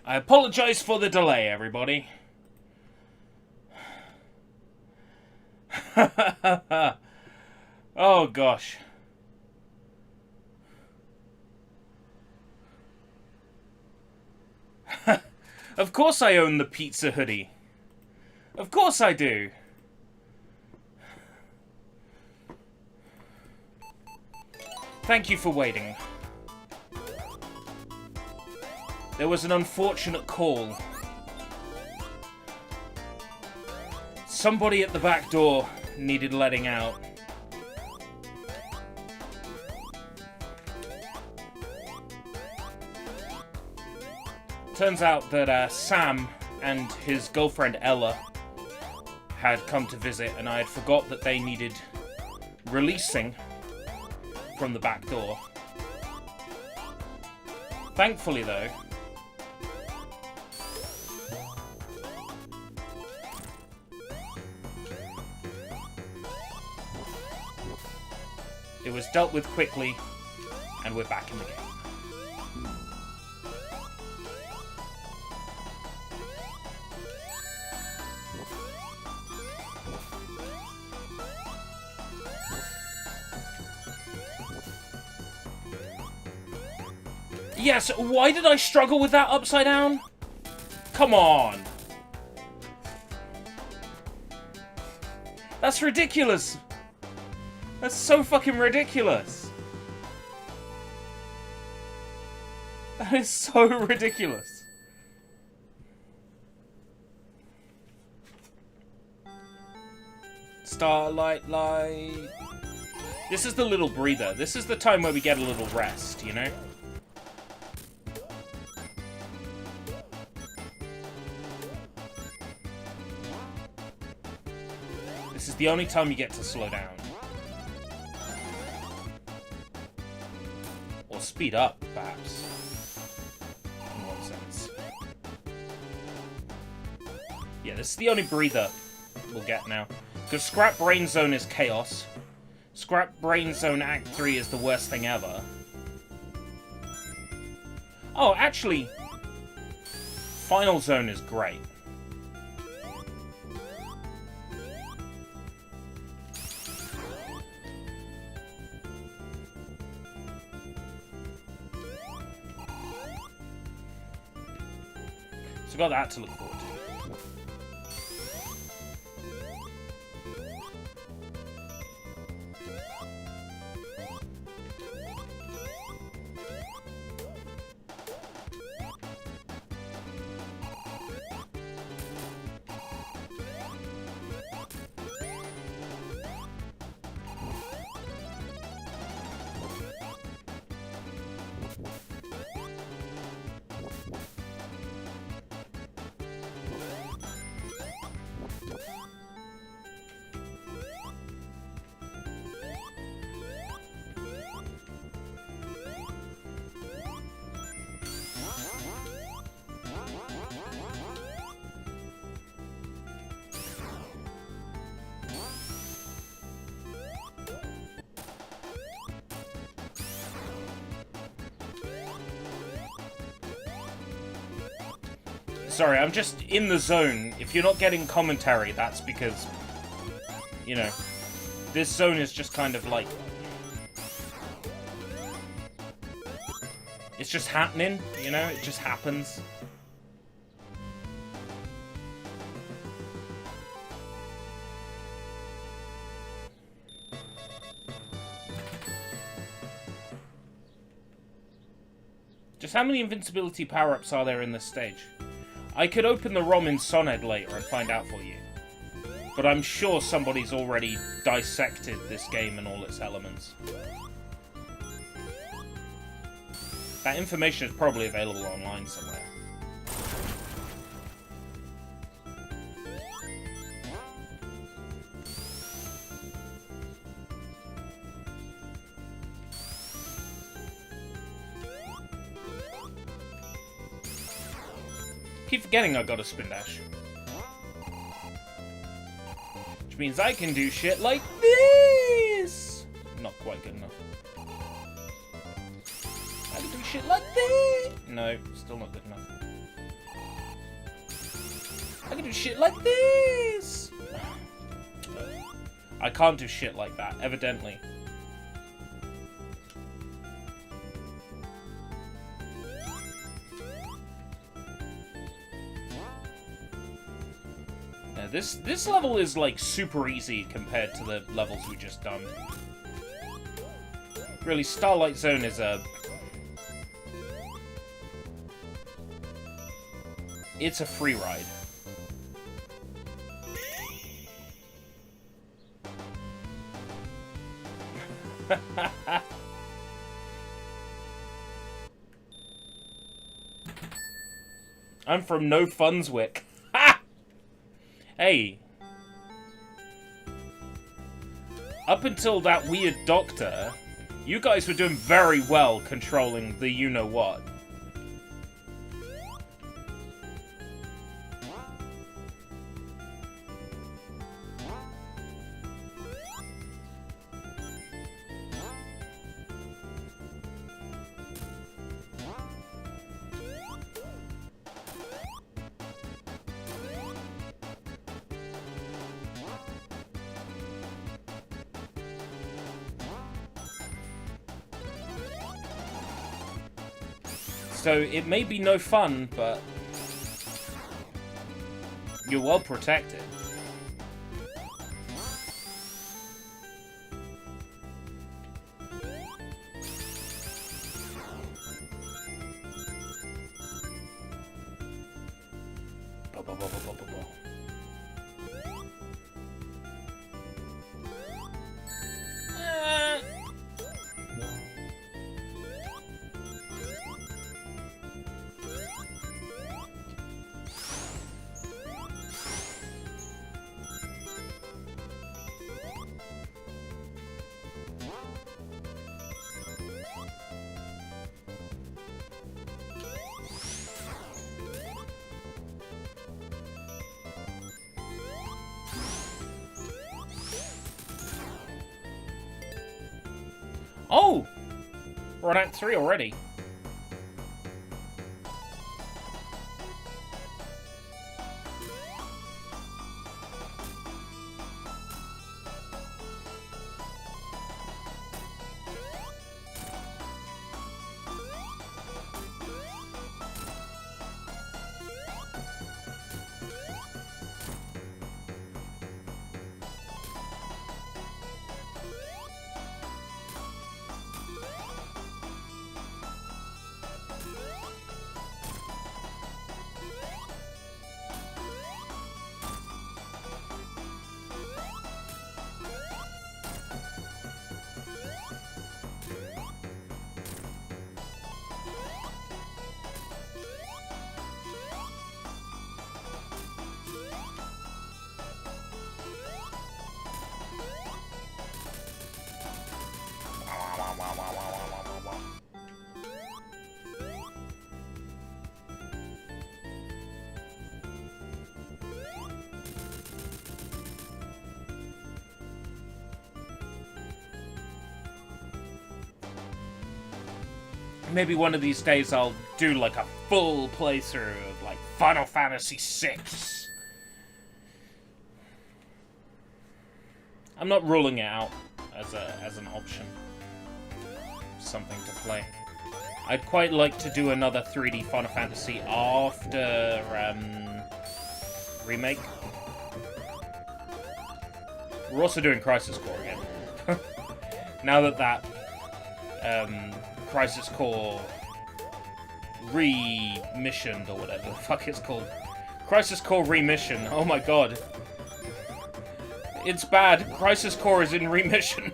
I apologize for the delay, everybody. Oh, gosh. Of course I own the pizza hoodie. Of course I do. Thank you for waiting. There was an unfortunate call. Somebody at the back door needed letting out. Turns out that Sam and his girlfriend Ella had come to visit, and I had forgot that they needed releasing from the back door. Thankfully, though, it was dealt with quickly, and we're back in the game. Yes, why did I struggle with that upside down? Come on. That's ridiculous. That's so fucking ridiculous. That is so ridiculous. Starlight light. This is the little breather. This is the time where we get a little rest, you know? This is the only time you get to slow down. Or speed up, perhaps. In one sense. Yeah, this is the only breather we'll get now. Because Scrap Brain Zone is chaos. Scrap Brain Zone Act 3 is the worst thing ever. Oh, actually, Final Zone is great. So got that to look forward to. Sorry, I'm just in the zone. If you're not getting commentary, that's because, you know, this zone is just kind of like... It's just happening, you know? It just happens. Just how many invincibility power-ups are there in this stage? I could open the ROM in Soned later and find out for you. But I'm sure somebody's already dissected this game and all its elements. That information is probably available online somewhere. Keep forgetting I got a spin dash. Which means I can do shit like this! Not quite good enough. I can do shit like this. No, still not good enough. I can do shit like this. I can't do shit like that, evidently. Yeah, this level is like super easy compared to the levels we just done. Really, Starlight Zone is it's a free ride. I'm from No Funswick. Ha! Hey. Up until that weird doctor, you guys were doing very well controlling the you-know-what. So it may be no fun, but you're well protected. Oh! We're on Act 3 already. Maybe one of these days I'll do like a full playthrough of like Final Fantasy VI. I'm not ruling it out as an option. Something to play. I'd quite like to do another 3D Final Fantasy after remake. We're also doing Crisis Core again. Now that Crisis Core remissioned, or whatever the fuck it's called. Crisis Core remission. Oh my god. It's bad. Crisis Core is in remission.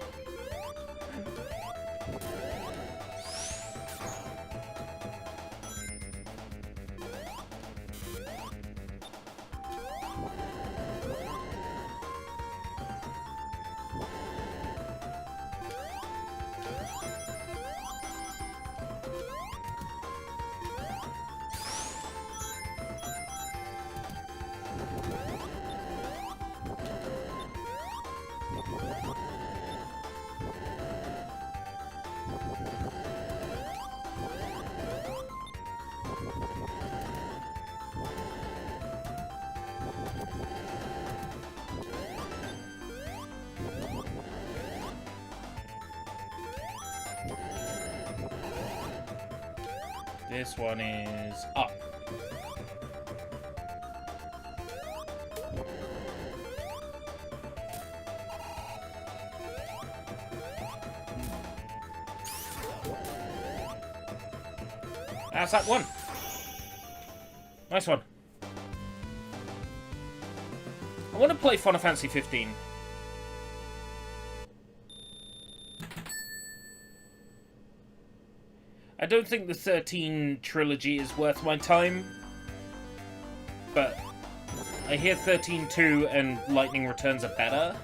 This one is up. That's that one. Nice one. I want to play Final Fantasy 15. I don't think the 13 trilogy is worth my time, but I hear 13-2 and Lightning Returns are better.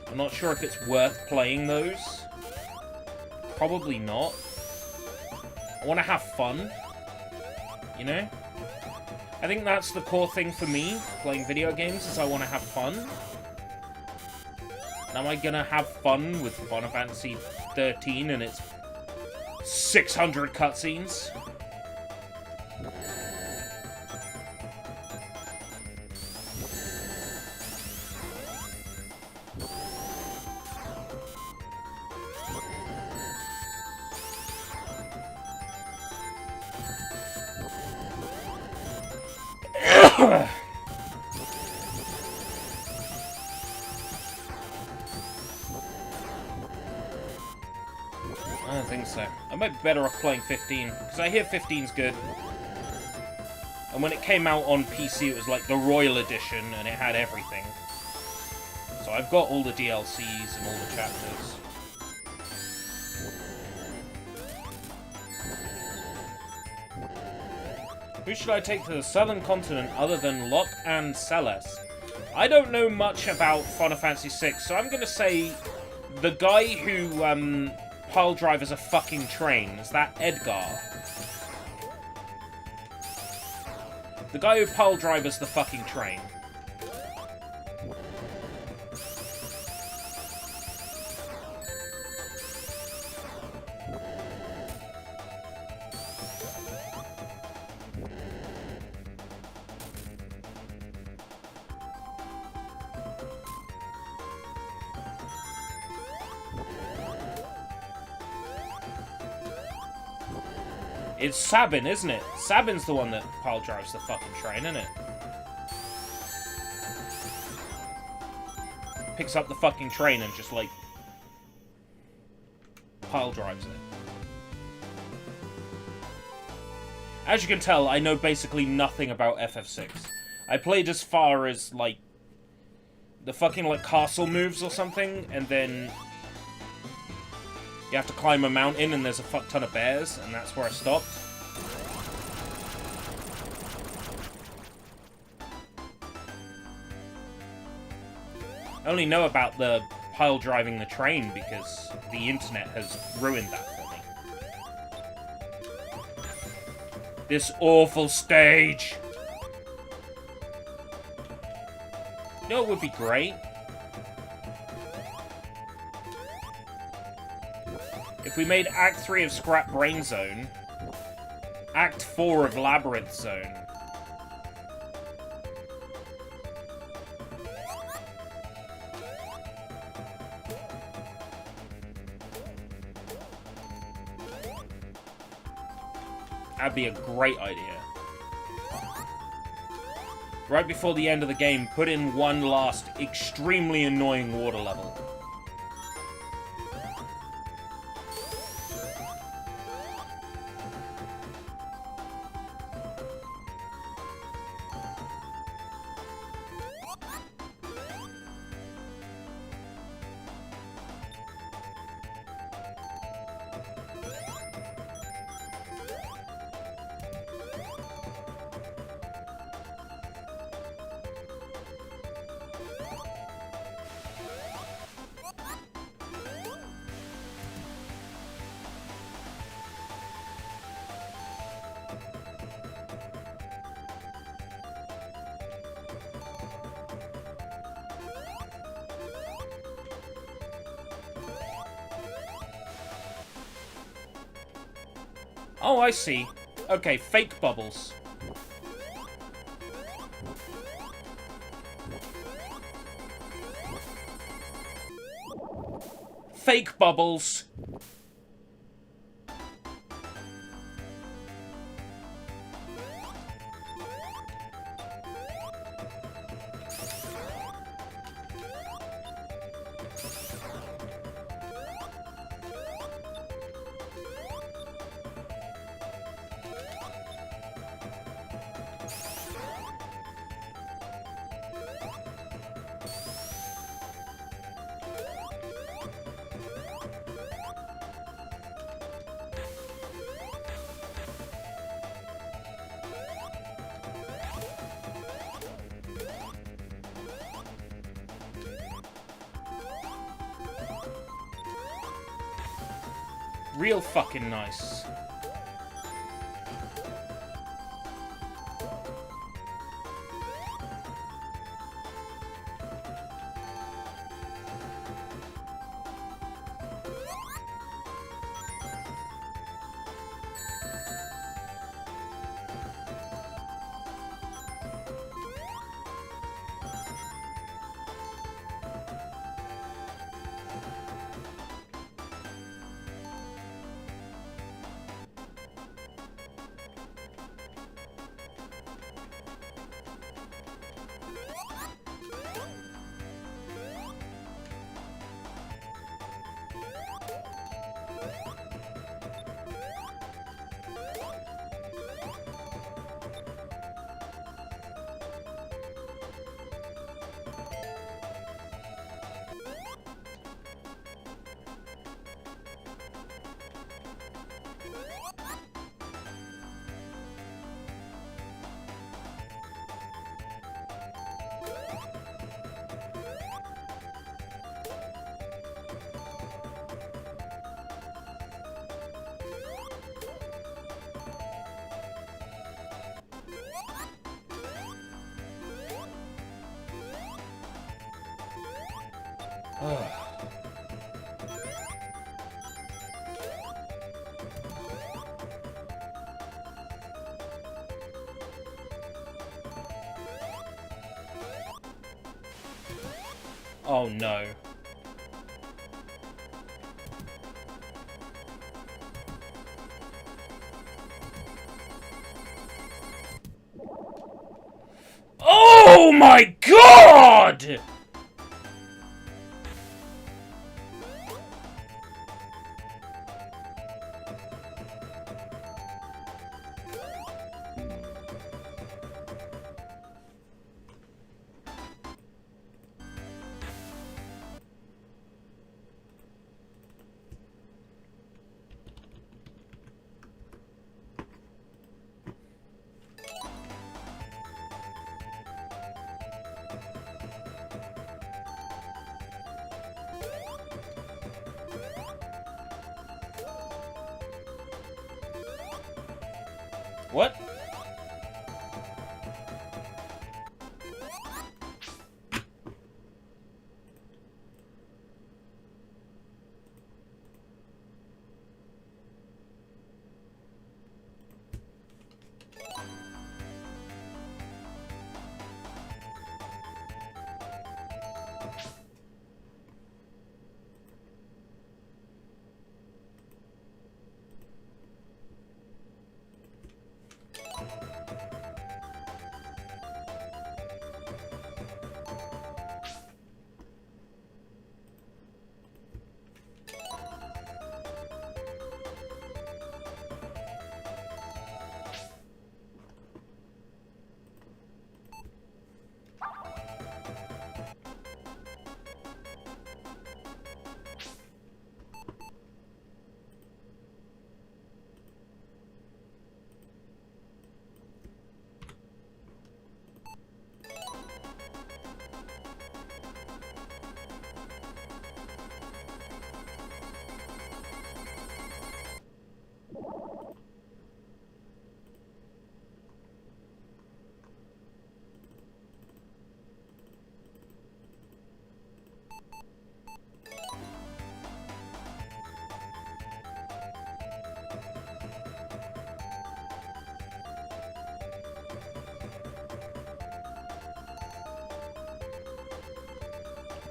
I'm not sure if it's worth playing those. Probably not. I want to have fun, you know? I think that's the core thing for me, playing video games, is I want to have fun. And am I gonna have fun with Final Fantasy 13 and its 600 cutscenes? I don't think so. I might be better off playing 15, because I hear 15's good. And when it came out on PC, it was like the Royal Edition, and it had everything. So I've got all the DLCs and all the chapters. Who should I take to the southern continent other than Locke and Celeste? I don't know much about Final Fantasy VI, so I'm going to say the guy who pile drivers a fucking train. Is that Edgar? The guy who pile drivers the fucking train. It's Sabin, isn't it? Sabin's the one that pile drives the fucking train, isn't it? Picks up the fucking train and just, like, pile drives it. As you can tell, I know basically nothing about FF6. I played as far as, like, the fucking, like, castle moves or something, and then you have to climb a mountain and there's a fuck ton of bears, and that's where I stopped. I only know about the pile driving the train because the internet has ruined that for me. This awful stage! You know what would be great? If we made Act 3 of Scrap Brain Zone, Act 4 of Labyrinth Zone. That'd be a great idea. Right before the end of the game, put in one last extremely annoying water level. Oh, I see. Okay, fake bubbles. Fake bubbles. Real fucking nice. Oh no. Oh my god! What?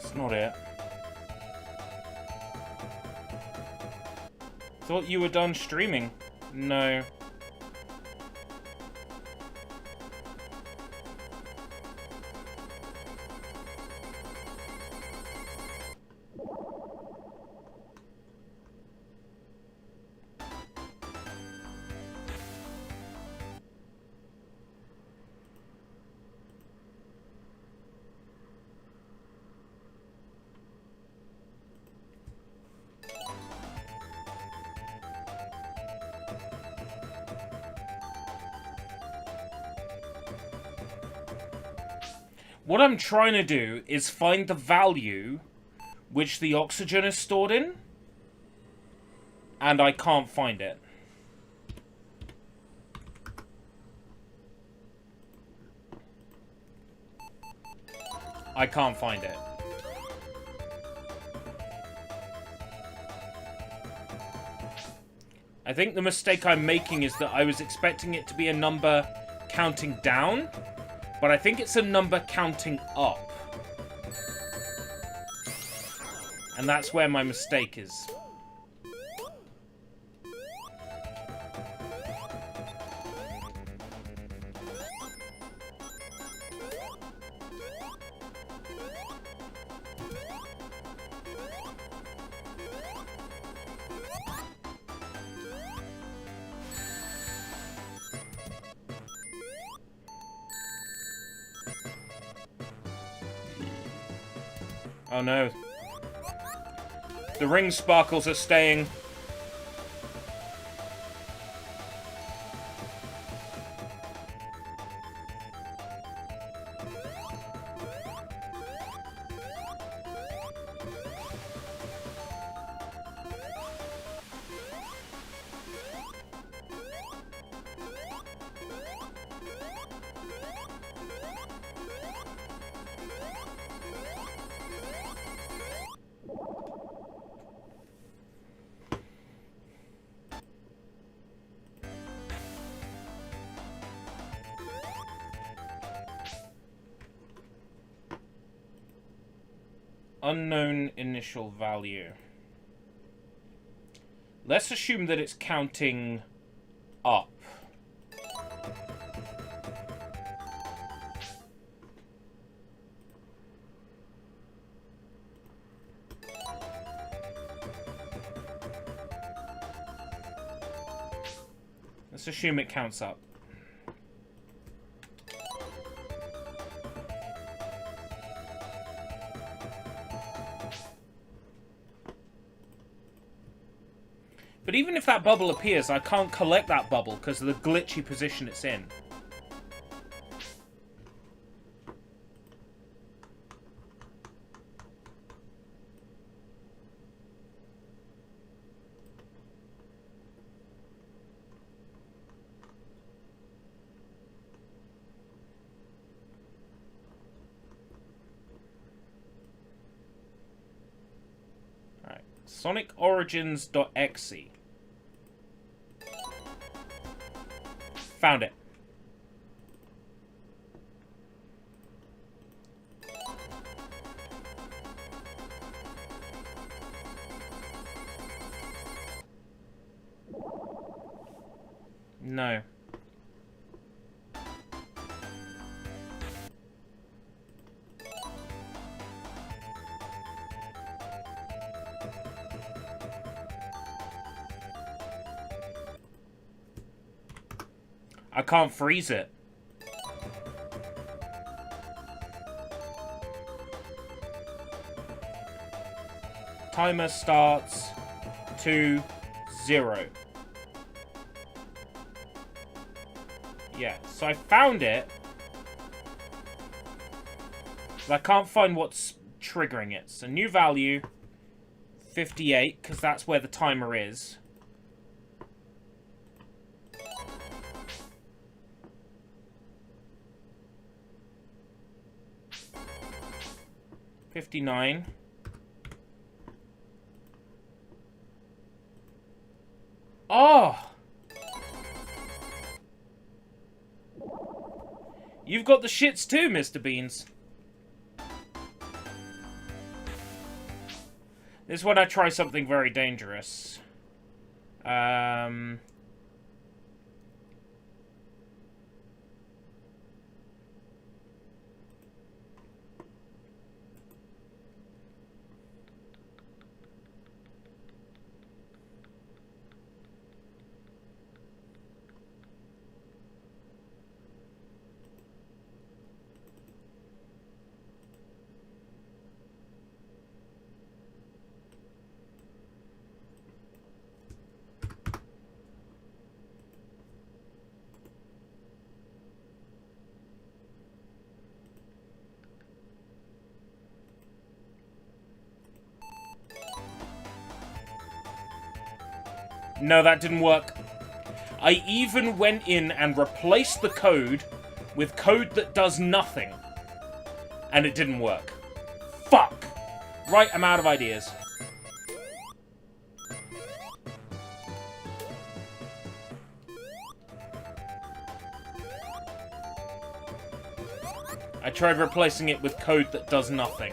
That's not it. Thought you were done streaming. No. What I'm trying to do is find the value which the oxygen is stored in And I can't find it. I can't find it. I think the mistake I'm making is that I was expecting it to be a number counting down, but I think it's a number counting up. And that's where my mistake is. Oh no. The ring sparkles are staying. Unknown initial value. Let's assume that it's counting up. Let's assume it counts up. But even if that bubble appears, I can't collect that bubble because of the glitchy position it's in. Alright, SonicOrigins.exe. Found it. No. I can't freeze it. Timer starts to 0. Yeah, so I found it. But I can't find what's triggering it. So new value, 58, because that's where the timer is. $59. Oh! You've got the shits too, Mr. Beans. This is when I try something very dangerous. No, that didn't work. I even went in and replaced the code with code that does nothing. And it didn't work. Fuck! Right, I'm out of ideas. I tried replacing it with code that does nothing.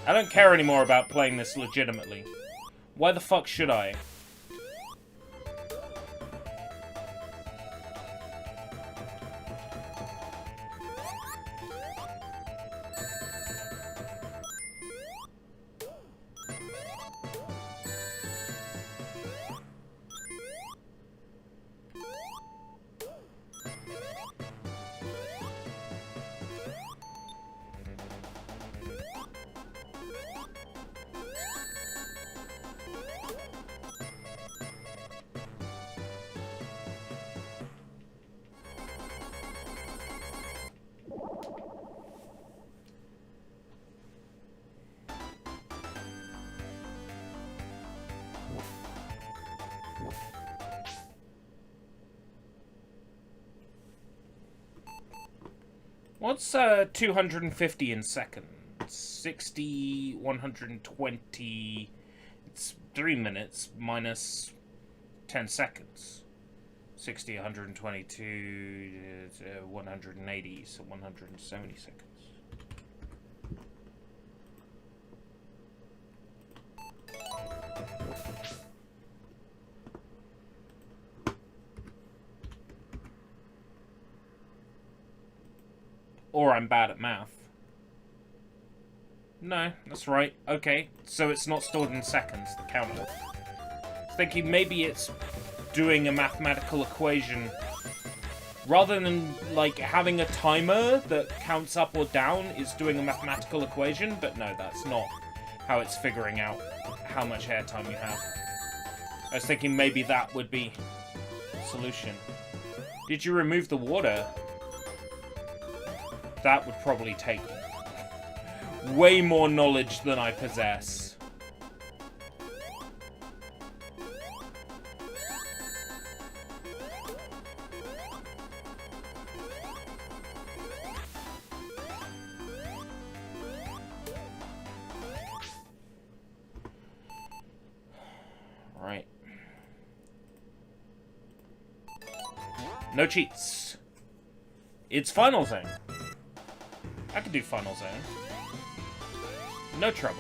I don't care anymore about playing this legitimately. Why the fuck should I? What's 250 in seconds? 60, 120... It's 3 minutes minus 10 seconds. 60, 122, 180, so 170 seconds. Or I'm bad at math. No, that's right. Okay, so it's not stored in seconds, the counter. I was thinking maybe it's doing a mathematical equation rather than, like, having a timer that counts up or down is doing a mathematical equation, but no, that's not how it's figuring out how much airtime you have. I was thinking maybe that would be the solution. Did you remove the water? That would probably take way more knowledge than I possess. Right. No cheats. It's Final Zone. I can do Final Zone. No trouble.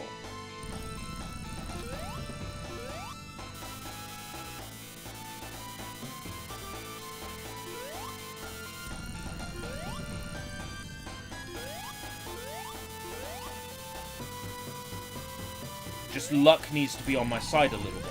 Just luck needs to be on my side a little bit.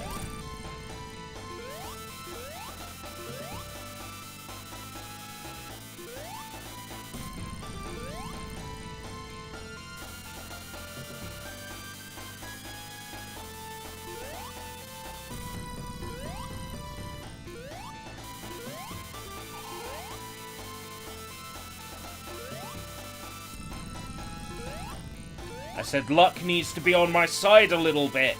I said luck needs to be on my side a little bit.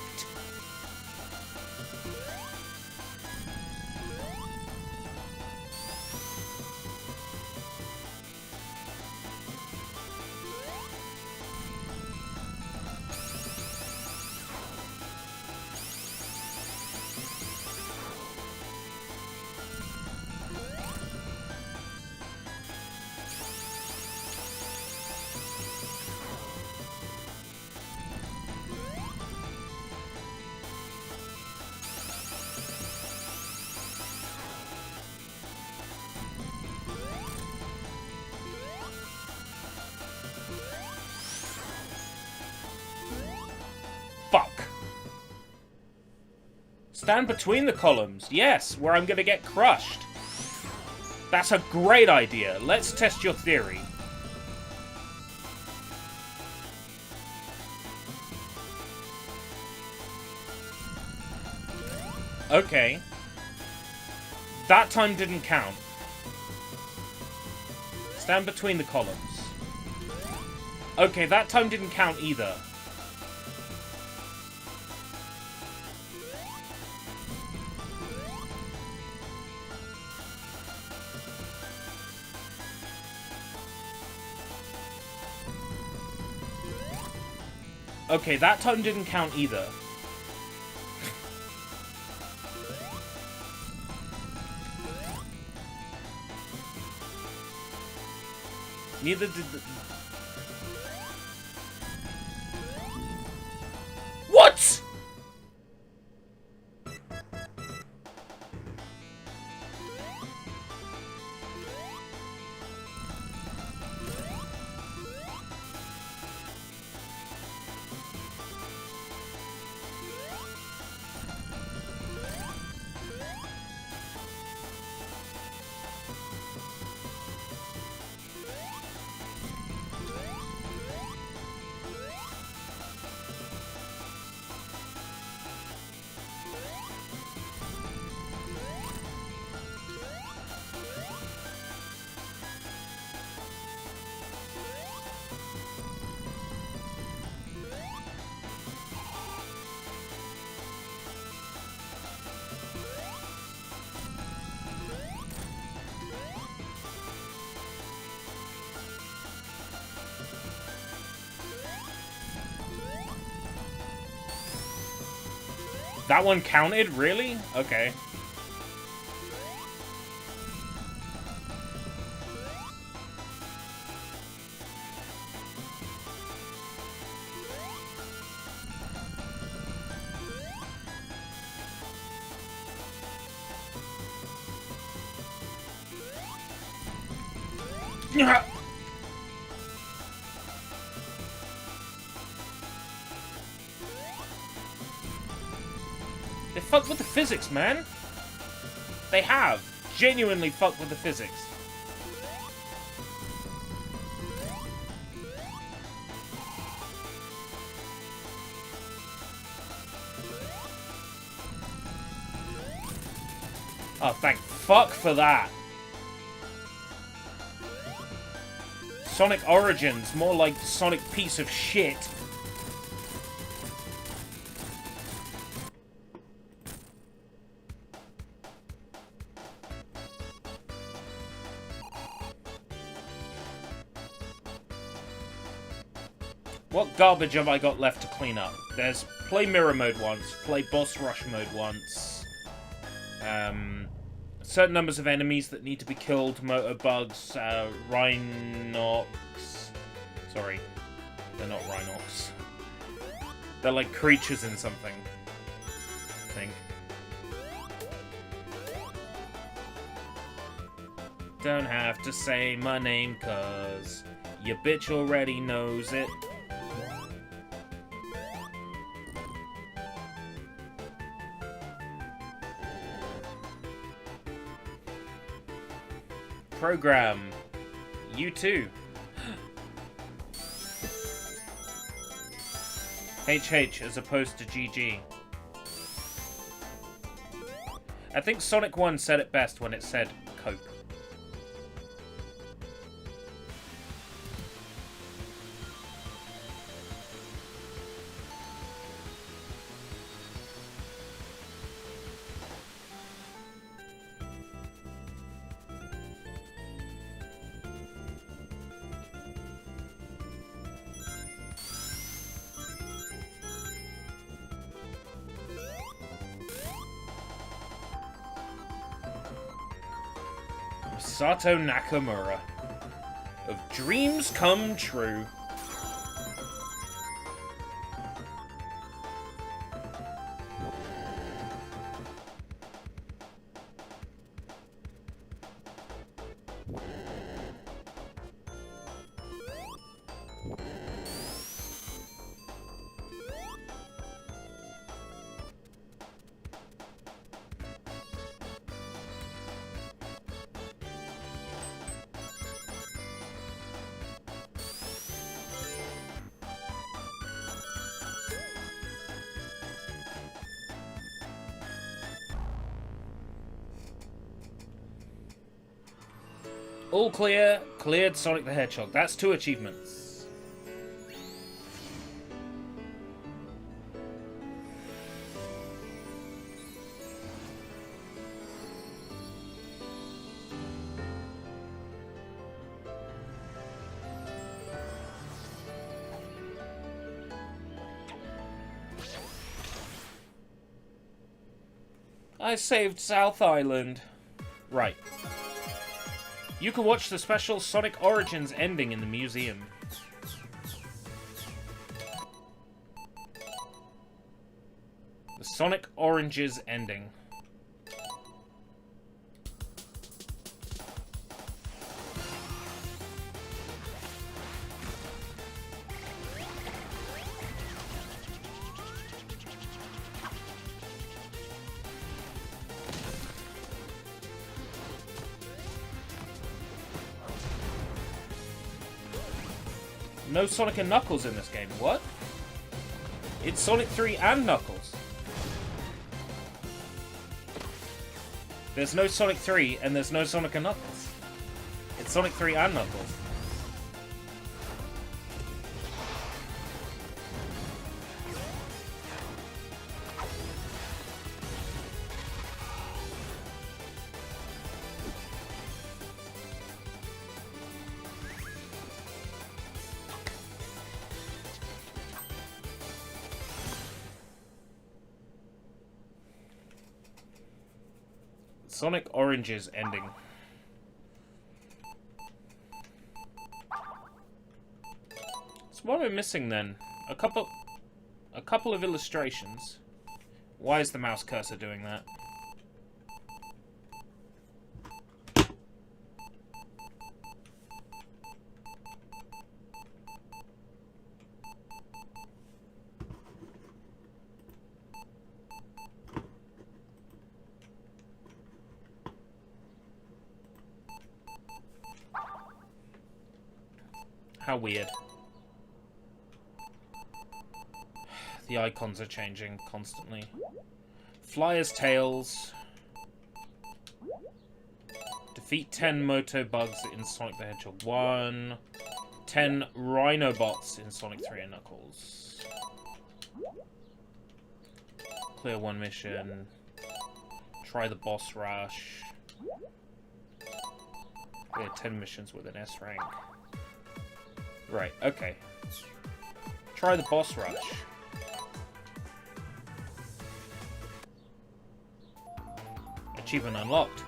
Stand between the columns. Yes, where I'm gonna get crushed. That's a great idea. Let's test your theory. Okay. That time didn't count. Stand between the columns. Okay, that time didn't count either. Okay, that time didn't count either. Neither did the... What?! That one counted? Really? Okay. They fucked with the physics, man. They have. Genuinely fucked with the physics. Oh, thank fuck for that. Sonic Origins, more like Sonic piece of shit. What garbage have I got left to clean up? There's play mirror mode once, play boss rush mode once, certain numbers of enemies that need to be killed, motor bugs, Rhinox. Sorry, they're not Rhinox. They're like creatures in something, I think. Don't have to say my name, cause your bitch already knows it. Program. You too. HH as opposed to GG. I think Sonic 1 said it best when it said cope. Sato Nakamura of Dreams Come True. All clear. Cleared Sonic the Hedgehog. That's 2 achievements. I saved South Island. Right. You can watch the special Sonic Origins ending in the museum. The Sonic Oranges ending. No Sonic and Knuckles in this game. What? It's Sonic 3 and Knuckles. There's no Sonic 3 and there's no Sonic and Knuckles. It's Sonic 3 and Knuckles. Sonic Oranges ending. So what am I missing then? A couple of illustrations. Why is the mouse cursor doing that? How weird. The icons are changing constantly. Flyers Tails. Defeat 10 Moto Bugs in Sonic the Hedgehog 1. 10 Rhinobots in Sonic 3 and Knuckles. Clear 1 mission. Try the boss rush. Clear 10 missions with an S rank. Right, okay. Try the boss rush. Achievement unlocked.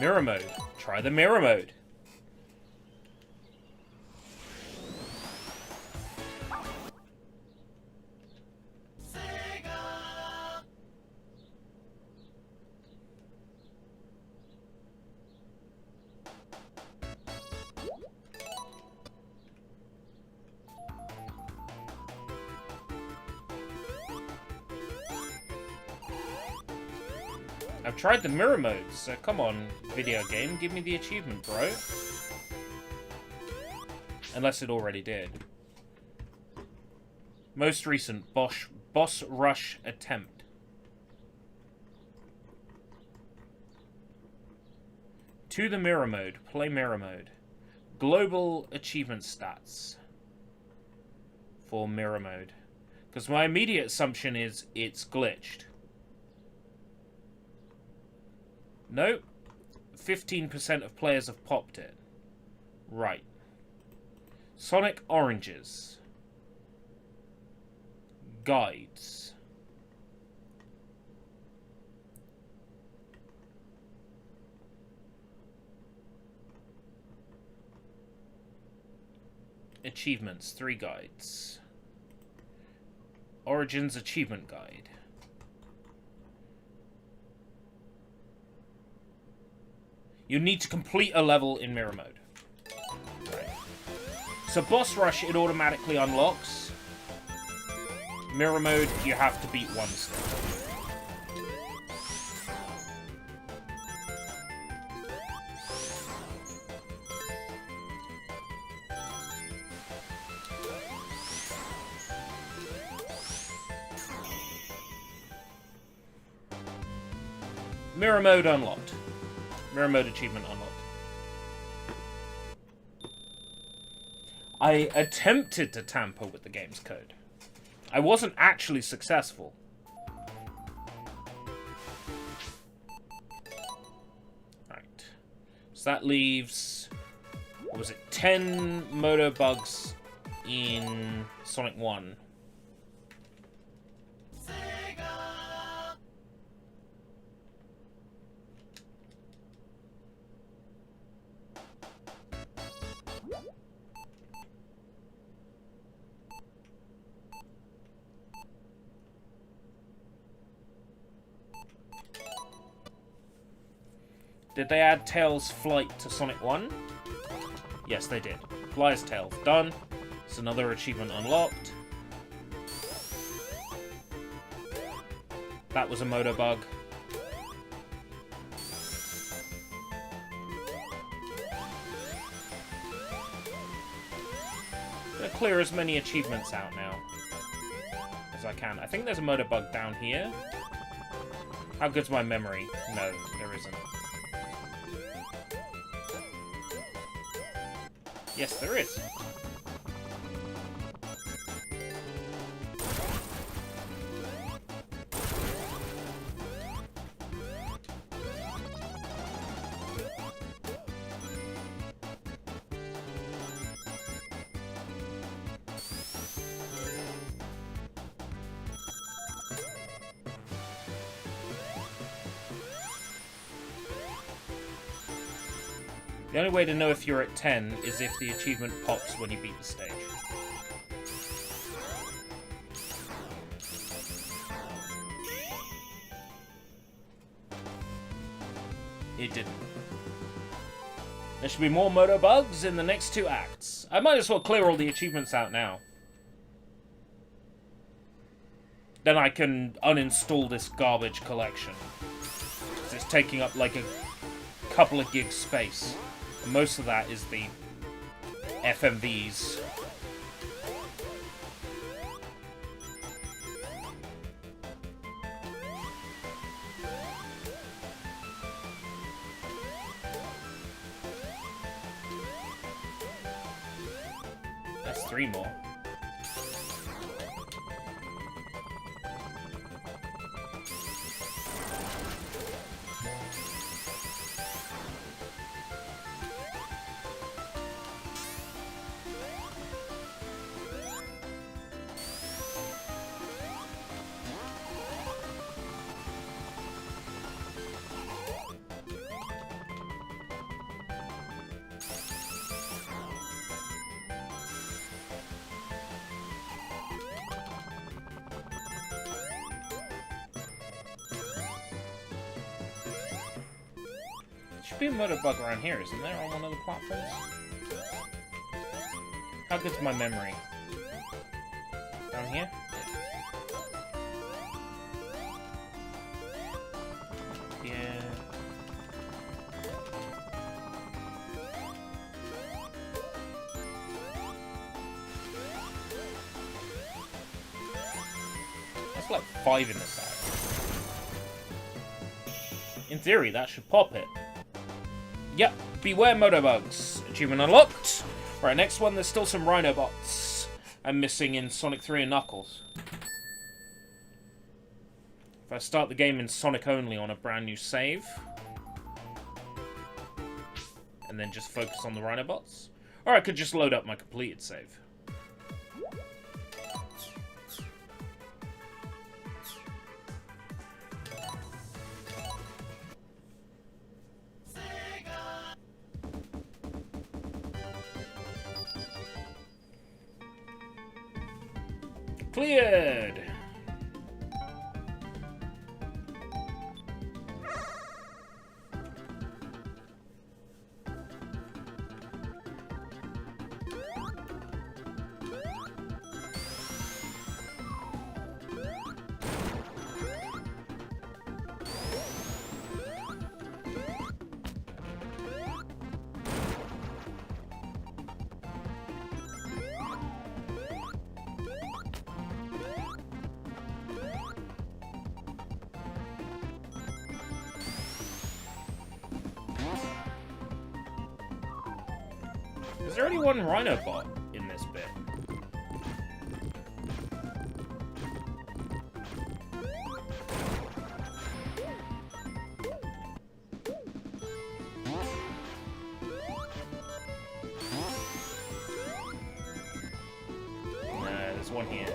Mirror mode. Try the mirror mode. I've tried the mirror modes, so come on, video game, give me the achievement, bro. Unless it already did. Most recent boss rush attempt. To the mirror mode, play mirror mode. Global achievement stats for mirror mode. Because my immediate assumption is it's glitched. No, 15% of players have popped it. Right. Sonic Oranges. Guides. Achievements, 3 guides. Origins Achievement Guide. You need to complete a level in mirror mode. Right. So boss rush, it automatically unlocks. Mirror mode, you have to beat 1 step. Mirror mode unlocked. Mirror mode achievement unlocked. I attempted to tamper with the game's code. I wasn't actually successful. Right. So that leaves... what was it? 10 motor bugs in Sonic 1. Did they add Tails' flight to Sonic 1? Yes, they did. Flyer's Tail. Done. It's another achievement unlocked. That was a motor bug. I'm gonna clear as many achievements out now as I can. I think there's a motor bug down here. How good's my memory? No, there isn't. Yes, there is. The only way to know if you're at 10 is if the achievement pops when you beat the stage. It didn't. There should be more motor bugs in the next 2 acts. I might as well clear all the achievements out now. Then I can uninstall this garbage collection. 'Cause it's taking up like a couple of gigs space. Most of that is the FMVs. That's 3 more. Should be a motor bug around here, isn't there, on one of the platforms? How good's my memory? Down here? Yeah. That's like 5 in this act. In theory, that should pop it. Yep, beware motorbugs. Achievement unlocked. Right, next one, there's still some Rhinobots I'm missing in Sonic 3 and Knuckles. If I start the game in Sonic only on a brand new save, and then just focus on the Rhinobots, or I could just load up my completed save. Cleared! Is there only one Rhino bot in this bit? Nah, there's one here.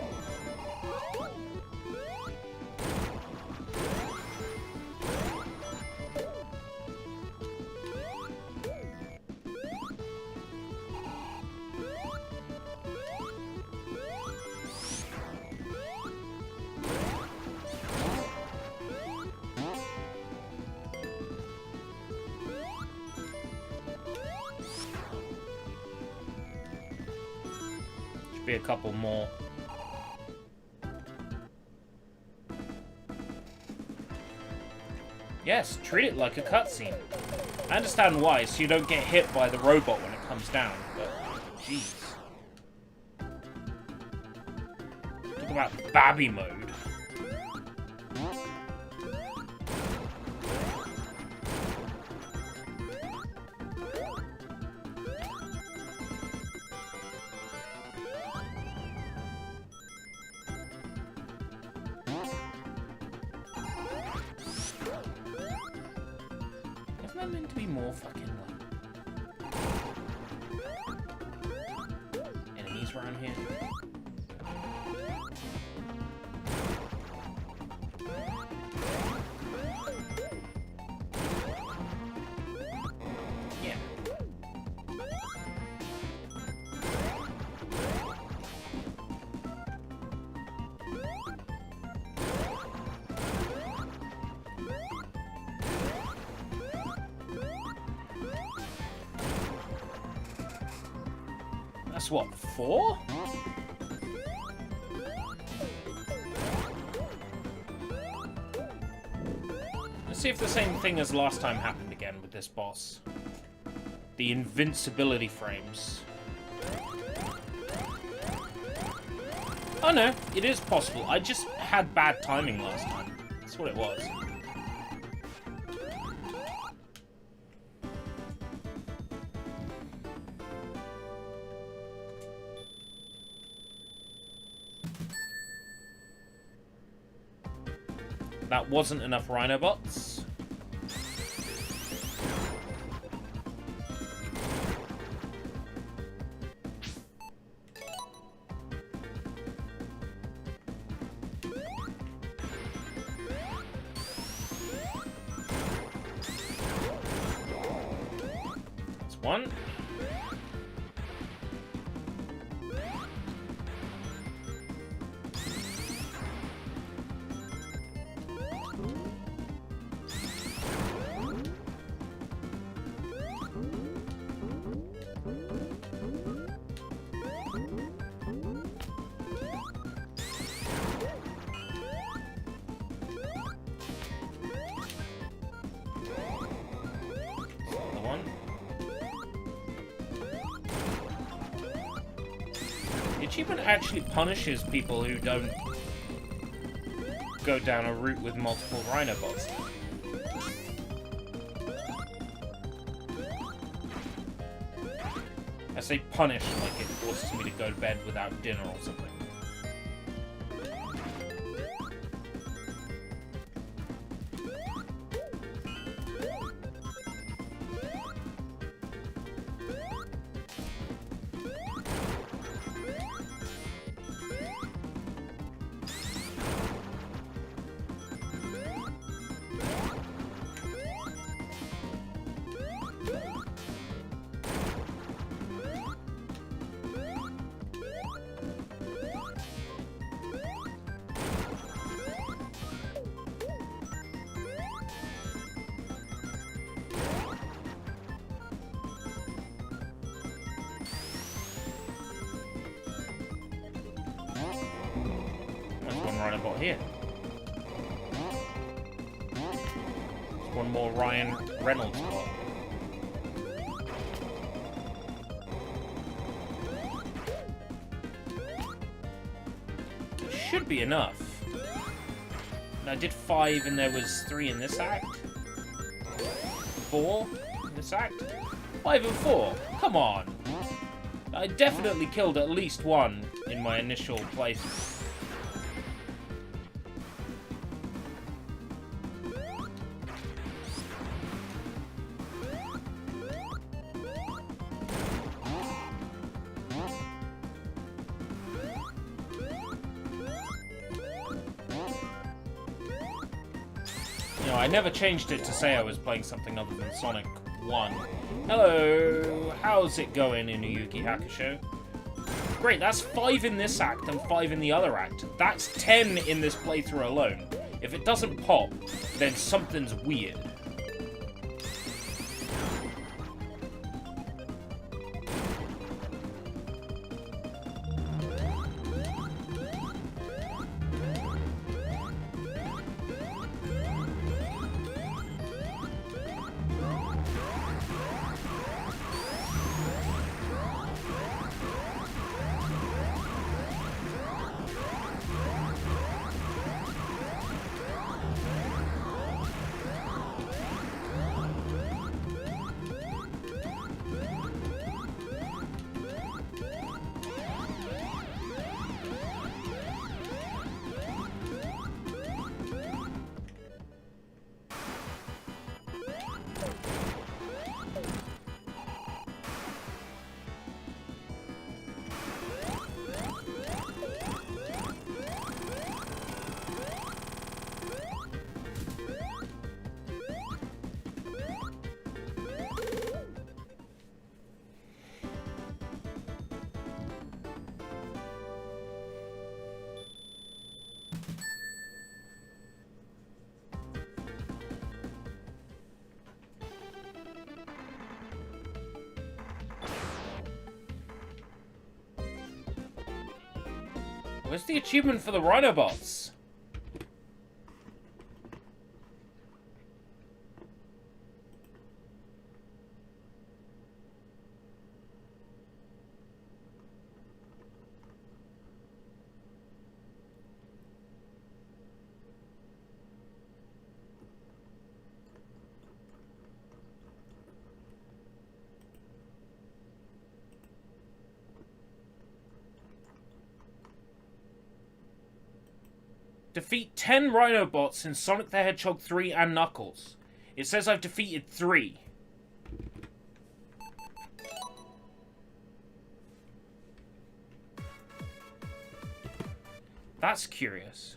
Be a couple more. Yes, treat it like a cutscene. I understand why, so you don't get hit by the robot when it comes down, but jeez. Talk about babby mode. Meant to be more fucking like enemies around here. Yeah. That's what, 4? Let's see if the same thing as last time happened again with this boss. The invincibility frames. Oh no, it is possible. I just had bad timing last time. That's what it was. That wasn't enough Rhinobots. That's one. The achievement actually punishes people who don't go down a route with multiple Rhinobots. I say punish like it forces me to go to bed without dinner or something. Rhinobot here. There's one more Ryan Reynolds bot. There should be enough. And I did 5 and there was 3 in this act. 4 in this act. 5 and 4. Come on. I definitely killed at least one in my initial playthrough. No, I never changed it to say I was playing something other than Sonic 1. Hello, how's it going in Yuki Hakusho? Great, that's 5 in this act and 5 in the other act. That's 10 in this playthrough alone. If it doesn't pop, then something's weird. Where's the achievement for the Rhinobots? Defeat 10 Rhinobots in Sonic the Hedgehog 3 and Knuckles. It says I've defeated 3. That's curious.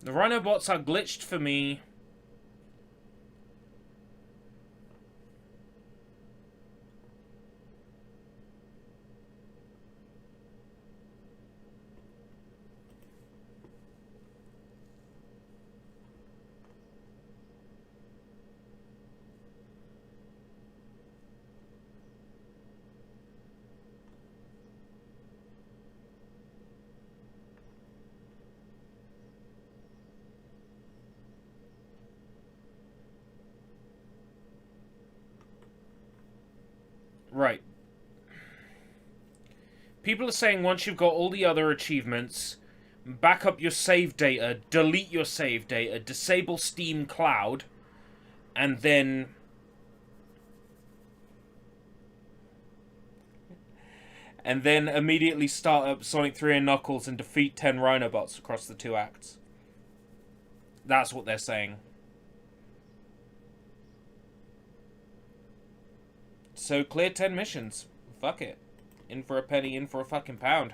The Rhinobots are glitched for me. Right. People are saying once you've got all the other achievements, back up your save data, delete your save data, disable Steam Cloud, and then... and then immediately start up Sonic 3 and Knuckles and defeat 10 Rhinobots across the 2 acts. That's what they're saying. So clear 10 missions. Fuck it. In for a penny, in for a fucking pound.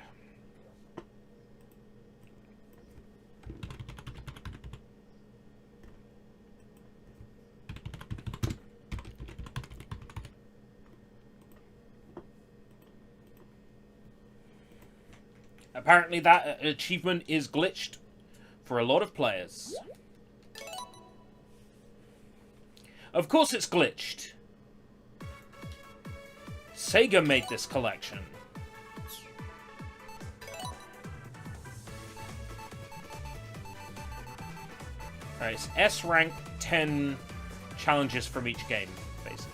Apparently that achievement is glitched for a lot of players. Of course it's glitched. Sega made this collection. Alright, it's S rank 10 challenges from each game, basically.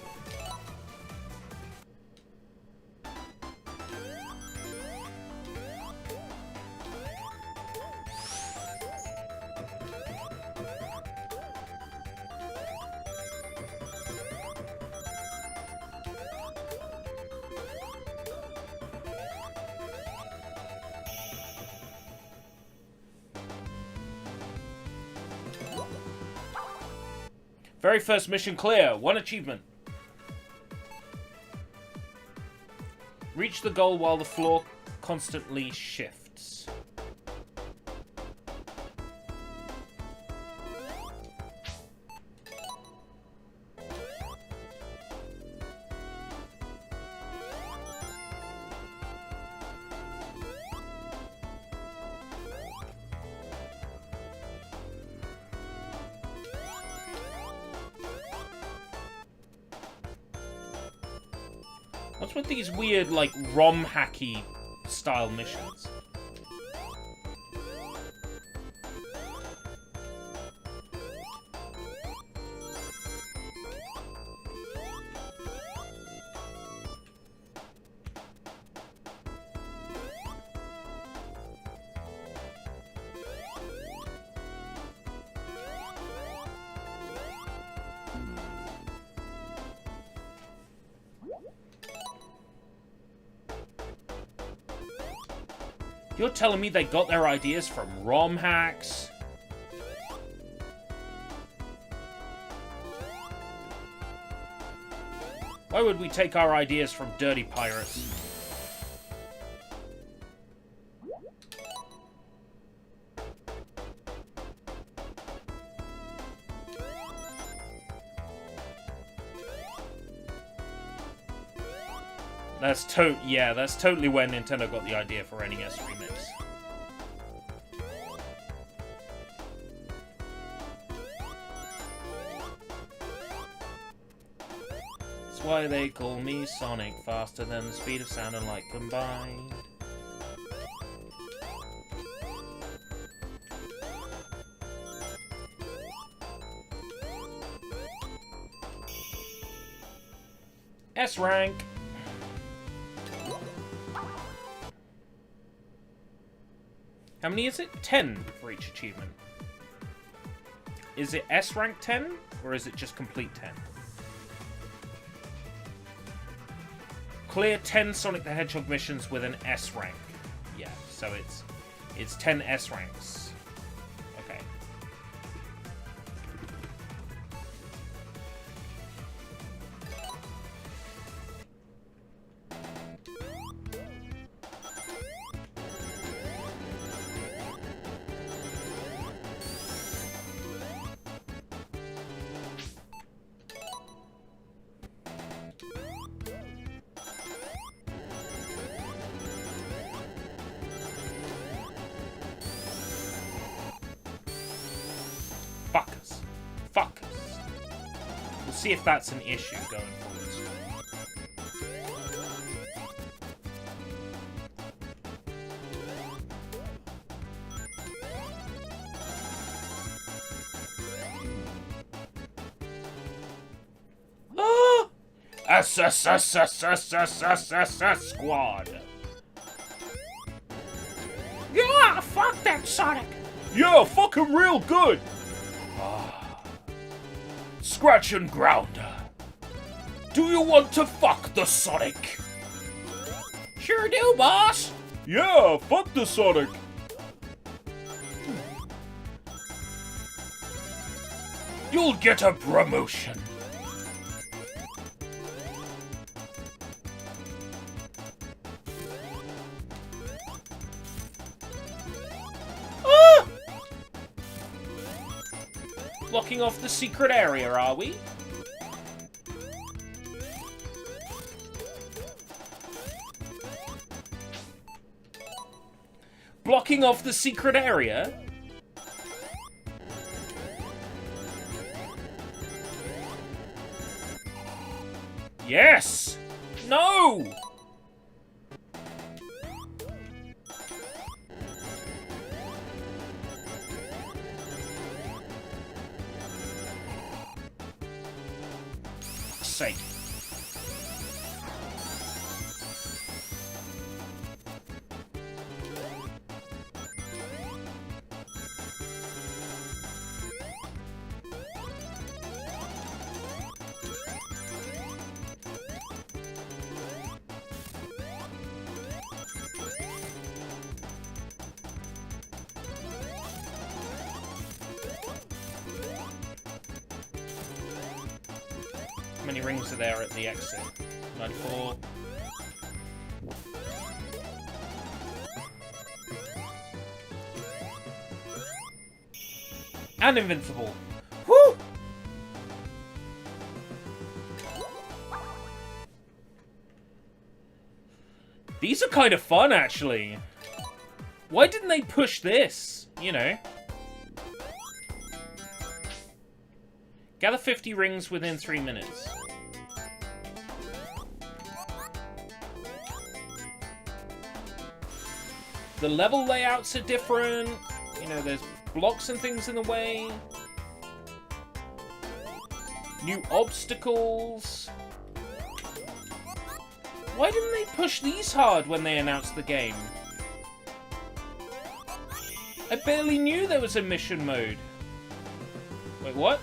Very first mission clear. 1 achievement. Reach the goal while the floor constantly shifts. What's with these weird, like, ROM hacky style missions? You're telling me they got their ideas from ROM hacks? Why would we take our ideas from dirty pirates? That's totally where Nintendo got the idea for NES Remix. That's why they call me Sonic, faster than the speed of sound and light combined. S rank. How many is it? 10 for each achievement. Is it S rank 10, or is it just complete 10? Clear 10 Sonic the Hedgehog missions with an S rank. Yeah, so it's 10 S ranks. Okay. Fuck us. We'll see if that's an issue going forwards. Squad. Yeah, fuck that Sonic. Yeah, fuck him real good. Scratch and Grounder. Do you want to fuck the Sonic? Sure do, boss. Yeah, fuck the Sonic. You'll get a promotion. Blocking off the secret area, are we? Blocking off the secret area? Yes! No! Sake. many rings are there at the exit? 94. And invincible. Woo! These are kind of fun, actually. Why didn't they push this? You know. Gather 50 rings within 3 minutes. The level layouts are different. You know, there's blocks and things in the way. New obstacles. Why didn't they push these hard when they announced the game? I barely knew there was a mission mode. Wait, what?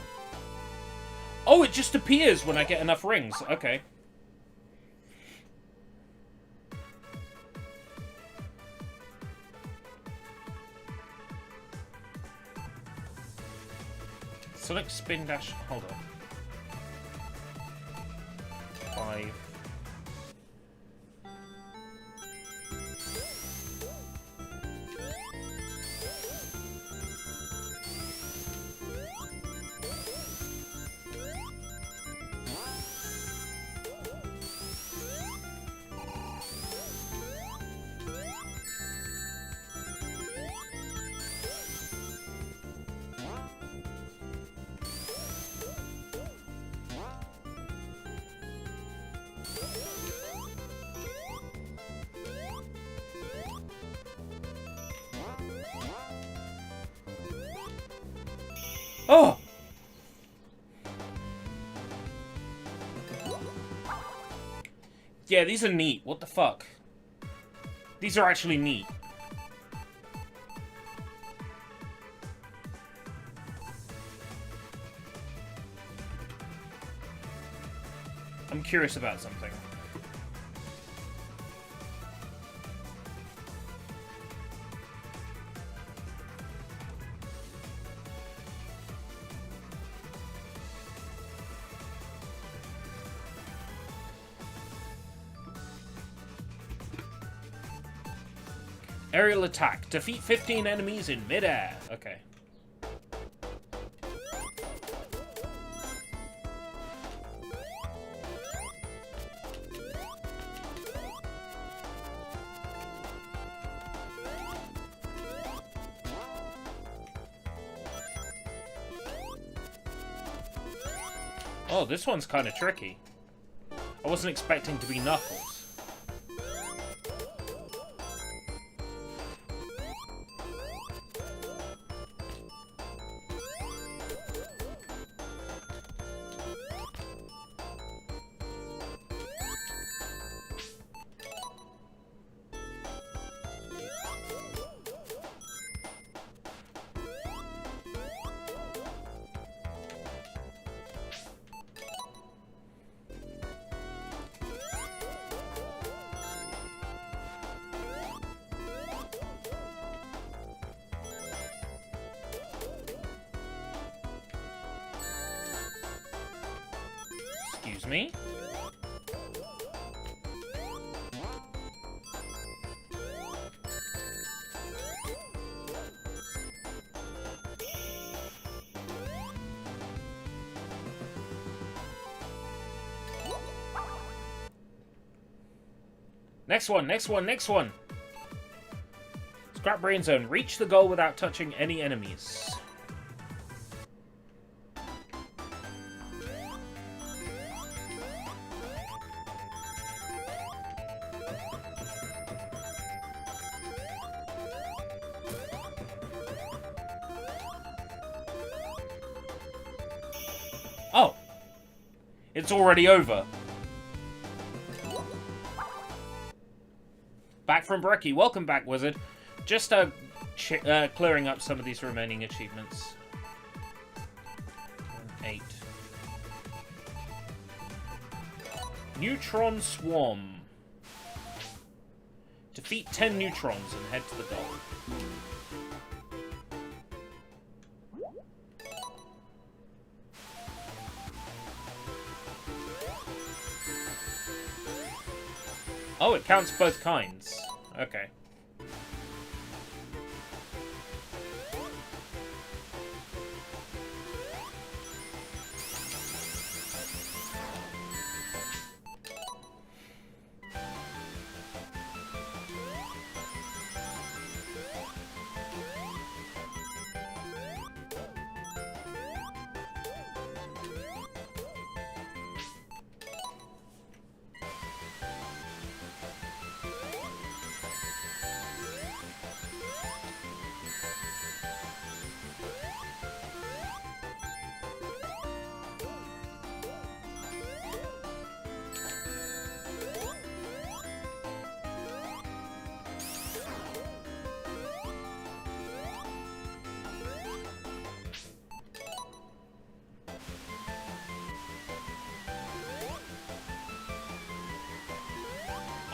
Oh, it just appears when I get enough rings. Okay. Select spin dash. Hold on. 5. Oh! Yeah, these are neat. What the fuck? These are actually neat. I'm curious about something. Aerial attack. Defeat 15 enemies in midair. Okay. Oh, this one's kind of tricky. I wasn't expecting to be Knuckles. Excuse me? Next one, next one, next one! Scrap Brain Zone. Reach the goal without touching any enemies. Oh! It's already over. Back from Brekkie. Welcome back, Wizard. Just clearing up some of these remaining achievements. 8. Neutron Swarm. Defeat 10 neutrons and head to the goal. Oh, it counts both kinds. Okay.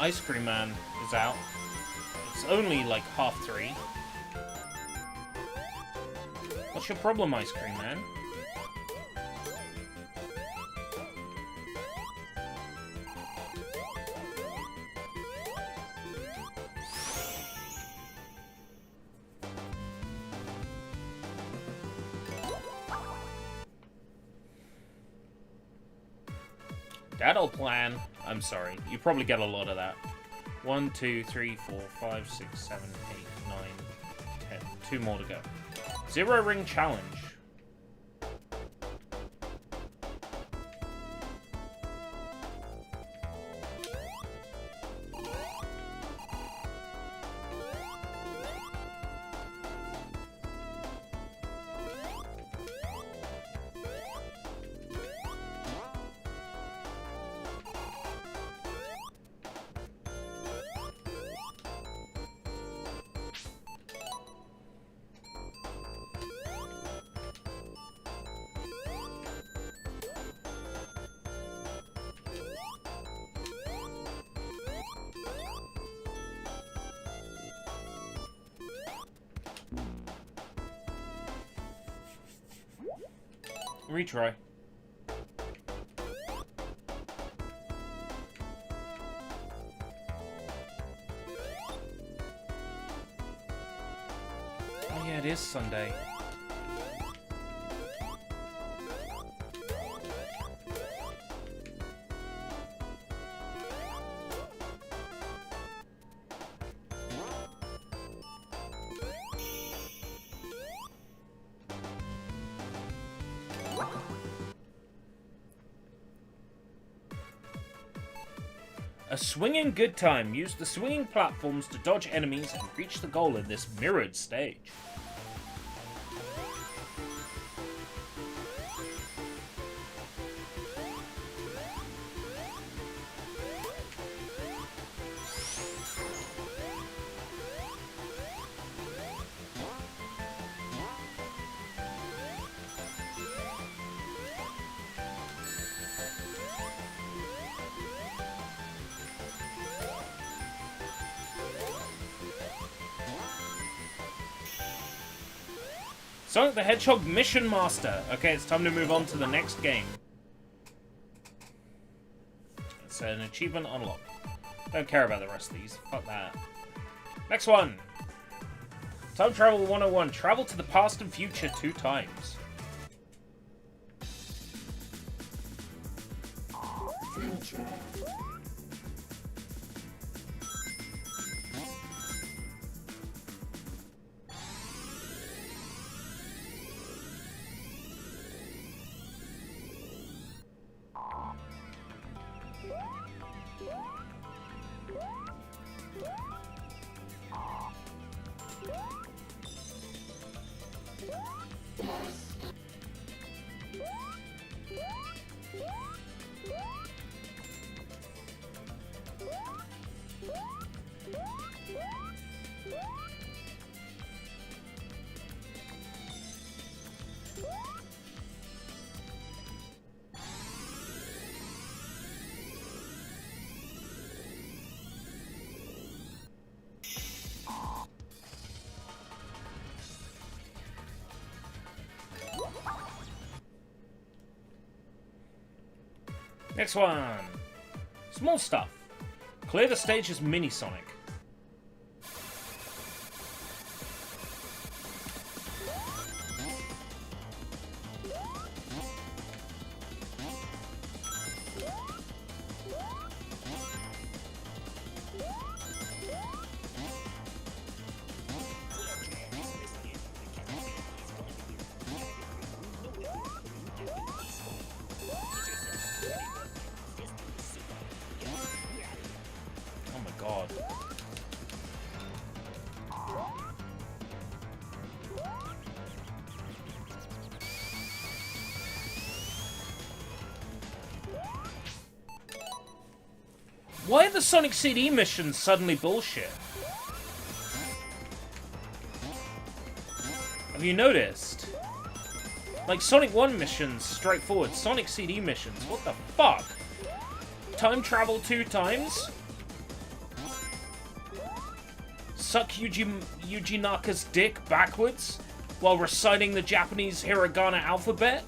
Ice Cream Man is out. It's only like 3:30. What's your problem, Ice Cream Man? That'll plan. I'm sorry. You probably get a lot of that. 1, 2, 3, 4, 5, 6, 7, 8, 9, 10. 2 more to go. 0 ring challenge. Retry. Oh yeah, it is Sunday. A swinging good time. Use the swinging platforms to dodge enemies and reach the goal in this mirrored stage. Sonic the Hedgehog Mission Master. Okay, it's time to move on to the next game. It's an achievement unlocked. Don't care about the rest of these. Fuck that. Next one. Time Travel 101. Travel to the past and future 2 times. Future. Next one. Small stuff. Clear the stage as Mini Sonic. Why are the Sonic CD missions suddenly bullshit? Have you noticed? Like, Sonic 1 missions, straightforward. Sonic CD missions, what the fuck? Time travel 2 times? Suck Yuji Naka's dick backwards while reciting the Japanese hiragana alphabet?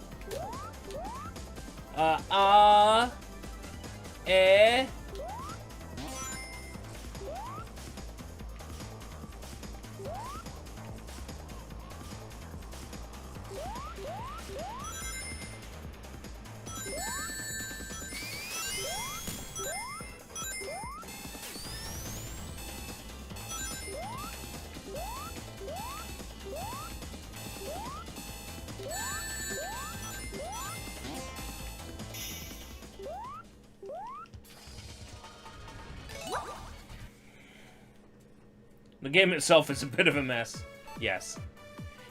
The game itself is a bit of a mess. Yes.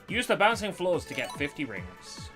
Use the bouncing floors to get 50 rings.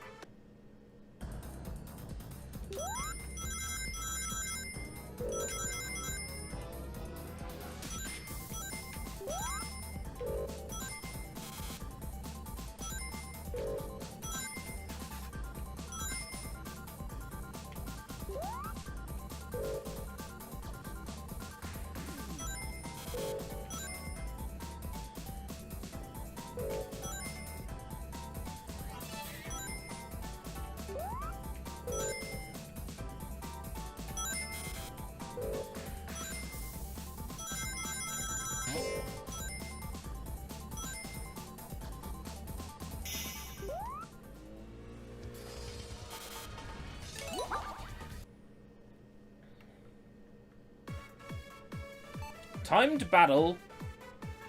Timed battle,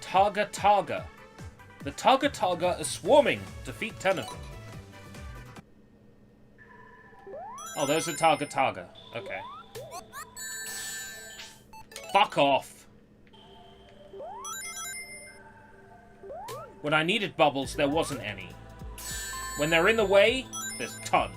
Targa Targa. The Targa Targa are swarming. Defeat 10 of them. Oh, those are Targa Targa. Okay. Fuck off. When I needed bubbles, there wasn't any. When they're in the way, there's tons.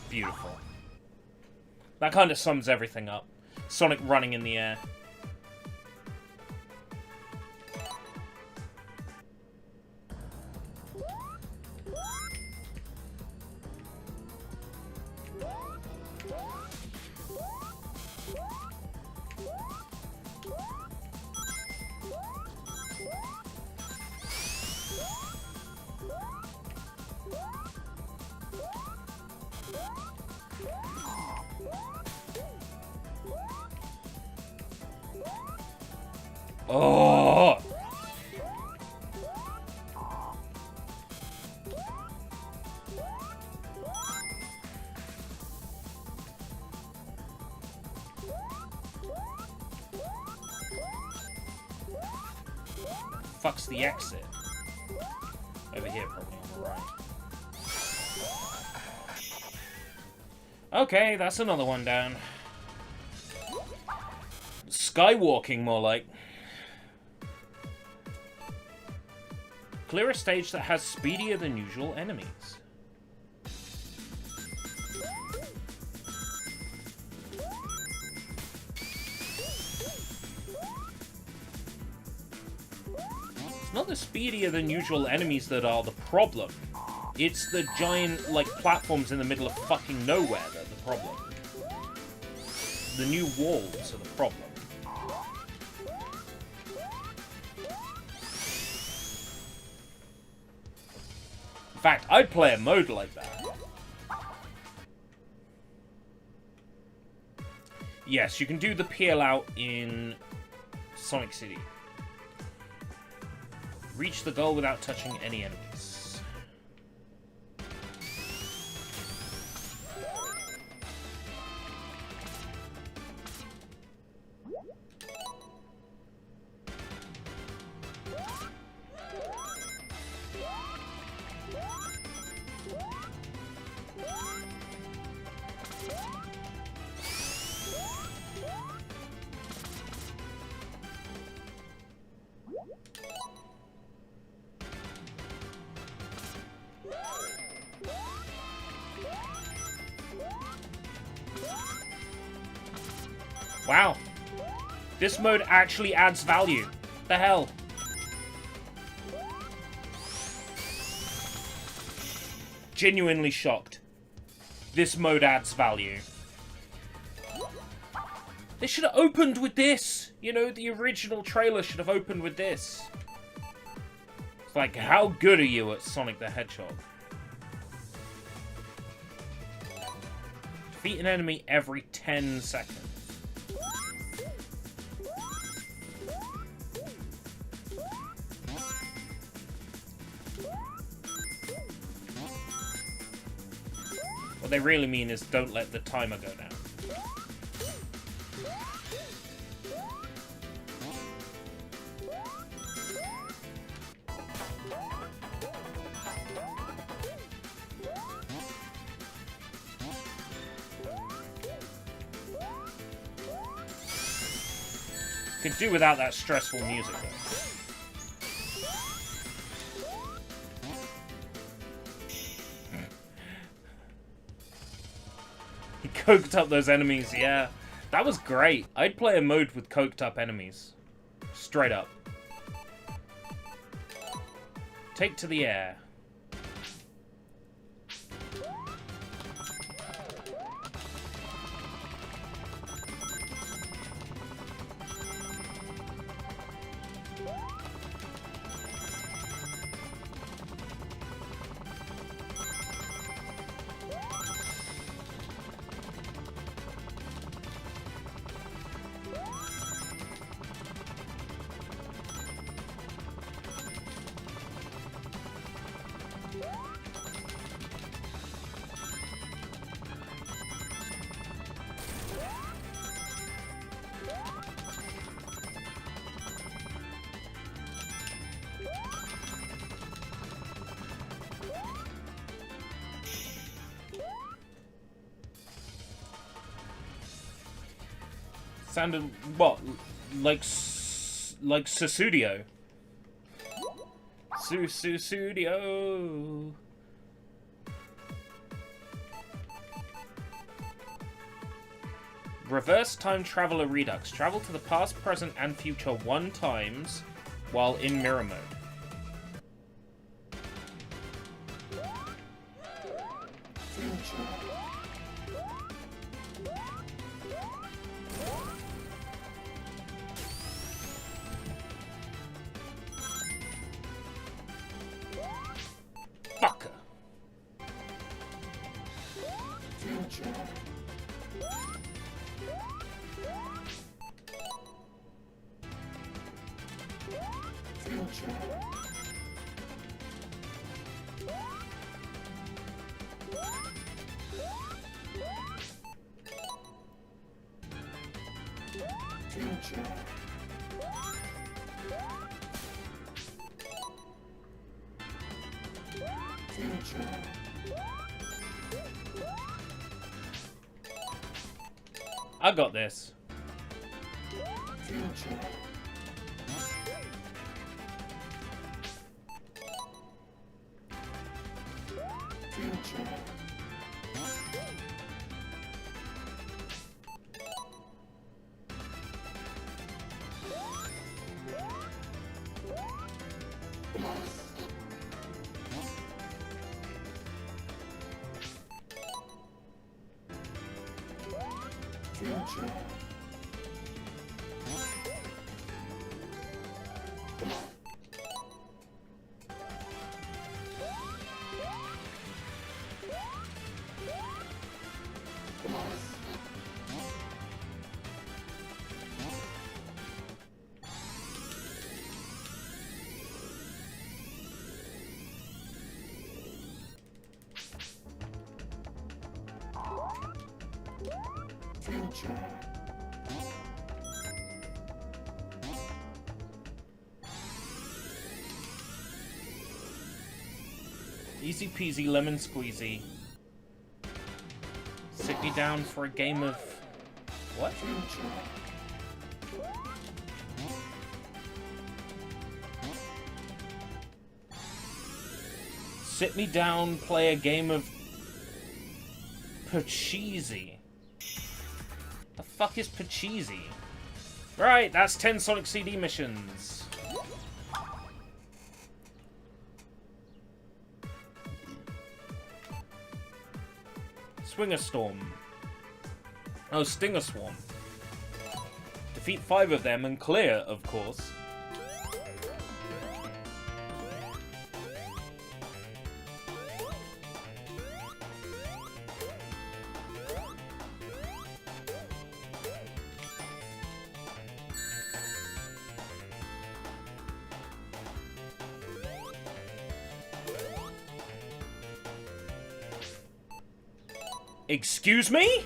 Beautiful. That kind of sums everything up. Sonic running in the air. Oh! Fuck's the exit? Over here, probably on the right. Okay, that's another one down. Skywalking, more like. Clear a stage that has speedier than usual enemies. It's not the speedier than usual enemies that are the problem. It's the giant, like, platforms in the middle of fucking nowhere that are the problem. The new walls are the problem. In fact, I'd play a mode like that. Yes, you can do the peel out in Sonic City. Reach the goal without touching any enemies. Wow. This mode actually adds value. The hell? Genuinely shocked. This mode adds value. They should have opened with this. You know, the original trailer should have opened with this. It's like, how good are you at Sonic the Hedgehog? Defeat an enemy every 10 seconds. What they really mean is don't let the timer go down. Could do without that stressful music though. He coked up those enemies, yeah. That was great. I'd play a mode with coked up enemies. Straight up. Take to the air. Sounded, what, like Susudio? Susudio. Reverse time traveler redux. Travel to the past, present, and future 1 times while in mirror mode. Fucker. I got this. Easy peasy lemon squeezy. Sit me down for a game of... what? Sit me down, play a game of... Pachisi. The fuck is Pachisi? Right, that's 10 Sonic CD missions. Swinger Storm. Oh, Stinger Swarm. Defeat 5 of them and clear, of course. Excuse me?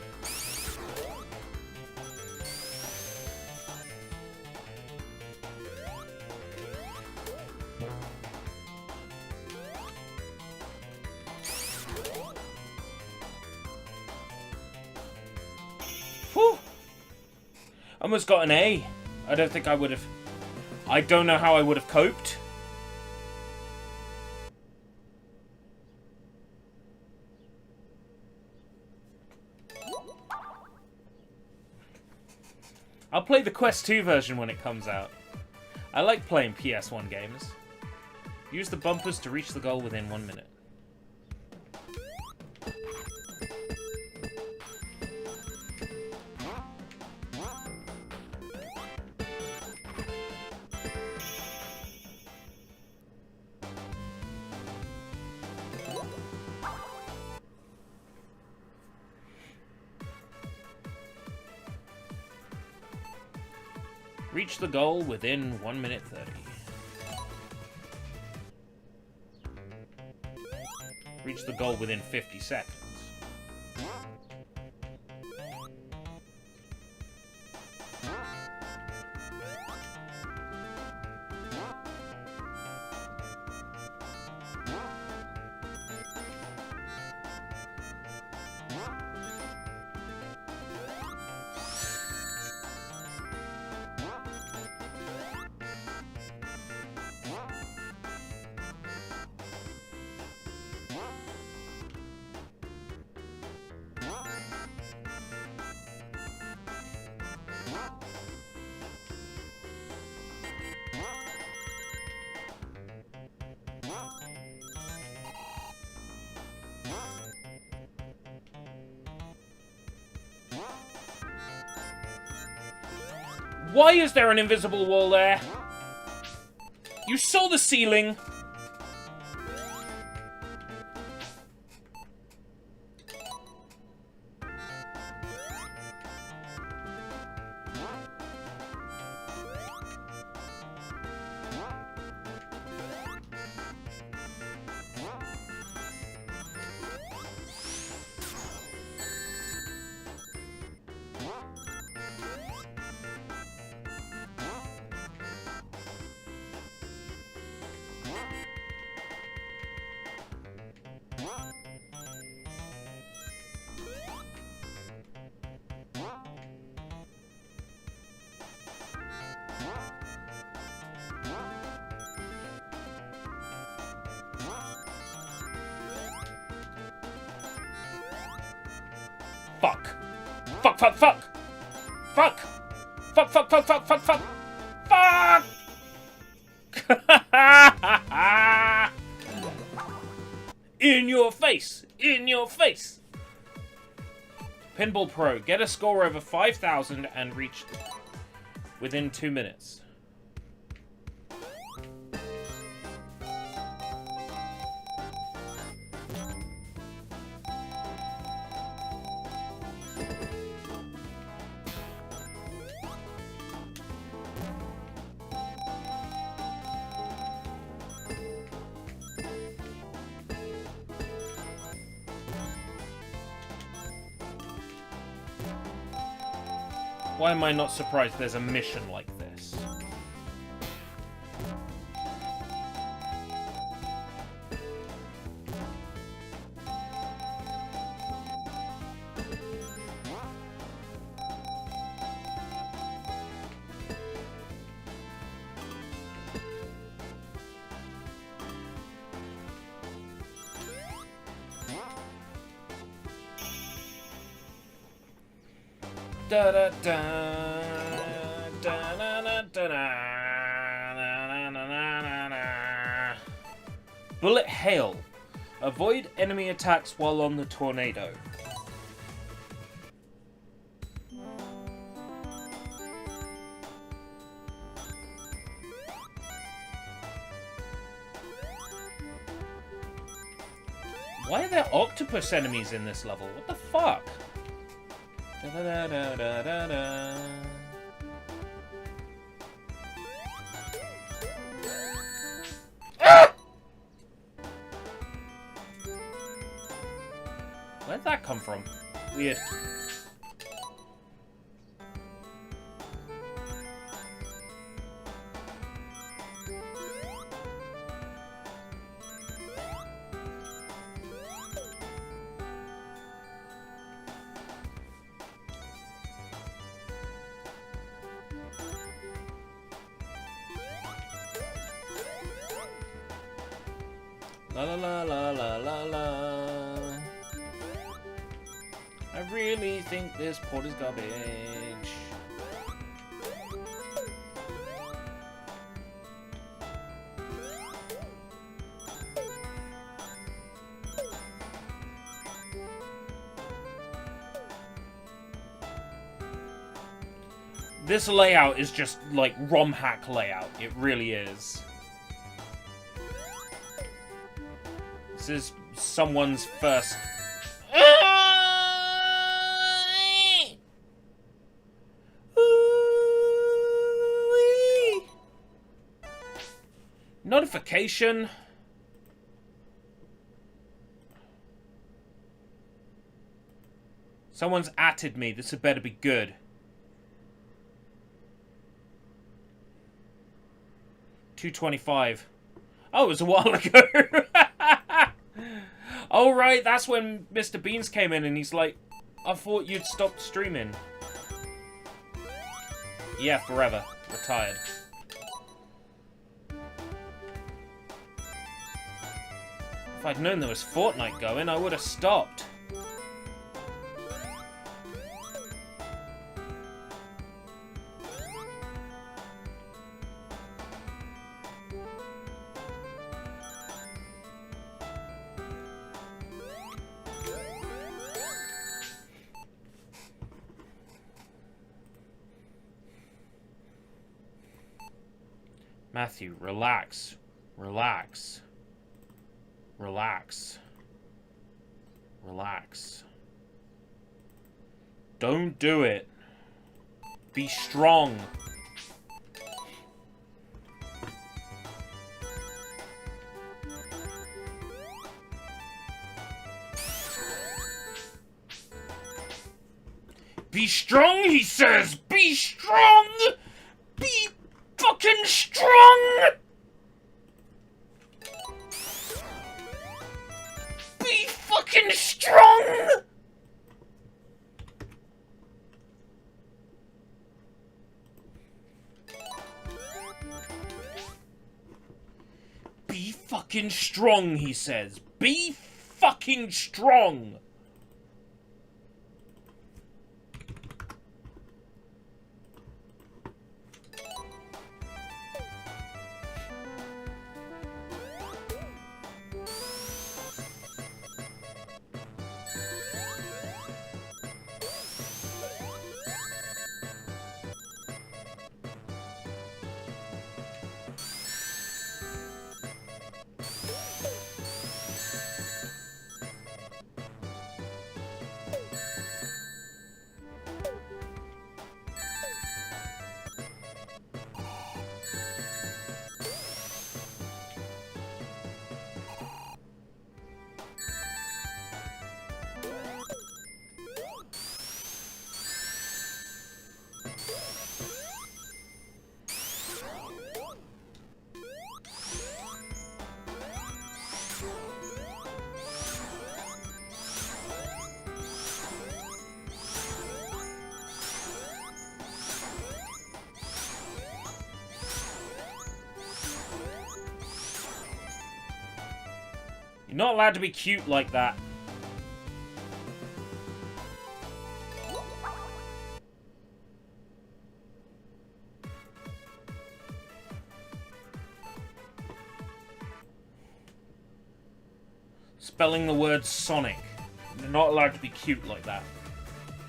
Whew. Almost got an A. I don't think I would have... I don't know how I would have coped. I'll play the Quest 2 version when it comes out. I like playing PS1 games. Use the bumpers to reach the goal within 1 minute. Reach the goal within 1 minute 30. Reach the goal within 50 seconds. Why is there an invisible wall there? You saw the ceiling! Fuck. Fuck, fuck, fuck. Fuck. Fuck, fuck, fuck, fuck, fuck, fuck. Fuck! In your face! In your face! Pinball Pro. Get a score over 5,000 and reach within 2 minutes. Why am I not surprised there's a mission like this? Da da da da da da da da. Bullet hail. Avoid enemy attacks while on the tornado. Why are there octopus enemies in this level? What the fuck? Da da da da da da. Ah! Where'd that come from? Weird. La la la la la la la. I really think this port is garbage. This layout is just like ROM hack layout. It really is. This is someone's first... Notification. Someone's atted me. This had better be good. 225. Oh, it was a while ago. Oh, right, that's when Mr. Beans came in and he's like, I thought you'd stopped streaming. Yeah, forever. Retired. If I'd known there was Fortnite going, I would have stopped. Matthew, relax. Relax. Relax. Relax. Don't do it. Be strong. Be strong, he says! Be strong! Be fucking strong! Be fucking strong! Be fucking strong, he says. Be fucking strong! You're not allowed to be cute like that. Spelling the word Sonic. You're not allowed to be cute like that.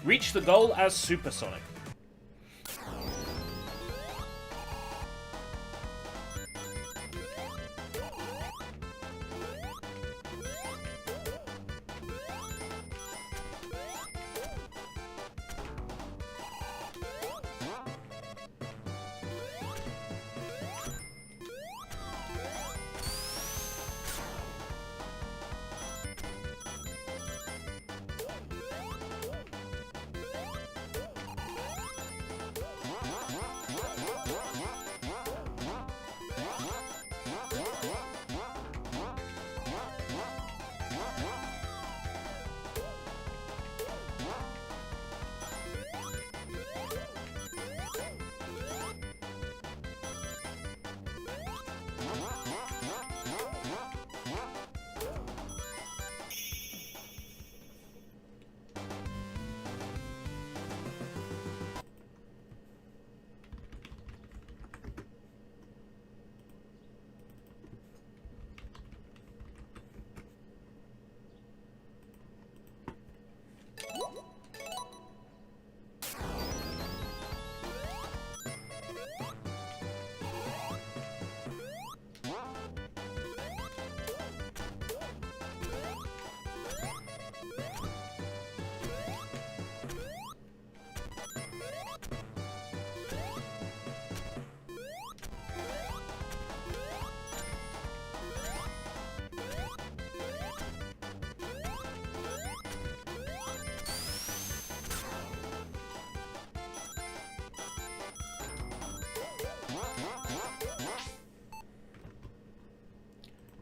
Reach the goal as Supersonic.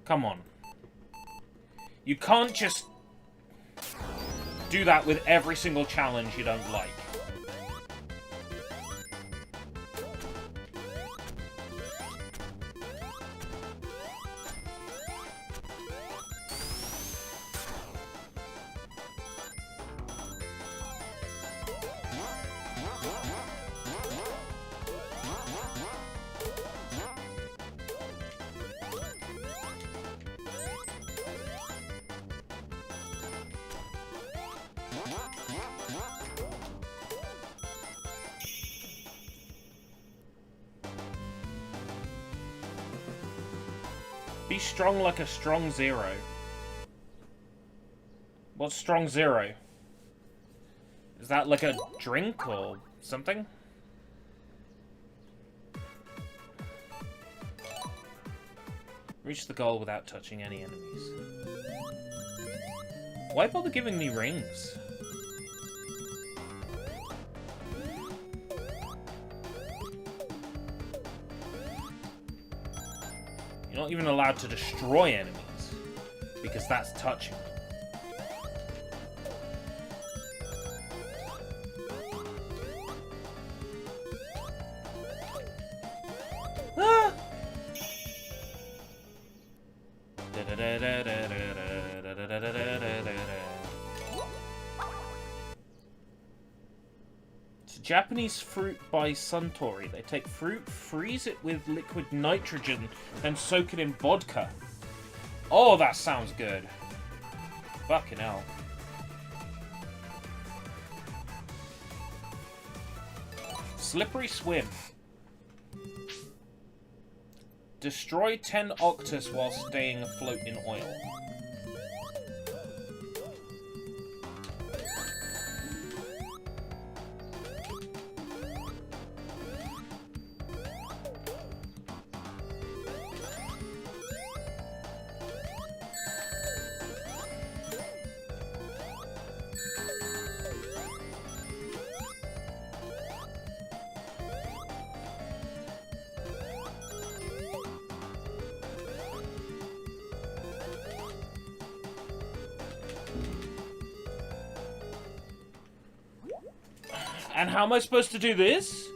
Come on. You can't just do that with every single challenge you don't like. Be strong like a strong zero. What's strong zero? Is that like a drink or something? Reach the goal without touching any enemies. Why bother giving me rings? You're not even allowed to destroy enemies, because that's touching. Ah! It's a Japanese fruit by Suntory. They take fruit, freeze it with liquid nitrogen, then soak it in vodka. Oh, that sounds good. Fucking hell. Slippery swim. Destroy 10 octus while staying afloat in oil. And how am I supposed to do this?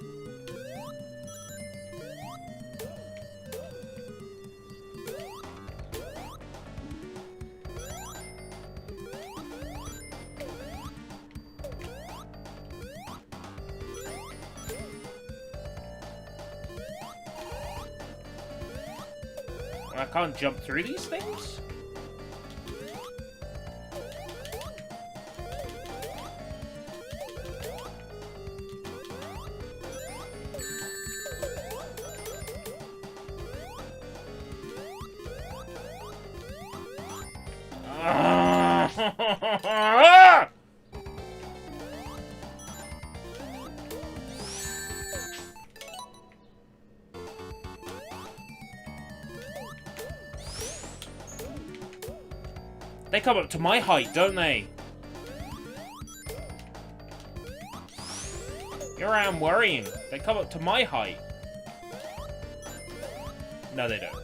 I can't jump through these things? They come up to my height, don't they? Here I am worrying. They come up to my height. No, they don't.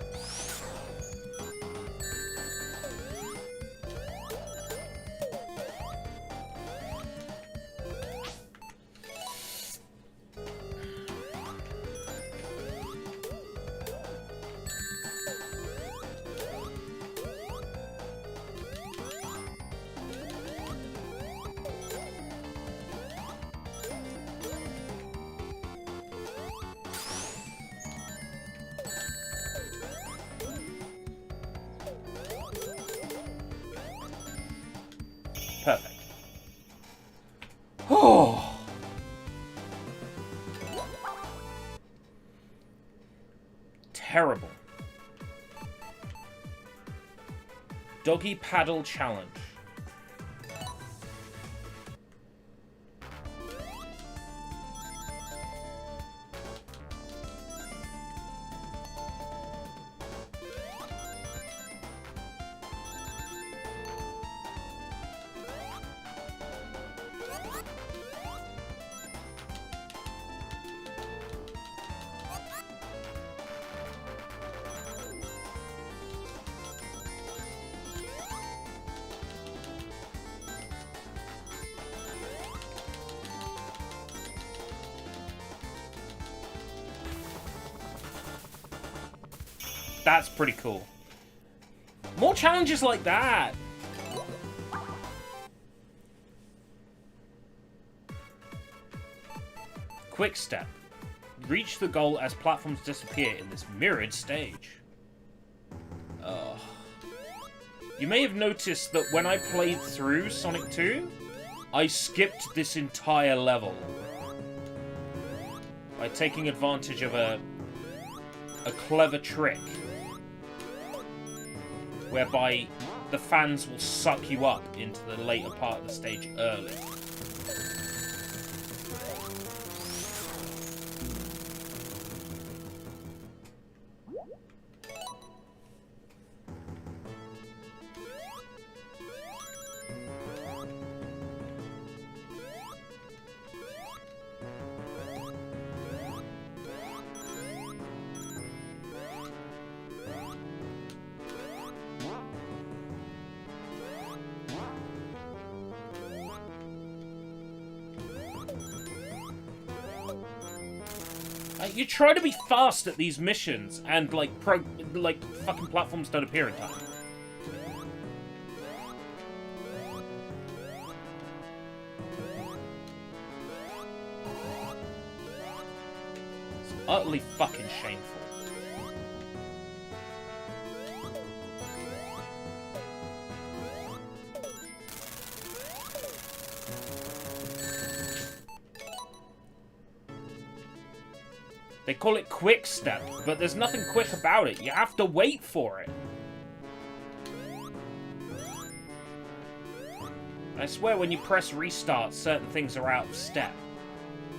Perfect. Oh. Terrible. Doggy paddle challenge. That's pretty cool. More challenges like that. Quick step. Reach the goal as platforms disappear in this mirrored stage. Ugh. You may have noticed that when I played through Sonic 2, I skipped this entire level. By taking advantage of a clever trick. Whereby the fans will suck you up into the later part of the stage early. You try to be fast at these missions, and like fucking platforms don't appear in time. It's utterly fucking shameful. They call it quick step, but there's nothing quick about it. You have to wait for it. I swear when you press restart, certain things are out of step.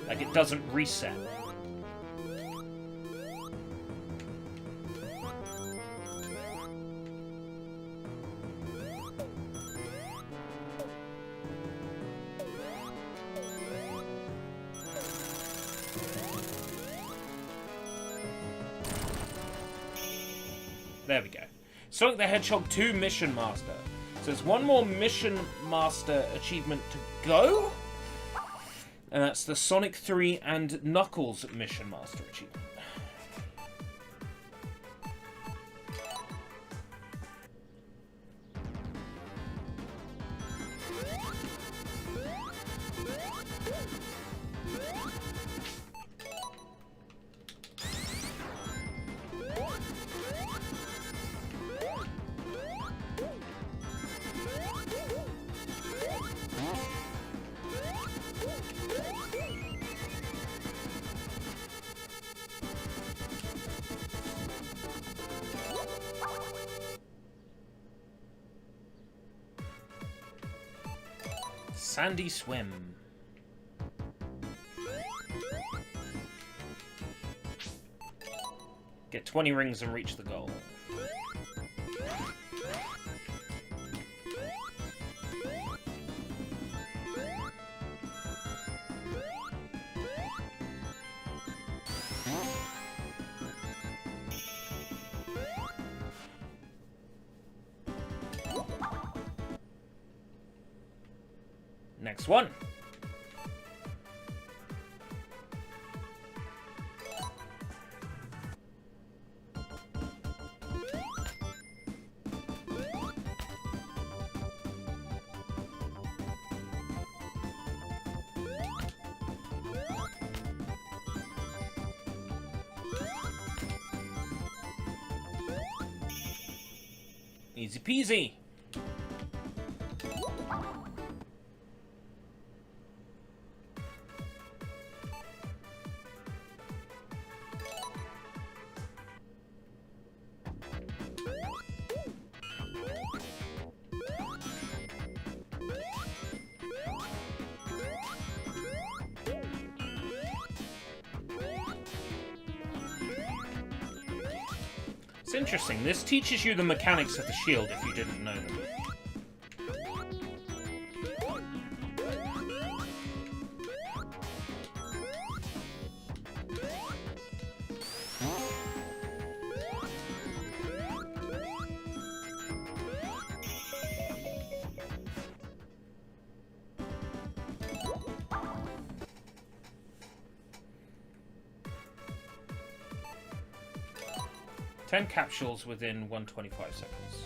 Like it doesn't reset. There we go. Sonic the Hedgehog 2 Mission Master. So there's one more Mission Master achievement to go. And that's the Sonic 3 and Knuckles Mission Master achievement. sandy swim. Get 20 rings and reach the goal. Next one. Easy peasy. It's interesting. This teaches you the mechanics of the shield if you didn't know them. Ten capsules within 125 seconds.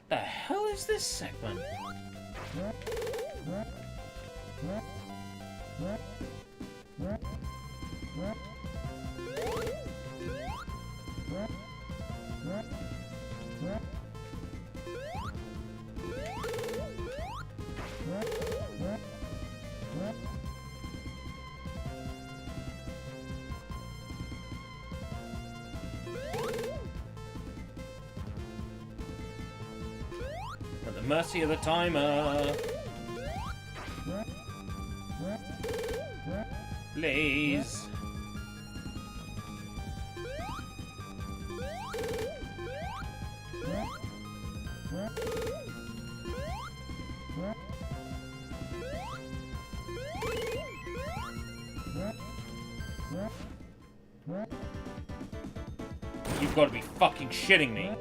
The hell is this segment? At the mercy of the timer. Please. You've got to be fucking shitting me.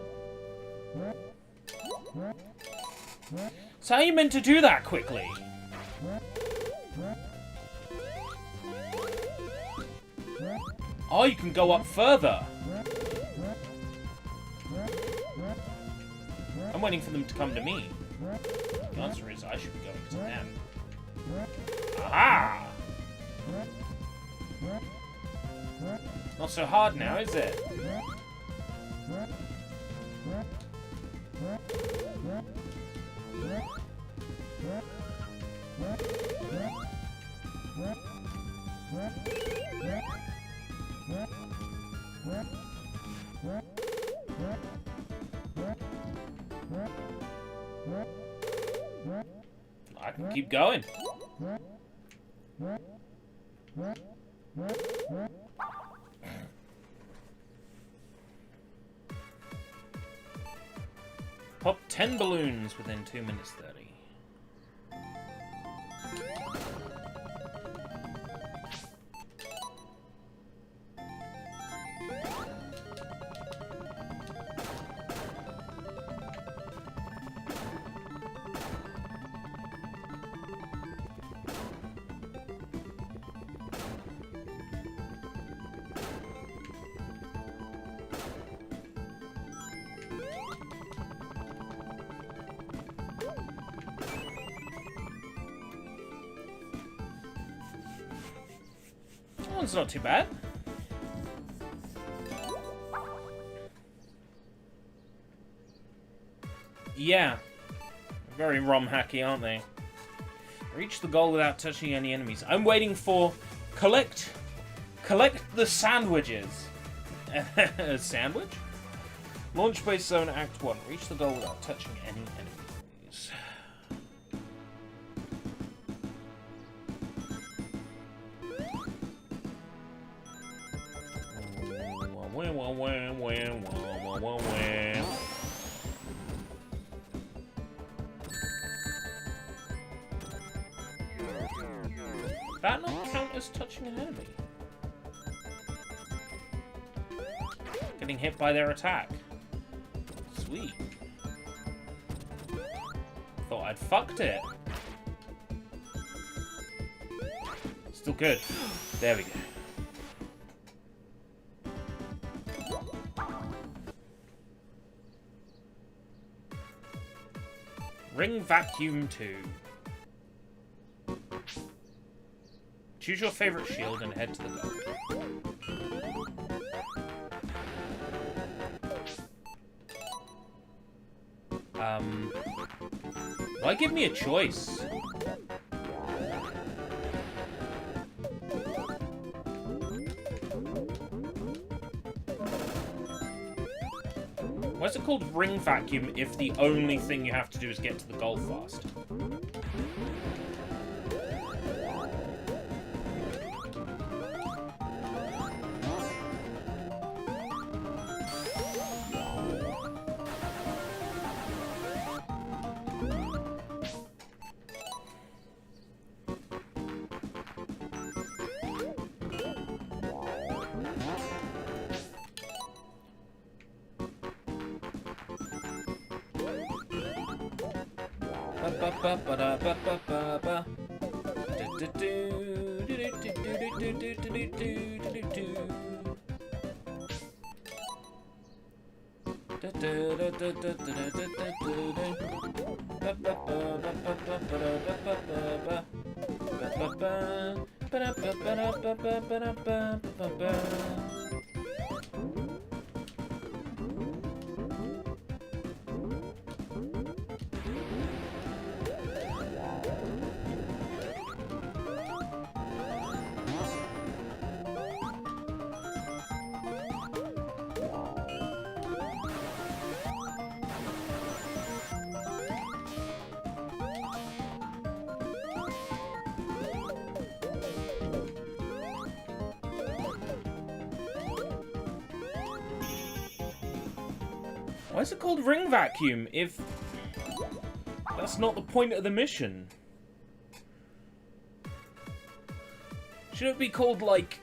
So how are you meant to do that quickly? Oh, you can go up further. I'm waiting for them to come to me. The answer is I should be going to them. Aha! Not so hard now, is it? I can keep going. Pop 10 balloons within 2 minutes 30. That one's not too bad. Yeah. Very ROM hacky, aren't they? Reach the goal without touching any enemies. I'm waiting for collect the sandwiches. A sandwich? Launch base zone act 1. Reach the goal without touching any enemies. That not count as touching an enemy? Getting hit by their attack. Sweet. Thought I'd fucked it. Still good. There we go. Ring Vacuum 2. Choose your favorite shield and head to the goal. Why give me a choice? Why is it called Ring Vacuum if the only thing you have to do is get to the goal fast? Why is it called Ring Vacuum if that's not the point of the mission? Should it be called, like...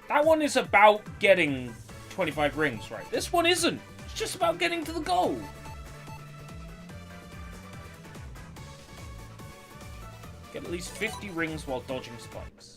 That one is about getting 25 rings, right? This one isn't. It's just about getting to the goal. Get at least 50 rings while dodging spikes.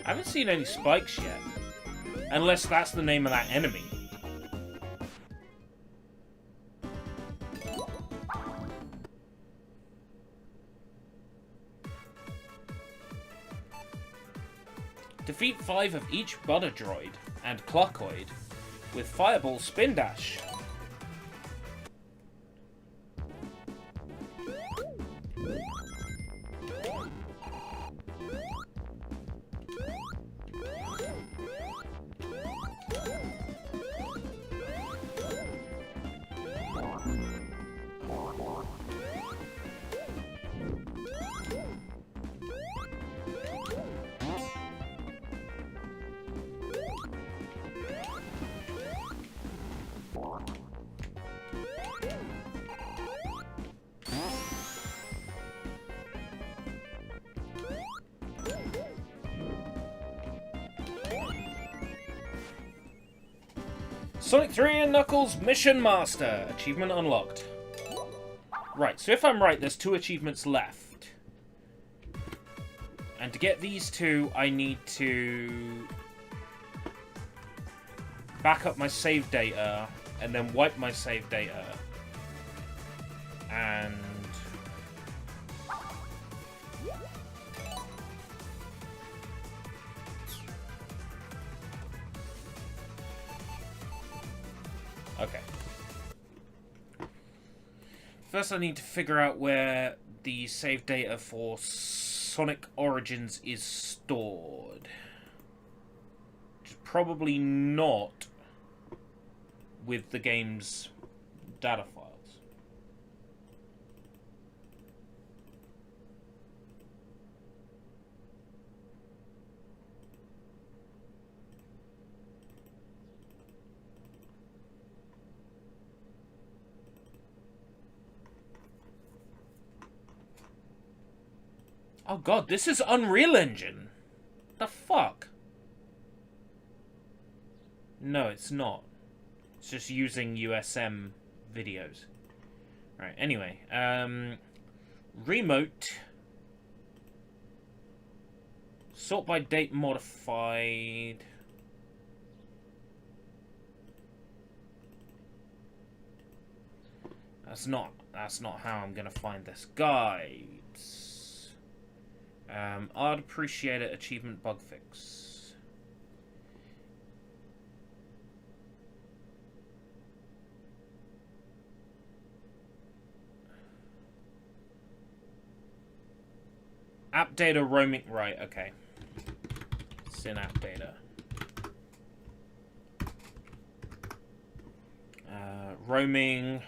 I haven't seen any spikes yet. Unless that's the name of that enemy. Defeat 5 of each Butter Droid and Clockoid with Fireball Spin Dash. Sonic 3 and Knuckles Mission Master. Achievement unlocked. Right, so if I'm right, there's 2 achievements left. And to get these 2, I need to back up my save data and then wipe my save data. And okay. First I need to figure out where the save data for Sonic Origins is stored. Which is probably not with the game's data files. Oh god, this is Unreal Engine! The fuck? No, it's not. It's just using USM videos. Right, anyway. Remote. Sort by date modified. That's not how I'm gonna find this. Guides. I'd appreciate it. Achievement bug fix. App data roaming. Right, okay. It's in app data. Roaming.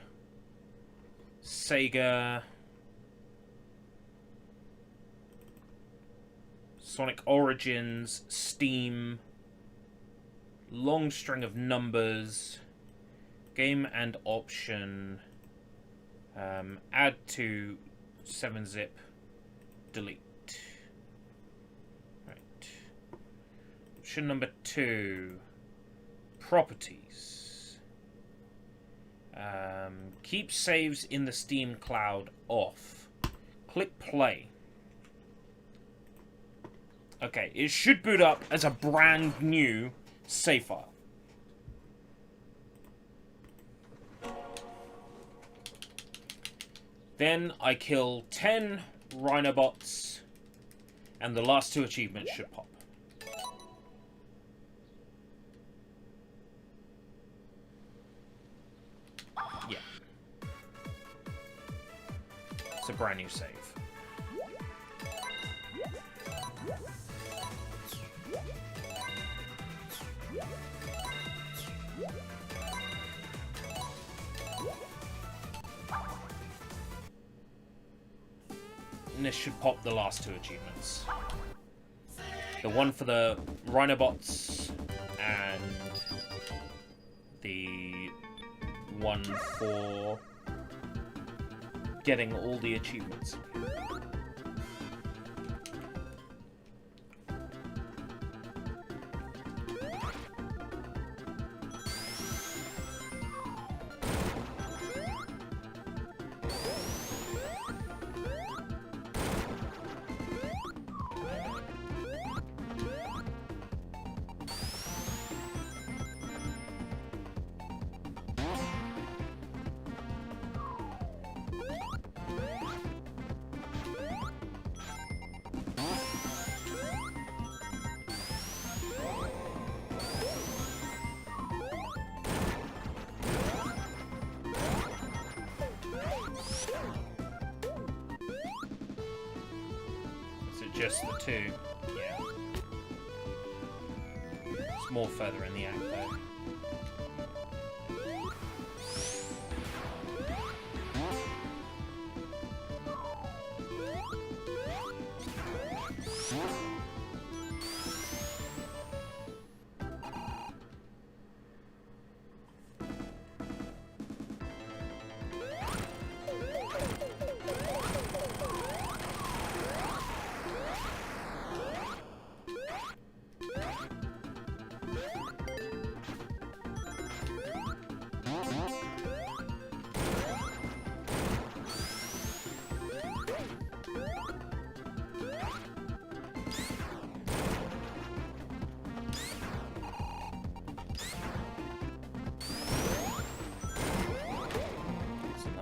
Sega. Sonic Origins, Steam, long string of numbers, game and option, add to 7-zip, delete. Right. Option number 2, properties. Keep saves in the Steam cloud off. Click play. Okay, it should boot up as a brand new save file. Then I kill 10 Rhinobots, and the last 2 achievements should pop. Yeah. It's a brand new save. And this should pop the last 2 achievements. The one for the Rhinobots and the one for getting all the achievements. Just the 2, yeah. It's more further in the act, though.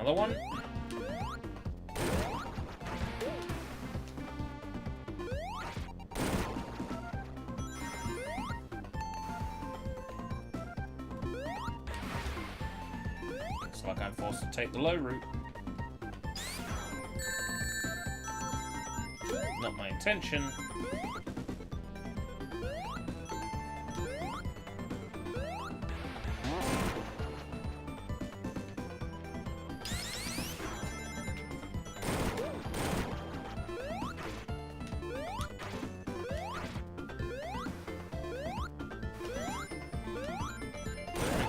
Another one. Looks like I'm forced to take the low route. Not my intention.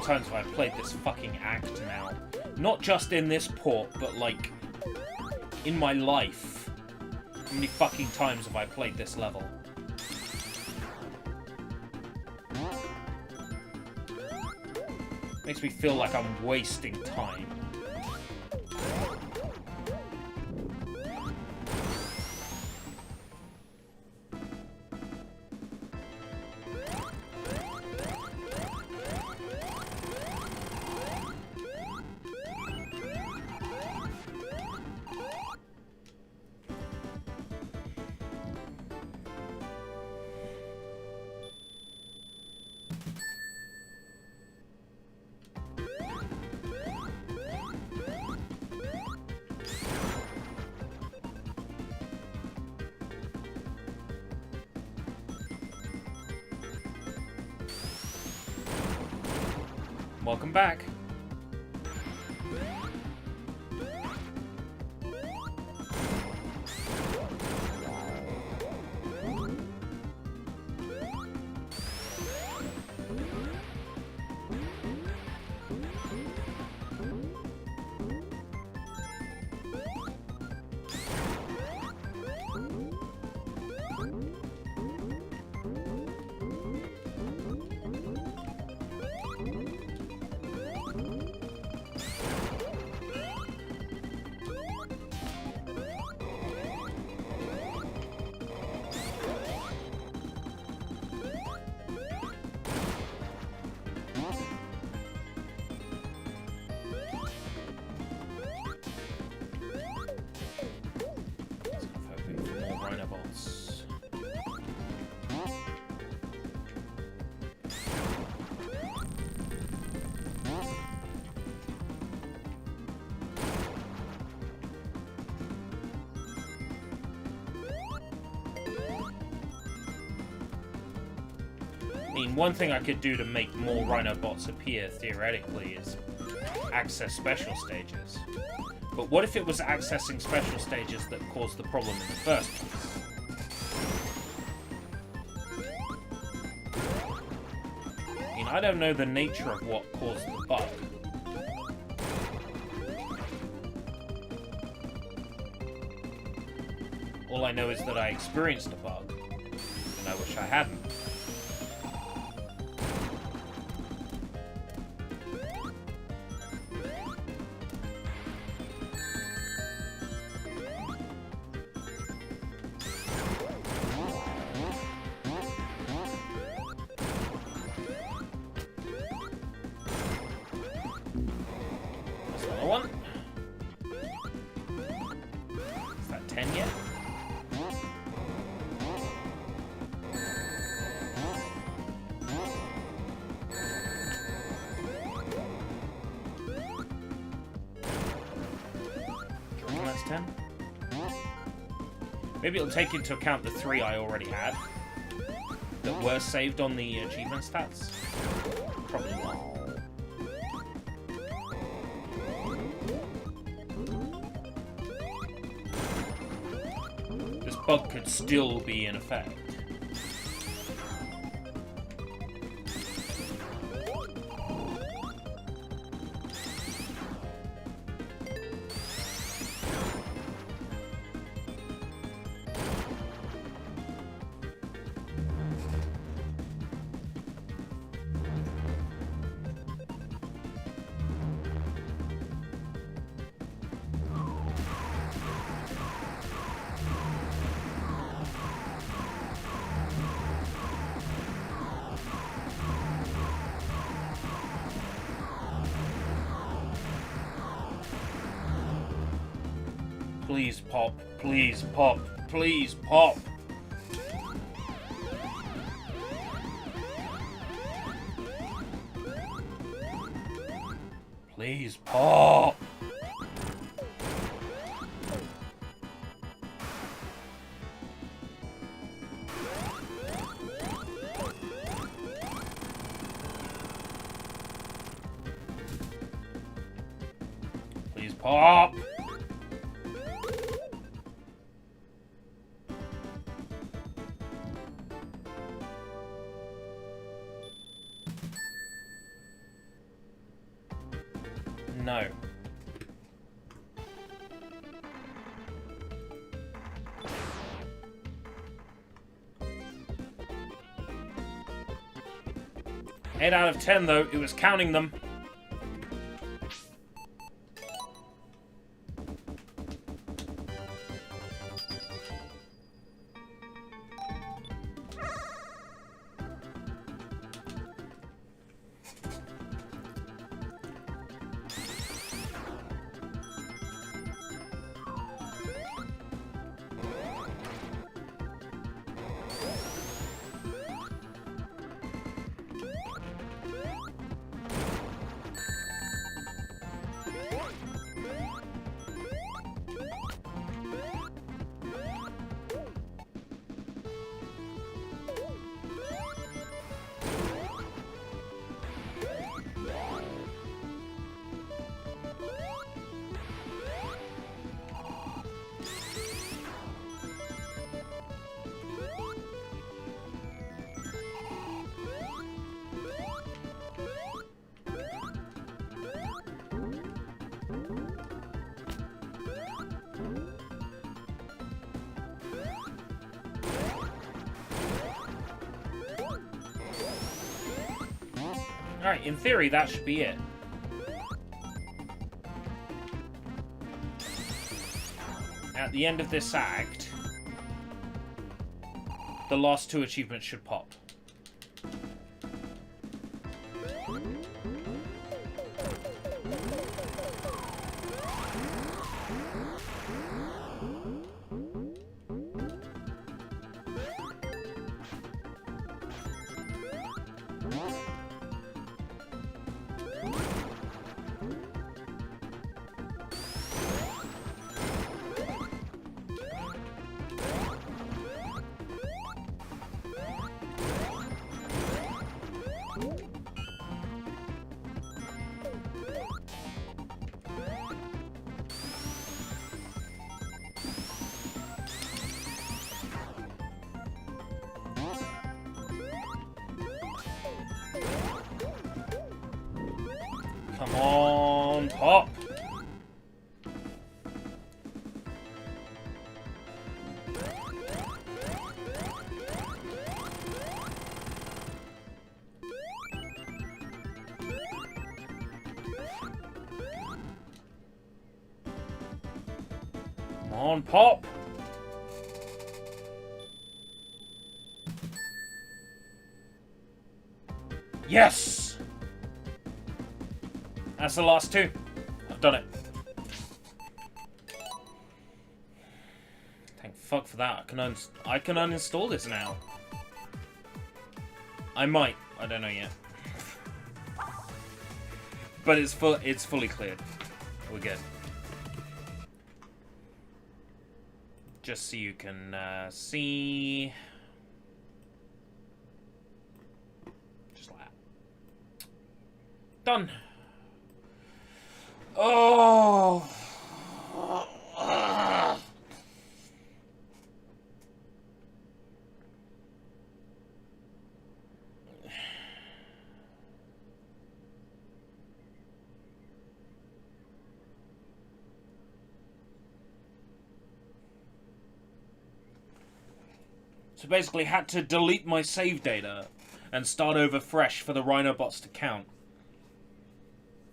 Times have I played this fucking act now. Not just in this port, but like in my life. How many fucking times have I played this level? Makes me feel like I'm wasting time. Welcome back. I mean, one thing I could do to make more Rhino bots appear, theoretically, is access special stages. But what if it was accessing special stages that caused the problem in the first place? I mean, I don't know the nature of what caused the bug. All I know is that I experienced a bug, and I wish I hadn't. One. Is that 10 yet? Do you reckon that's 10? Maybe it'll take into account the 3 I already had that were saved on the achievement stats. Probably not. Bug could still be in effect. Please pop. Please pop. Please pop. Please pop. Please pop. No. Eight out of 10 though, it was counting them. Alright, in theory, that should be it. At the end of this act, the last 2 achievements should pop. Come on, pop! Come on, pop! Yes! That's the last 2. I've done it. Thank fuck for that. I can uninstall this now. I might. I don't know yet. But it's fully cleared. We're good. Just so you can see. Just like that. Done. Oh. So basically had to delete my save data and start over fresh for the Rhinobots to count.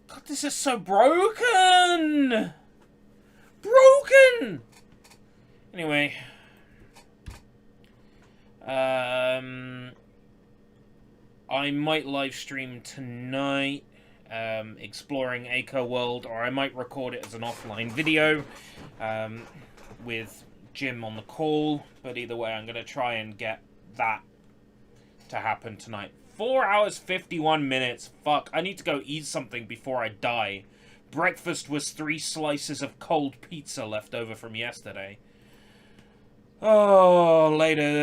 God, this is so broken! Broken! Anyway. I might live stream tonight, exploring Eiko World, or I might record it as an offline video. with Jim on the call, but either way, I'm going to try and get that to happen tonight. 4 hours, 51 minutes. Fuck, I need to go eat something before I die. Breakfast was 3 slices of cold pizza left over from yesterday. Oh, later.